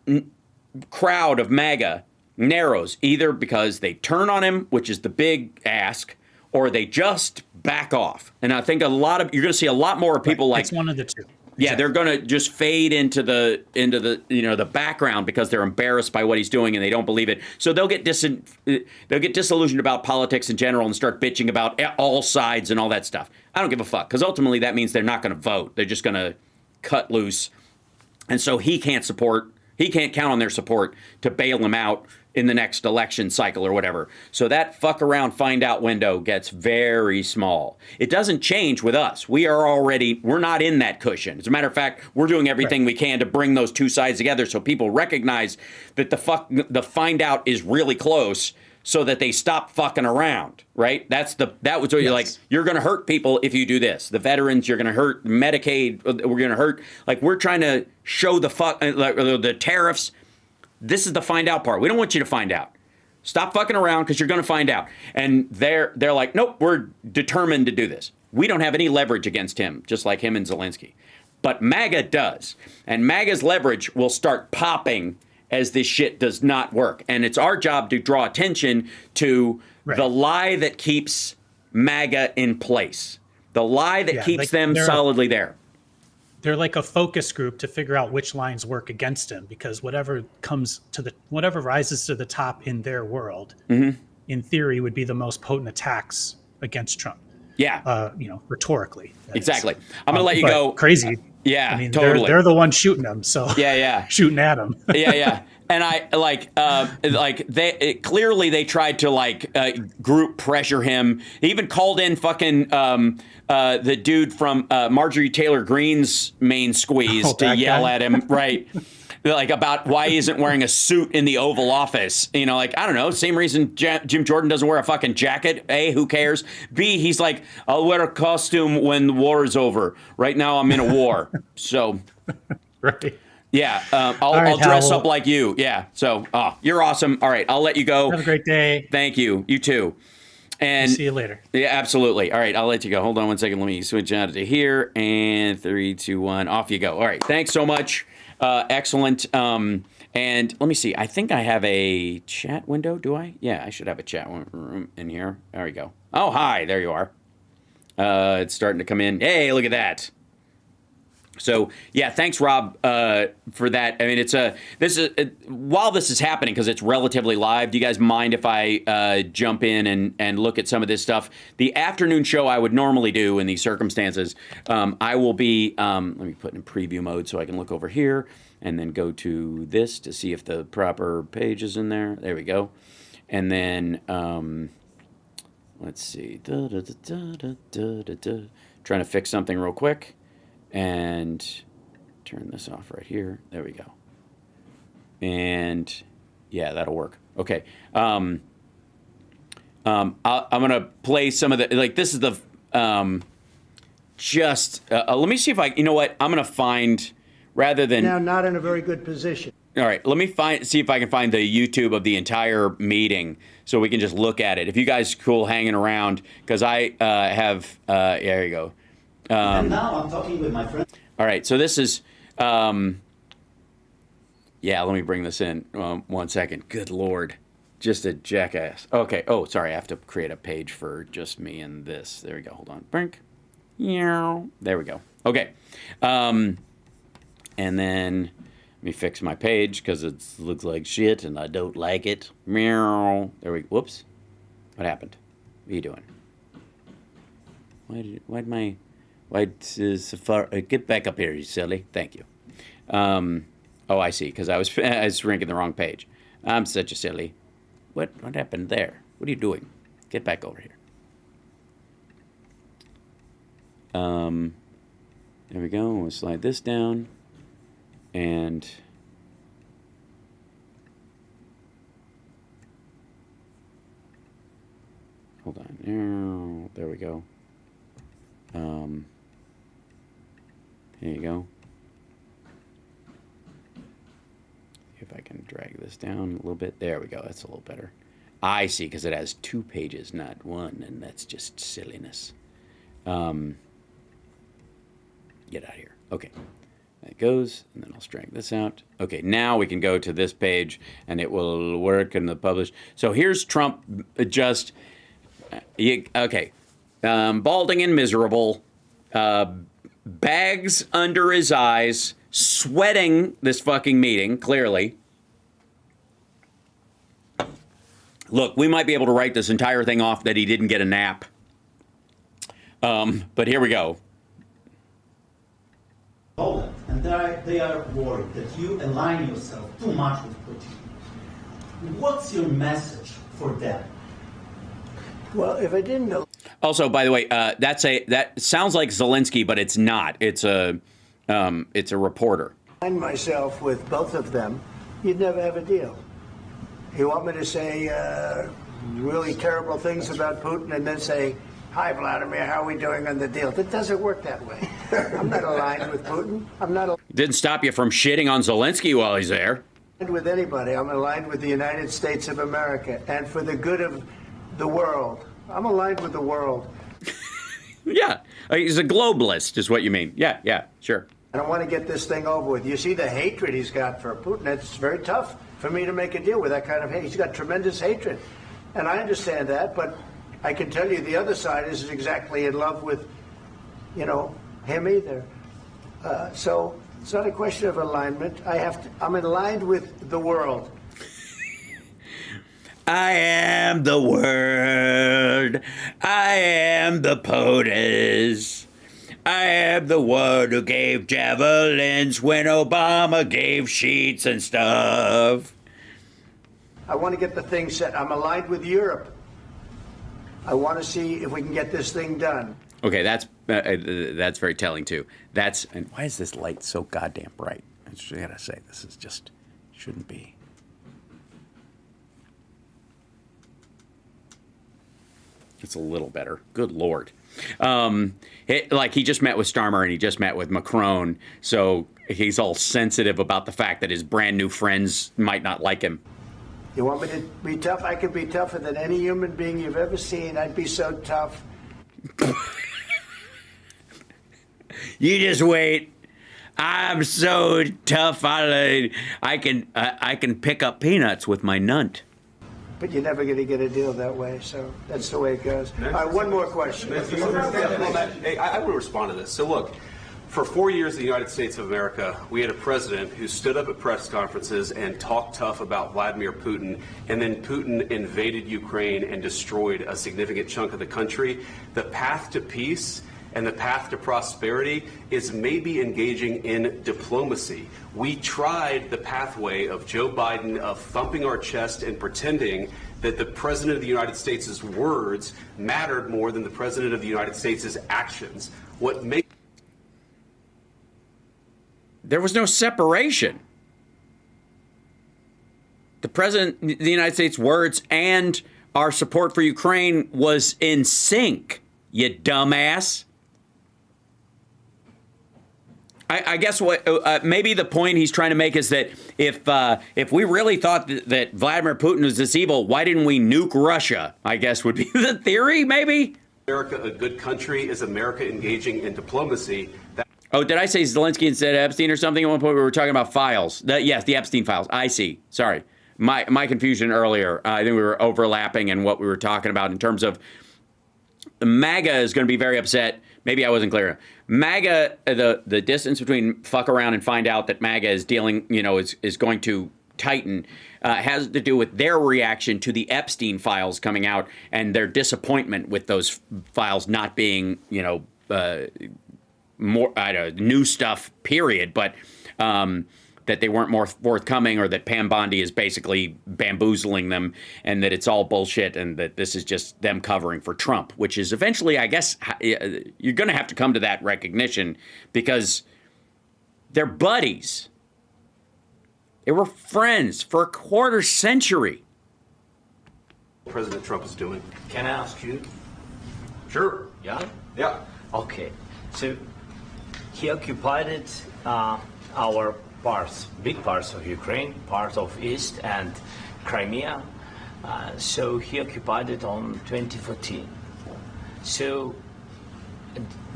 crowd of MAGA narrows, either because they turn on him, which is the big ask, or they just back off. And I think you're going to see a lot more people like... It's one of the two. Yeah, they're going to just fade into the the background because they're embarrassed by what he's doing and they don't believe it. So they'll get disillusioned about politics in general and start bitching about all sides and all that stuff. I don't give a fuck, because ultimately that means they're not going to vote. They're just going to cut loose. And so he can't count on their support to bail him out in the next election cycle or whatever. So that fuck around, find out window gets very small. It doesn't change with us. We're not in that cushion. As a matter of fact, we're doing everything we can to bring those two sides together so people recognize that the find out is really close, so that they stop fucking around, right? That was what you're like, you're going to hurt people if you do this. The veterans, you're going to hurt Medicaid, we're going to hurt. Like, we're trying to show the tariffs. This is the find out part. We don't want you to find out. Stop fucking around, because you're going to find out. And they're like, nope, we're determined to do this. We don't have any leverage against him, just like him and Zelensky. But MAGA does. And MAGA's leverage will start popping as this shit does not work. And it's our job to draw attention to the lie that keeps MAGA in place. The lie that keeps them solidly there. They're like a focus group to figure out which lines work against him, because whatever rises to the top in their world, in theory, would be the most potent attacks against Trump. Yeah. Rhetorically. They I'm going to let you go. Crazy. Yeah, I mean, totally. They're the ones shooting them. So shooting at them. Yeah. And I clearly they tried to group pressure him. They even called in fucking the dude from Marjorie Taylor Greene's main squeeze to yell at him, right? Like, about why he isn't wearing a suit in the Oval Office. I don't know. Same reason Jim Jordan doesn't wear a fucking jacket. A, who cares? B, he's like, I'll wear a costume when the war is over. Right now I'm in a war. So, right. Yeah, I'll dress up like you. Yeah, so you're awesome. All right, I'll let you go. Have a great day. Thank you. You too. And see you later. Yeah, absolutely. All right, I'll let you go. Hold on one second. Let me switch out to here. And 3, 2, 1. Off you go. All right, thanks so much. Excellent. And let me see. I think I have a chat window. Do I? Yeah, I should have a chat room in here. There we go. Oh, hi. There you are. It's starting to come in. Hey, look at that. So yeah, thanks, Rob, for that. I mean, while this is happening, because it's relatively live, do you guys mind if I jump in and look at some of this stuff? The afternoon show I would normally do in these circumstances, I will be, let me put in preview mode so I can look over here and then go to this to see if the proper page is in there. There we go. And then, let's see, trying to fix something real quick. And turn this off right here. There we go. And yeah, that'll work. Okay. I'm gonna play some of the, like, this is the let me see if I, you know what, I'm gonna find, rather than now not in a very good position. All right, let me see if I can find the YouTube of the entire meeting so we can just look at it. If you guys cool hanging around, because I have there you go. And now I'm talking with my friend. All right, so this is, yeah, let me bring this in 1 second. Good Lord, just a jackass. Okay, oh, sorry, I have to create a page for just me and this. There we go, hold on. Brink. There we go. Okay, and then let me fix my page because it looks like shit and I don't like it. Meow. There we go. Whoops. What happened? What are you doing? Why'd Safari get back up here, you silly? Thank you. Oh, I see, because I was ranking the wrong page. I'm such a silly. What happened there? What are you doing? Get back over here. There we go. We'll slide this down, and hold on. There we go. There you go. See if I can drag this down a little bit. There we go. That's a little better. I see, because it has 2 pages, not 1, and that's just silliness. Get out of here. Okay. That goes, and then I'll drag this out. Okay, now we can go to this page, and it will work in the publish. So here's Trump okay. Balding and miserable. bags under his eyes, sweating this fucking meeting, clearly. Look, we might be able to write this entire thing off that he didn't get a nap. But here we go. And they are worried that you align yourself too much with Putin. What's your message for them? Well, if I didn't know. Also, by the way, that sounds like Zelensky, but it's not. It's a reporter. Align myself with both of them, you'd never have a deal. You want me to say really terrible things about Putin and then say, "Hi, Vladimir, how are we doing on the deal?" That doesn't work that way. I'm not aligned with Putin. I'm not Didn't stop you from shitting on Zelensky while he's there. aligned with anybody. I'm aligned with the United States of America and for the good of the world. I'm aligned with the world. Yeah, he's a globalist, is what you mean. Yeah, sure. And I want to get this thing over with. You see the hatred he's got for Putin. It's very tough for me to make a deal with that kind of hate. He's got tremendous hatred. And I understand that, but I can tell you the other side isn't exactly in love with, him either. So it's not a question of alignment. I'm aligned with the world. I am the word. I am the POTUS. I am the one who gave javelins when Obama gave sheets and stuff. I want to get the thing set. I'm aligned with Europe. I want to see if we can get this thing done. Okay, that's very telling too. And why is this light so goddamn bright? I just gotta say, this is just shouldn't be. It's a little better. Good Lord. He just met with Starmer and he just met with Macron, so he's all sensitive about the fact that his brand new friends might not like him. You want me to be tough? I could be tougher than any human being you've ever seen. I'd be so tough. You just wait. I'm so tough. I can pick up peanuts with my nunt. But you're never going to get a deal that way, so that's the way it goes. All right, one more question. Hey, I want to respond to this. So look, for 4 years in the United States of America, we had a president who stood up at press conferences and talked tough about Vladimir Putin, and then Putin invaded Ukraine and destroyed a significant chunk of the country. The path to peace and the path to prosperity is maybe engaging in diplomacy. We tried the pathway of Joe Biden of thumping our chest and pretending that the President of the United States' words mattered more than the President of the United States' actions. There was no separation. The President of the United States' words and our support for Ukraine was in sync, you dumbass. I guess what maybe the point he's trying to make is that if we really thought that Vladimir Putin was this evil, why didn't we nuke Russia? I guess would be the theory, maybe. America a good country? Is America engaging in diplomacy? Oh, did I say Zelensky instead of Epstein or something? At one point we were talking about files. Yes, the Epstein files. I see. Sorry. My confusion earlier. I think we were overlapping in what we were talking about in terms of MAGA is going to be very upset. Maybe I wasn't clear. MAGA, the distance between fuck around and find out that MAGA is dealing, is going to tighten, has to do with their reaction to the Epstein files coming out and their disappointment with those files not being, more new stuff, period, but that they weren't more forthcoming, or that Pam Bondi is basically bamboozling them, and that it's all bullshit, and that this is just them covering for Trump, which is eventually, I guess, you're going to have to come to that recognition because they're buddies. They were friends for a quarter century. President Trump is doing. Can I ask you? Sure. Yeah? Yeah. Okay. So he occupied our parts, big parts of Ukraine, parts of East and Crimea. So he occupied it on 2014. So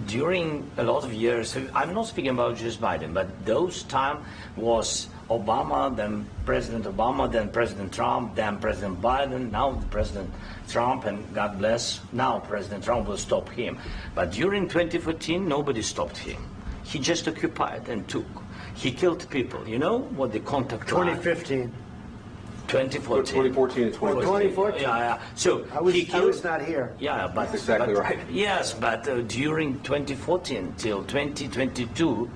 during a lot of years, so I'm not speaking about just Biden, but those time was Obama, then President Obama, then President Trump, then President Biden, now President Trump, and God bless, now President Trump will stop him. But during 2014, nobody stopped him. He just occupied and took. He killed people. You know what the contact line? 2015. 2014. 2014 and 2015. 2014. Yeah. So I was killed, not here. Yeah, but that's exactly right. Yes, but during 2014 till 2022,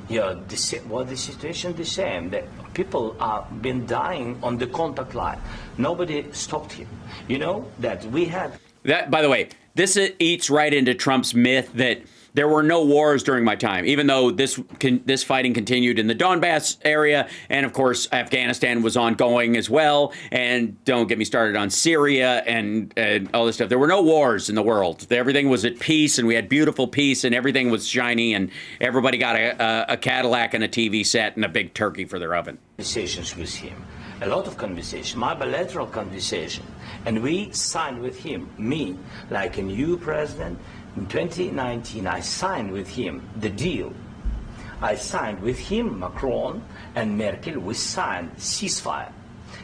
yeah, the situation the same. That people have been dying on the contact line. Nobody stopped him. You know that we had. That, by the way, this eats right into Trump's myth that there were no wars during my time, even though this fighting continued in the Donbass area. And of course, Afghanistan was ongoing as well. And don't get me started on Syria and all this stuff. There were no wars in the world. Everything was at peace, and we had beautiful peace, and everything was shiny, and everybody got a Cadillac and a TV set and a big turkey for their oven. Conversations with him. A lot of conversation, my bilateral conversation. And we signed with him, me, like a new president. In 2019, I signed with him the deal. I signed with him, Macron and Merkel, we signed ceasefire.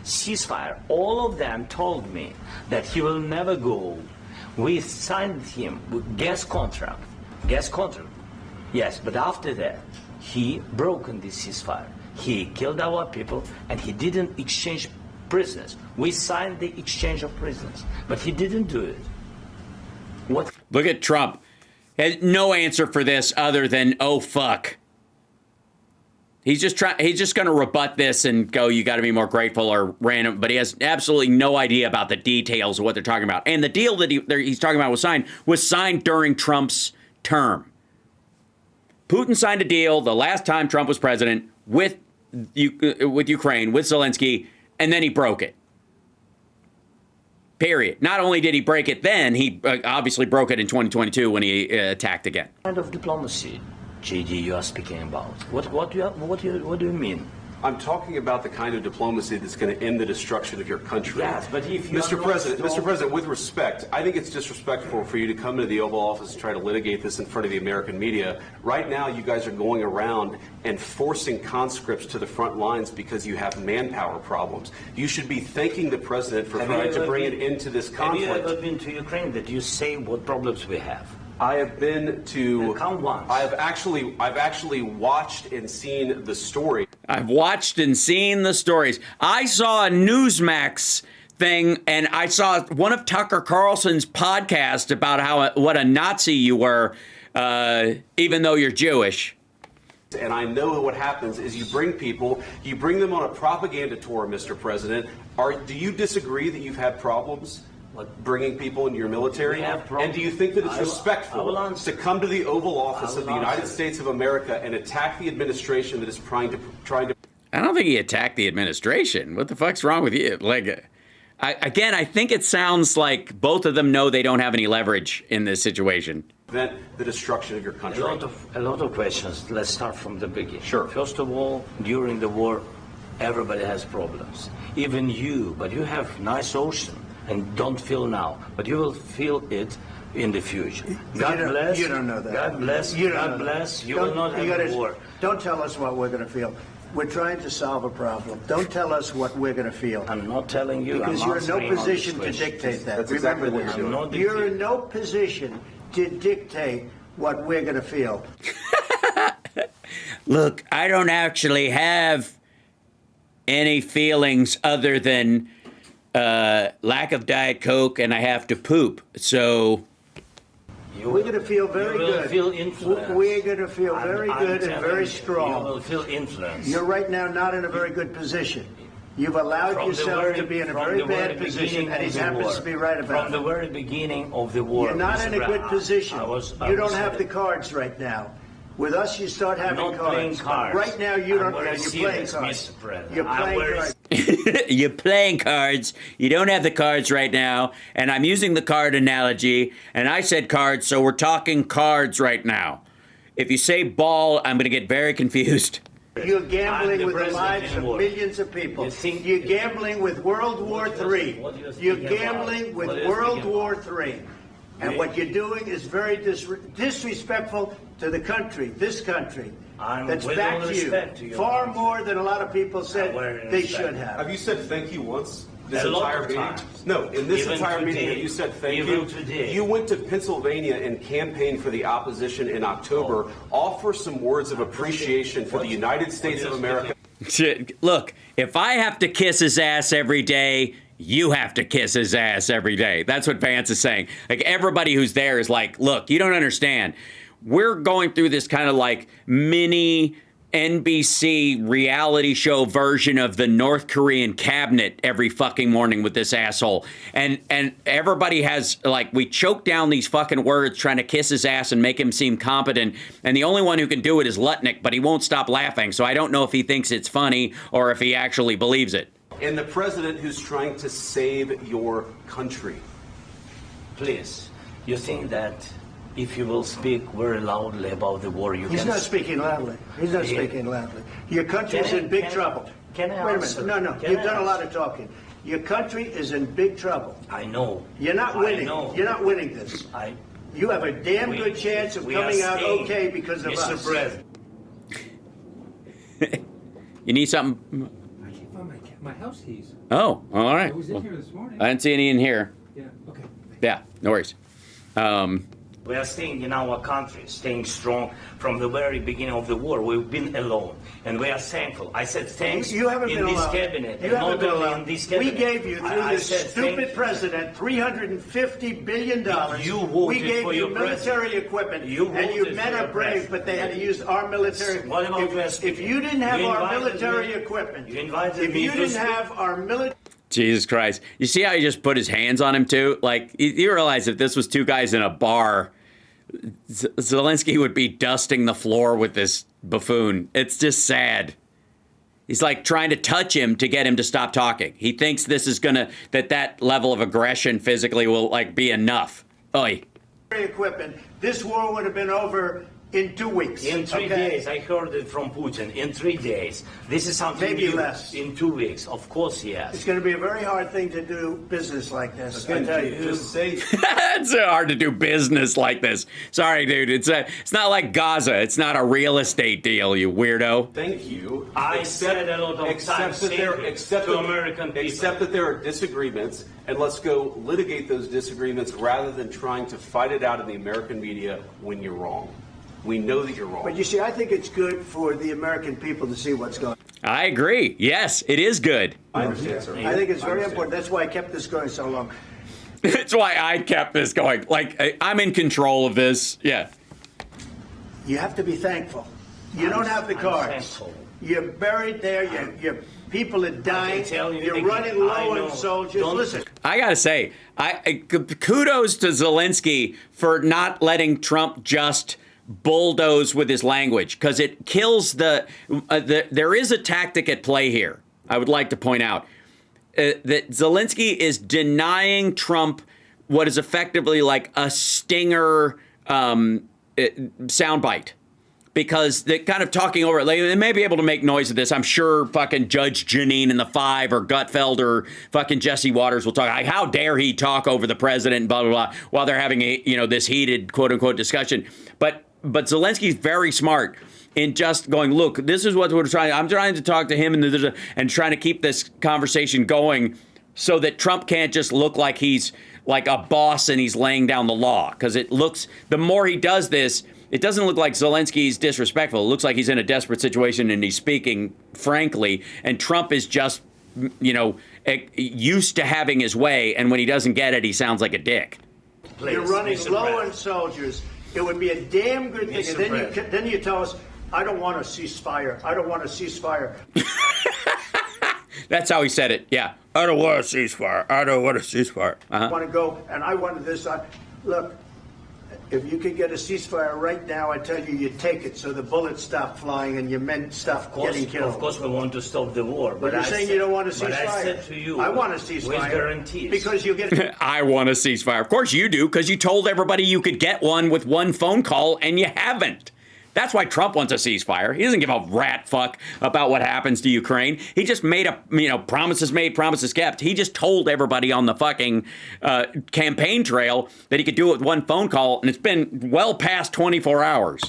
Ceasefire. All of them told me that he will never go. We signed with him with gas contract. Gas contract. Yes, but after that, he broken this ceasefire. He killed our people, and he didn't exchange prisoners. We signed the exchange of prisoners, but he didn't do it. What? Look at Trump. Has no answer for this other than, oh, fuck. He's just going to rebut this and go, you got to be more grateful or random. But he has absolutely no idea about the details of what they're talking about. And the deal that he's talking about was signed during Trump's term. Putin signed a deal the last time Trump was president with Ukraine, with Zelensky, and then he broke it. Period. Not only did he break it then, he obviously broke it in 2022 when he attacked again. What kind of diplomacy, JD, you are speaking about? What do you mean? I'm talking about the kind of diplomacy that's going to end the destruction of your country. Yes, but if you Mr. President, with respect, I think it's disrespectful for you to come into the Oval Office and try to litigate this in front of the American media. Right now, you guys are going around and forcing conscripts to the front lines because you have manpower problems. You should be thanking the president for trying to bring an end to this conflict. Have you ever been to Ukraine? That you say what problems we have? I have been to. Come once. I've actually watched and seen the story. I've watched and seen the stories. I saw a Newsmax thing, and I saw one of Tucker Carlson's podcasts about what a Nazi you were, even though you're Jewish. And I know what happens is you bring them on a propaganda tour, Mr. President. Do you disagree that you've had problems bringing people into your military? And do you think that it's respectful to come to the Oval Office of the United States of America and attack the administration that is trying to? I don't think he attacked the administration. What the fuck's wrong with you? I think it sounds like both of them know they don't have any leverage in this situation. Prevent the destruction of your country. A lot of questions. Let's start from the beginning. Sure. First of all, during the war, everybody has problems. Even you, but you have nice ocean. And don't feel now, but you will feel it in the future. God bless. You don't know that. God bless. God bless. You will not have war. Don't tell us what we're going to feel. We're trying to solve a problem. Don't tell us what we're going to feel. I'm not telling you. Because you're in no position to dictate that. That's exactly what you're doing. You're in no position to dictate what we're going to feel. Look, I don't actually have any feelings other than lack of Diet Coke, and I have to poop. So we're going to feel very good. Feel influenced. We're going to feel very good and very strong. You will feel influenced. You're right now not in a very good position. You've allowed yourself to be in a very bad position, and he happens to be right about it. From the very beginning of the war. You're not in a good position. You don't have the cards right now. With us, you start having cards. Playing cards. Right now, you don't. You're playing cards. You're playing cards. You're playing cards. You don't have the cards right now, and I'm using the card analogy. And I said cards, so we're talking cards right now. If you say ball, I'm going to get very confused. You're gambling with the lives of millions of people. You're gambling with World War III. You're gambling with World War III. And what you're doing is very disrespectful to the country, this country, that's backed you far more than a lot of people said they should have. Have you said thank you once? This A lot entire of meeting? times. No, in this Even entire meeting today. that you said thank Even you. today. You went to Pennsylvania and campaigned for the opposition in October. Offer some words of appreciation for the United States of America. Look, if I have to kiss his ass every day, you have to kiss his ass every day. That's what Vance is saying. Like, everybody who's there is like, look, you don't understand. We're going through this kind of like mini NBC reality show version of the North Korean cabinet every fucking morning with this asshole. And everybody has, like, we choke down these fucking words trying to kiss his ass and make him seem competent. And the only one who can do it is Lutnick, but he won't stop laughing. So I don't know if he thinks it's funny or if he actually believes it. And the president who's trying to save your country. Please, you think that if you will speak very loudly about the war, He's not speaking loudly. He's not speaking loudly. Your country is in big trouble. Can I Wait a answer? minute. No, Can you've I done a lot answer? of talking. Your country is in big trouble. I know. You're not winning. I know. You're not winning this. You have a damn good chance of coming out okay because of us. Mr. President. You need something? I can't find my house keys. Oh, all right. I was in here this morning. I didn't see any in here. Yeah, okay. Yeah, no worries. We are staying in our country, staying strong from the very beginning of the war. We've been alone, and we are thankful. I said thanks You haven't in been this alone. cabinet, You and haven't not been only alone. in this We cabinet. gave you, through I this said stupid president, $350 billion. You voted we gave for you your military president. equipment, You and you voted men for are your brave, president. but they had to use our military. What about If you didn't have You our invited military me- equipment, You invited if me you to didn't speak. have our military... Jesus Christ. You see how he just put his hands on him, too? Like, you realize if this was two guys in a bar, Zelensky would be dusting the floor with this buffoon. It's just sad. He's like trying to touch him to get him to stop talking. He thinks this is gonna, that level of aggression physically will like be enough. Oi. equipment, this war would have been over in 2 weeks. In 3 days, I heard it from Putin. In 3 days, this is something Maybe new. less. In 2 weeks, of course, yes. It's going to be a very hard thing to do business like this. I tell you. It's hard to do business like this. Sorry, dude. It's not like Gaza. It's not a real estate deal, you weirdo. Thank you. I said a lot of times to American people. Except that there are disagreements, and let's go litigate those disagreements rather than trying to fight it out in the American media when you're wrong. We know that you're wrong. But you see, I think it's good for the American people to see what's going on. I agree. Yes, it is good. I understand, sir. I think it's very important. That's why I kept this going so long. That's why I kept this going. Like, I'm in control of this. Yeah. You have to be thankful. You don't have the cards. You're buried there. Your people are dying. You're running low on soldiers. Listen. I gotta say, kudos to Zelensky for not letting Trump just bulldoze with his language, because it kills there is a tactic at play here. I would like to point out that Zelensky is denying Trump what is effectively like a stinger soundbite. Because they're kind of talking over it. They may be able to make noise of this. I'm sure fucking Judge Janine in the Five or Gutfeld or fucking Jesse Waters will talk. Like, how dare he talk over the president and blah, blah, blah, while they're having this heated quote unquote discussion. But Zelensky's very smart in just going, look, this is what we're trying. I'm trying to talk to him and trying to keep this conversation going so that Trump can't just look like he's like a boss and he's laying down the law. Because the more he does this, it doesn't look like Zelensky's disrespectful. It looks like he's in a desperate situation and he's speaking frankly. And Trump is just, used to having his way. And when he doesn't get it, he sounds like a dick. You're running low on soldiers. It would be a damn good thing. And then you tell us, I don't want a ceasefire. I don't want a ceasefire. That's how he said it. Yeah. I don't want a ceasefire. I don't want a ceasefire. I want to go, and I wanted this. Look, if you could get a ceasefire right now, I tell you, you'd take it so the bullets stop flying and your men stop getting killed. Of course, we want to stop the war. But you're saying you don't want a ceasefire. But I said to you, I want a ceasefire. with guarantees. Because you get... I want a ceasefire. Of course you do, because you told everybody you could get one with one phone call, and you haven't. That's why Trump wants a ceasefire. He doesn't give a rat fuck about what happens to Ukraine. He just made promises made, promises kept. He just told everybody on the fucking campaign trail that he could do it with one phone call, and it's been well past 24 hours.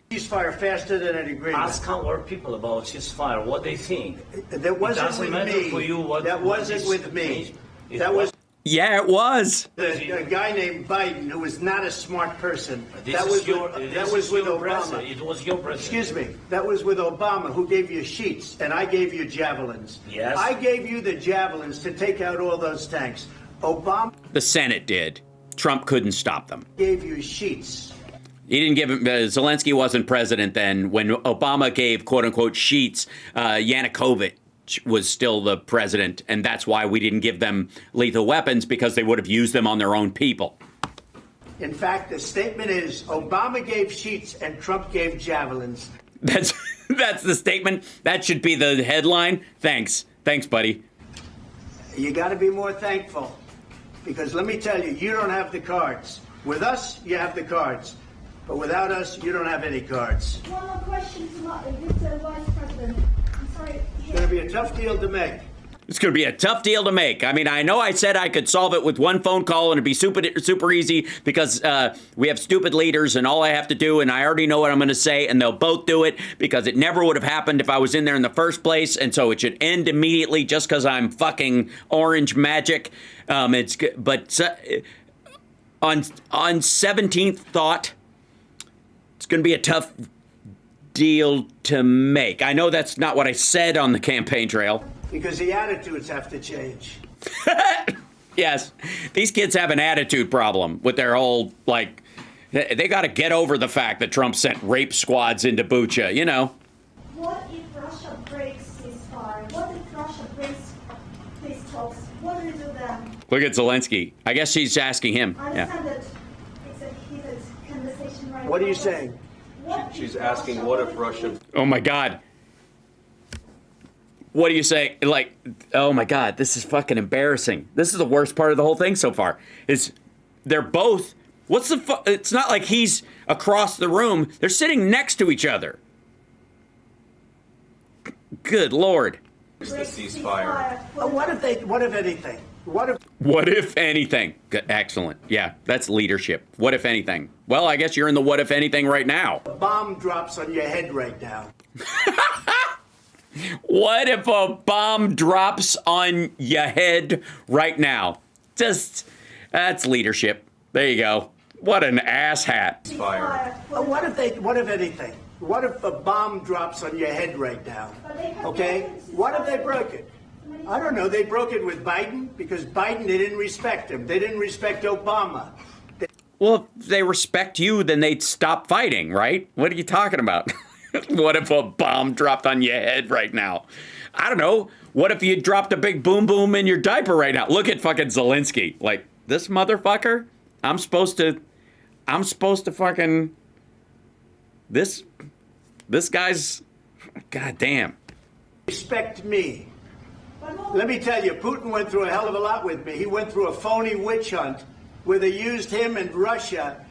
Ceasefire faster than an agreement. Ask our people about ceasefire, what they think. That wasn't with me. For you what, that wasn't with me. That was. Yeah, it was. A guy named Biden who was not a smart person. This that is was with Obama. President. It was your president. Excuse me. That was with Obama, who gave you sheets, and I gave you javelins. Yes. I gave you the javelins to take out all those tanks. Obama. The Senate did. Trump couldn't stop them. Gave you sheets. He didn't give him. Zelensky wasn't president then. When Obama gave quote unquote sheets, Yanukovych was still the president, and that's why we didn't give them lethal weapons, because they would have used them on their own people. In fact, the statement is Obama gave sheets and Trump gave javelins. That's the statement. That should be the headline. Thanks, buddy. You got to be more thankful, because let me tell you, you don't have the cards. With us, you have the cards, but without us, you don't have any cards. One more question to Mr. Vice President. I'm sorry. It's going to be a tough deal to make. It's going to be a tough deal to make. I mean, I know I said I could solve it with one phone call and it'd be super easy, because we have stupid leaders and all I have to do, and I already know what I'm going to say, and they'll both do it, because it never would have happened if I was in there in the first place, and so it should end immediately just because I'm fucking orange magic. On 17th thought, it's going to be a tough deal to make. I know that's not what I said on the campaign trail. Because the attitudes have to change. Yes, these kids have an attitude problem with their whole, like, they got to get over the fact that Trump sent rape squads into Bucha, you know. What if Russia breaks ceasefire? What if Russia breaks peace talks? What do we do then? Look at Zelensky. I guess she's asking him. I understand that it's a heated conversation right now. What are you saying? She's asking, what if Russia... Oh, my God. What do you say? Like, oh, my God, this is fucking embarrassing. This is the worst part of the whole thing so far, is they're both... What's the... It's not like he's across the room. They're sitting next to each other. Good Lord. It's the ceasefire. What if anything? What if anything? Good, excellent. Yeah, that's leadership. What if anything? Well, I guess you're in the what if anything right now. A bomb drops on your head right now. What if a bomb drops on your head right now? That's leadership. There you go. What an asshat. Fire. What if anything? What if a bomb drops on your head right now? Okay? What if they broke it? I don't know. They broke it with Biden, because Biden, they didn't respect him. They didn't respect Obama. Well, if they respect you, then they'd stop fighting, right? What are you talking about? What if a bomb dropped on your head right now? I don't know. What if you dropped a big boom boom in your diaper right now? Look at fucking Zelensky. Like, this motherfucker, I'm supposed to fucking, this guy's, goddamn. Respect me. Let me tell you, Putin went through a hell of a lot with me. He went through a phony witch hunt where they used him and Russia.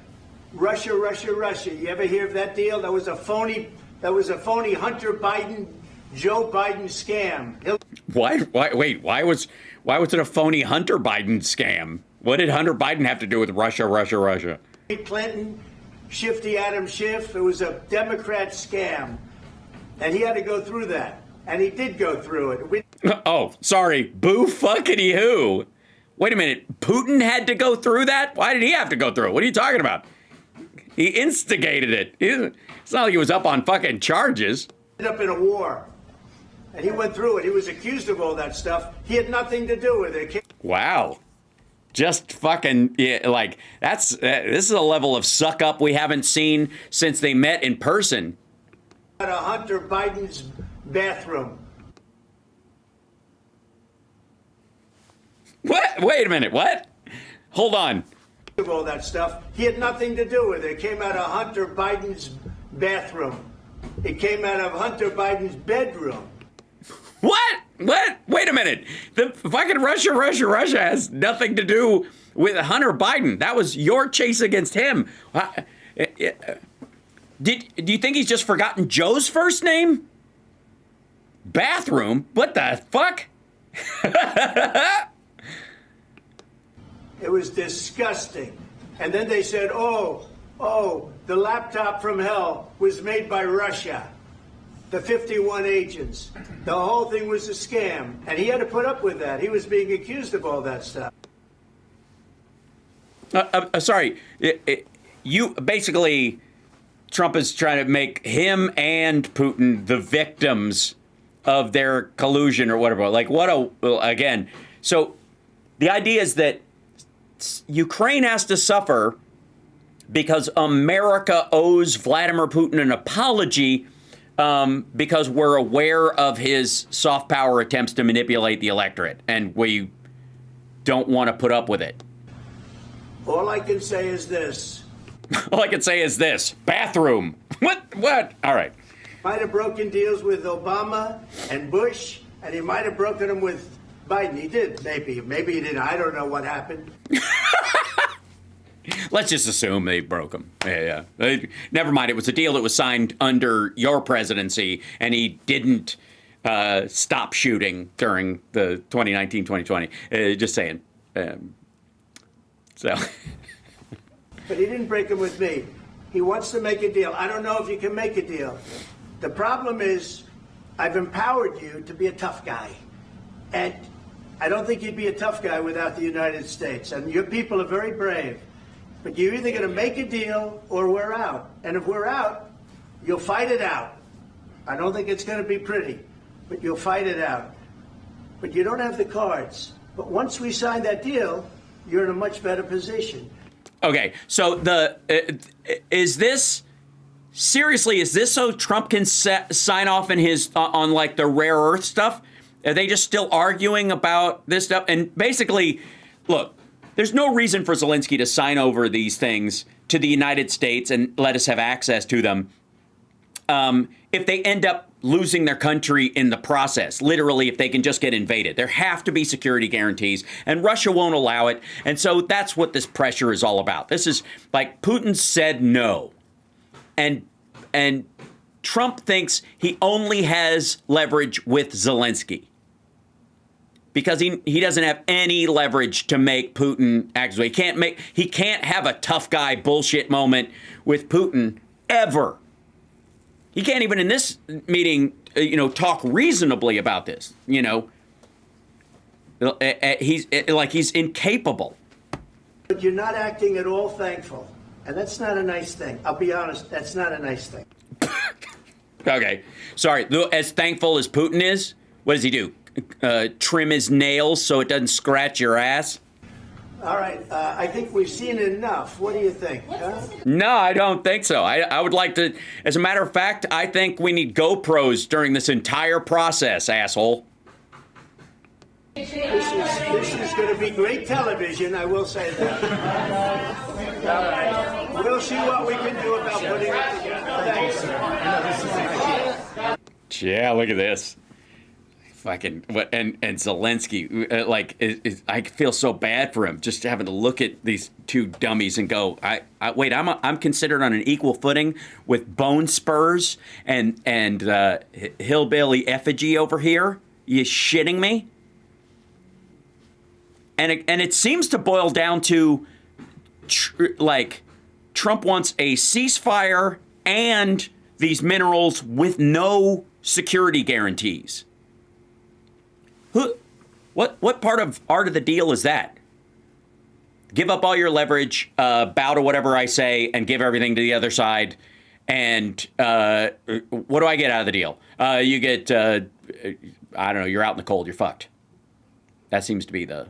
You ever hear of that deal? That was a phony Hunter Biden, Joe Biden scam. Why was it a phony Hunter Biden scam? What did Hunter Biden have to do with Russia? Clinton, Shifty Adam Schiff, it was a Democrat scam. And he had to go through that. And he did go through it. Oh, sorry. Boo fuckity who? Wait a minute. Putin had to go through that? Why did he have to go through it? What are you talking about? He instigated it. It's not like he was up on fucking charges. Ended up in a war. And he went through it. He was accused of all that stuff. He had nothing to do with it. Wow. Just fucking, yeah, like, this is a level of suck up we haven't seen since they met in person. At a Hunter Biden's bathroom. What? Wait a minute. What? Hold on. All that stuff. He had nothing to do with it. It came out of Hunter Biden's bathroom. It came out of Hunter Biden's bedroom. What? Wait a minute. The fucking Russia has nothing to do with Hunter Biden. That was your chase against him. Do you think he's just forgotten Joe's first name? Bathroom? What the fuck? It was disgusting. And then they said, oh, the laptop from hell was made by Russia. The 51 agents. The whole thing was a scam. And he had to put up with that. He was being accused of all that stuff. Sorry. You basically, Trump is trying to make him and Putin the victims of their collusion or whatever. Like, again. So the idea is that Ukraine has to suffer because America owes Vladimir Putin an apology because we're aware of his soft power attempts to manipulate the electorate, and we don't want to put up with it. All I can say is this. All I can say is this. Bathroom. What? All right. Might have broken deals with Obama and Bush, and he might have broken them with Biden. He did, maybe. Maybe he didn't. I don't know what happened. Let's just assume they broke them. Yeah. Never mind. It was a deal that was signed under your presidency, and he didn't stop shooting during the 2019-2020. Just saying. So. But he didn't break them with me. He wants to make a deal. I don't know if you can make a deal. The problem is I've empowered you to be a tough guy. And I don't think you'd be a tough guy without the United States. And your people are very brave. But you're either going to make a deal or we're out. And if we're out, you'll fight it out. I don't think it's going to be pretty, but you'll fight it out. But you don't have the cards. But once we sign that deal, you're in a much better position. Okay, so is this so Trump can sign off in his on like the rare earth stuff? Are they just still arguing about this stuff? And basically, look, there's no reason for Zelensky to sign over these things to the United States and let us have access to them if they end up losing their country in the process. Literally, if they can just get invaded. There have to be security guarantees, and Russia won't allow it. And so that's what this pressure is all about. This is like Putin said no. And Trump thinks he only has leverage with Zelensky, because he doesn't have any leverage to make Putin act. He can't have a tough guy bullshit moment with Putin ever. He can't even in this meeting, talk reasonably about this. He's incapable. But you're not acting at all thankful, and that's not a nice thing. I'll be honest, that's not a nice thing. Okay, sorry. As thankful as Putin is, what does he do? Trim his nails so it doesn't scratch your ass? All right, I think we've seen enough. What do you think? Huh? No, I don't think so. I would like to, as a matter of fact, I think we need GoPros during this entire process, asshole. This is going to be great television, I will say that. All right. We'll see what we can do about putting it together. Thanks. Yeah, look at this. Fucking what and Zelensky, I feel so bad for him just having to look at these two dummies and go, wait, I'm considered on an equal footing with Bone Spurs and hillbilly effigy over here. You shitting me? And it seems to boil down to Trump wants a ceasefire and these minerals with no security guarantees. What part of art of the deal is that? Give up all your leverage, bow to whatever I say, and give everything to the other side. And what do I get out of the deal? You get, I don't know, you're out in the cold, you're fucked. That seems to be the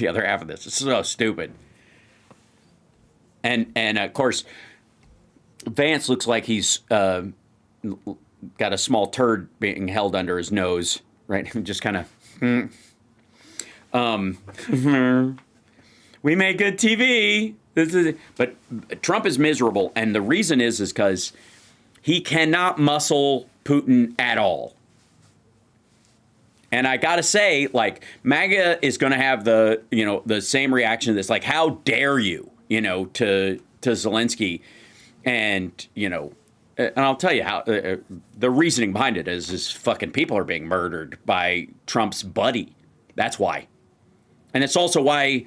other half of this. It's so stupid. And of course, Vance looks like he's got a small turd being held under his nose. Right, just kind of, we made good TV. But Trump is miserable, and the reason is because he cannot muscle Putin at all. And I gotta say, MAGA is going to have the same reaction to this, how dare you, to Zelensky, and and I'll tell you how the reasoning behind it is fucking people are being murdered by Trump's buddy. That's why. And it's also why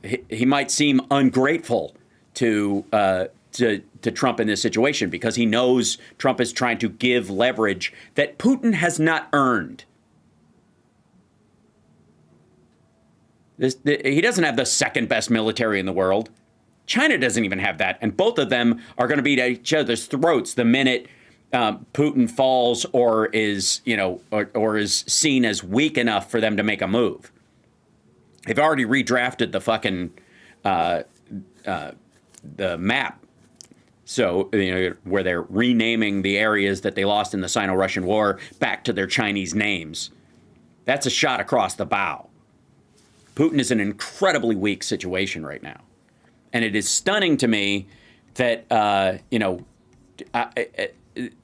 he might seem ungrateful to Trump in this situation because he knows Trump is trying to give leverage that Putin has not earned. He doesn't have the second best military in the world. China doesn't even have that. And both of them are going to be at each other's throats the minute Putin falls or is, or is seen as weak enough for them to make a move. They've already redrafted the fucking the map. So, where they're renaming the areas that they lost in the Sino-Russian War back to their Chinese names. That's a shot across the bow. Putin is in an incredibly weak situation right now. And it is stunning to me that,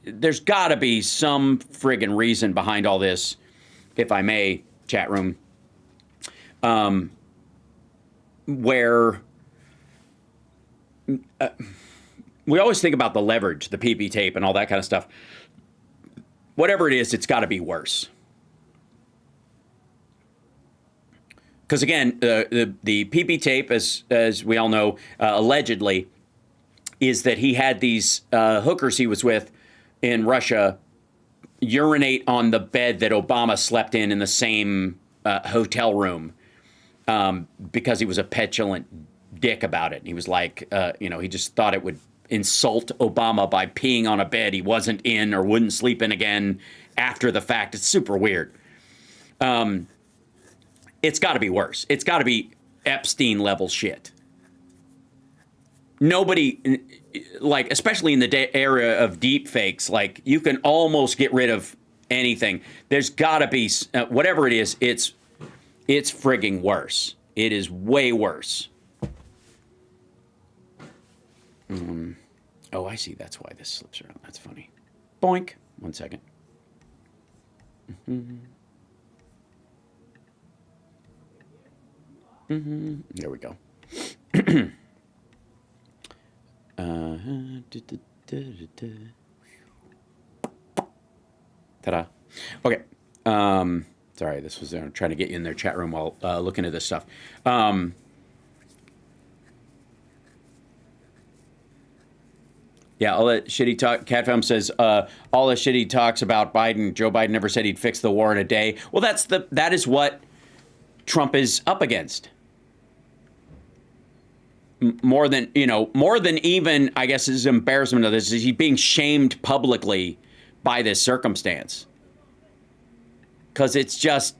there's got to be some friggin' reason behind all this, if I may, chat room, where we always think about the leverage, the PP tape and all that kind of stuff. Whatever it is, it's got to be worse. Because again, the PP tape, as we all know, allegedly, is that he had these hookers he was with in Russia urinate on the bed that Obama slept in the same hotel room because he was a petulant dick about it. And he was like, he just thought it would insult Obama by peeing on a bed he wasn't in or wouldn't sleep in again after the fact. It's super weird. It's got to be worse. It's got to be Epstein level shit. Nobody, like, especially in the era of deep fakes, like, you can almost get rid of anything. There's got to be, whatever it is, it's frigging worse. It is way worse. Oh, I see. That's why this slips around. That's funny. Boink. 1 second. There we go. Ta-da. Okay. Sorry, this was trying to get you in their chat room while looking at this stuff. Yeah, all that shitty talk. CatFilm says all the shitty talks about Biden. Joe Biden never said he'd fix the war in a day. Well, that is what Trump is up against. More than even, I guess, his embarrassment of this is he's being shamed publicly by this circumstance. Because it's just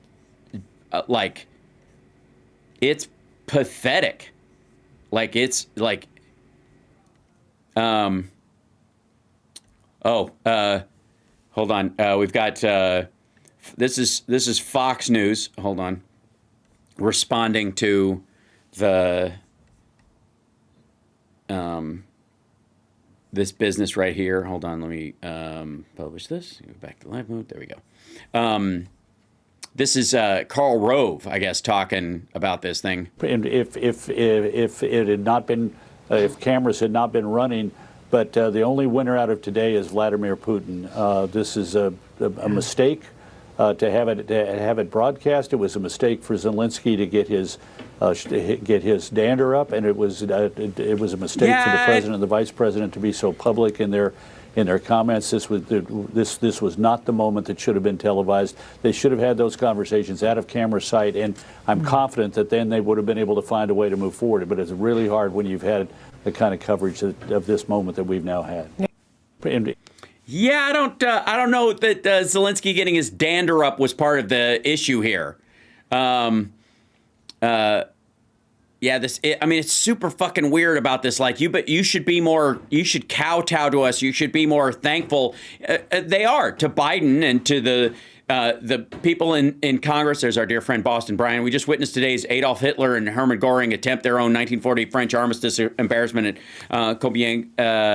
like, it's pathetic. Like, it's like, hold on. We've got, this is Fox News. Hold on. Responding to the, this business right here. Hold on. Let me, publish this. Go back to live mode. There we go. This is Karl Rove, I guess, talking about this thing. And if it had not been, if cameras had not been running, but the only winner out of today is Vladimir Putin. This is a mistake to have it broadcast. It was a mistake for Zelensky to get his dander up, and it was a mistake for the president and the vice president to be so public in their comments. This was not the moment that should have been televised. They should have had those conversations out of camera sight, and I'm confident that then they would have been able to find a way to move forward. But it's really hard when you've had the kind of coverage of this moment that we've now had. Yeah, I don't know that Zelensky getting his dander up was part of the issue here. It's super fucking weird about this. Like, you should kowtow to us. You should be more thankful. They are to Biden and to the people in Congress. There's our dear friend Boston Bryan. We just witnessed today's Adolf Hitler and Hermann Goring attempt their own 1940 French armistice embarrassment at Compiègne.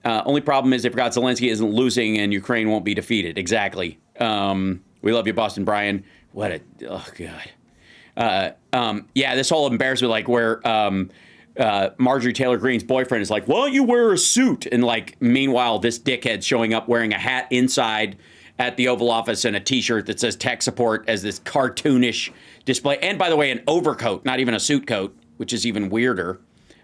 Only problem is they forgot Zelensky isn't losing and Ukraine won't be defeated. Exactly. We love you, Boston Bryan. Oh God. This whole embarrassment, like where Marjorie Taylor Greene's boyfriend is like, "Why don't you wear a suit?" And like, meanwhile, this dickhead showing up wearing a hat inside at the Oval Office and a T-shirt that says tech support as this cartoonish display. And by the way, an overcoat, not even a suit coat. which is even weirder.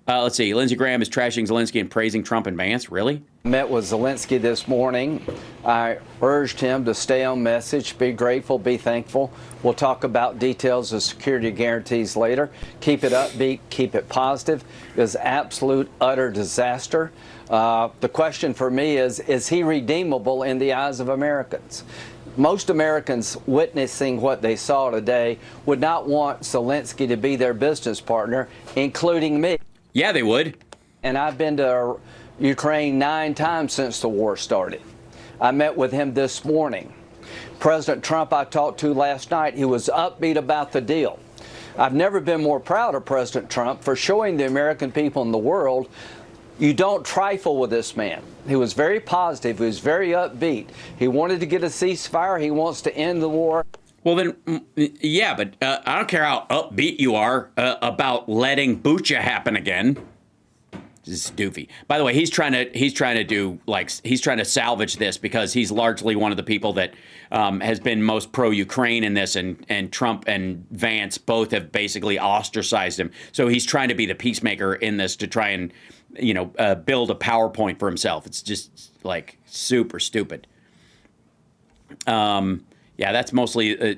Let's see. Lindsey Graham is trashing Zelensky and praising Trump and Vance. Really? Met with Zelensky this morning. I urged him to stay on message, be grateful, be thankful. We'll talk about details of security guarantees later. Keep it upbeat, keep it positive. It was absolute, utter disaster. The question for me is he redeemable in the eyes of Americans? Most Americans witnessing what they saw today would not want Zelensky to be their business partner, including me. Yeah, they would. And I've been to Ukraine 9 times since the war started. I met with him this morning. President Trump I talked to last night, he was upbeat about the deal. I've never been more proud of President Trump for showing the American people in the world you don't trifle with this man. He was very positive. He was very upbeat. He wanted to get a ceasefire. He wants to end the war. Well, then, yeah, but I don't care how upbeat you are about letting Bucha happen again. This is doofy. By the way, he's trying to salvage this because he's largely one of the people that has been most pro-Ukraine in this, and Trump and Vance both have basically ostracized him. So he's trying to be the peacemaker in this to try and, build a PowerPoint for himself. It's just like super stupid. Yeah, that's mostly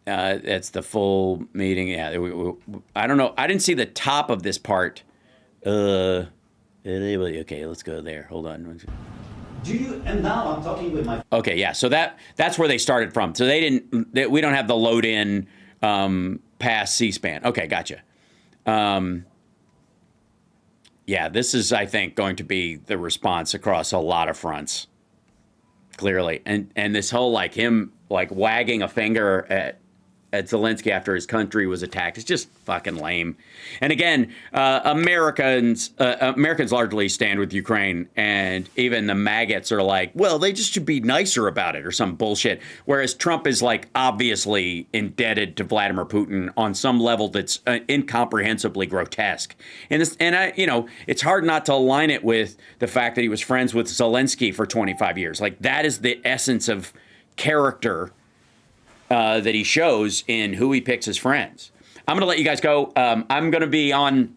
that's the full meeting. Yeah, I don't know. I didn't see the top of this part. Okay, let's go there. Hold on. Do you? And now I'm talking with my. Okay, yeah. So that's where they started from. So we don't have the load in past C-SPAN. Okay, gotcha. Yeah, this is, I think, going to be the response across a lot of fronts. Clearly, and this whole him wagging a finger at Zelensky after his country was attacked is just fucking lame. And again, Americans largely stand with Ukraine, and even the maggots are like, well, they just should be nicer about it or some bullshit. Whereas Trump is obviously indebted to Vladimir Putin on some level that's incomprehensibly grotesque. And it's hard not to align it with the fact that he was friends with Zelensky for 25 years. That is the essence of character that he shows in who he picks as friends. I'm going to let you guys go. I'm going to be on,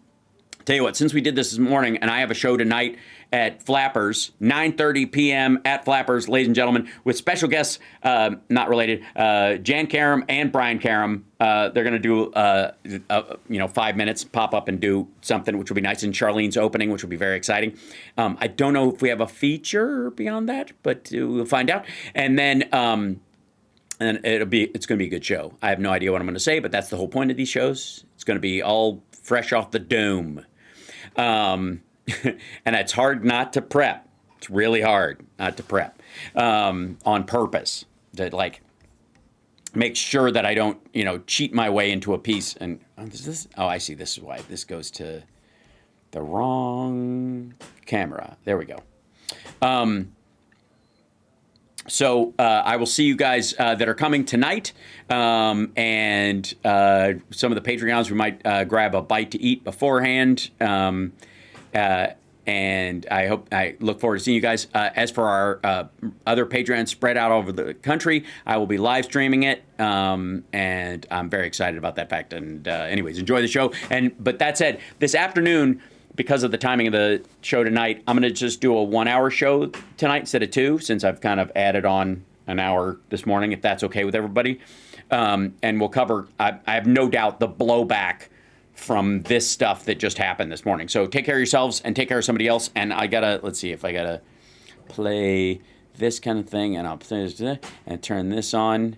tell you what, since we did this morning, and I have a show tonight at Flappers, 9:30 p.m. at Flappers, ladies and gentlemen, with special guests, not related, Jan Karam and Brian Karam. They're going to do, 5 minutes, pop up and do something, which will be nice, and Charlene's opening, which will be very exciting. I don't know if we have a feature beyond that, but we'll find out. And then... and it's going to be a good show. I have no idea what I'm going to say, but that's the whole point of these shows. It's going to be all fresh off the dome. And it's hard not to prep. It's really hard not to prep on purpose. To make sure that I don't, cheat my way into a piece. And I see. This is why this goes to the wrong camera. There we go. So I will see you guys that are coming tonight, and some of the Patreons, we might grab a bite to eat beforehand, and I look forward to seeing you guys. As for our other Patreons spread out over the country, I will be live streaming it, and I'm very excited about that fact. And anyways, enjoy the show. But that said, this afternoon, because of the timing of the show tonight, I'm going to just do a 1 hour show tonight instead of 2, since I've kind of added on an hour this morning, if that's okay with everybody. And we'll cover, I have no doubt, the blowback from this stuff that just happened this morning. So take care of yourselves and take care of somebody else. And let's see if I got to play this kind of thing, and I'll play this and turn this on.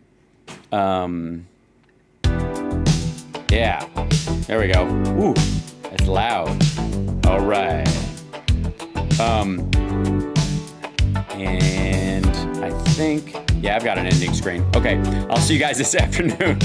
Yeah, there we go. Ooh, that's loud. All right. And I think, yeah, I've got an ending screen. Okay, I'll see you guys this afternoon.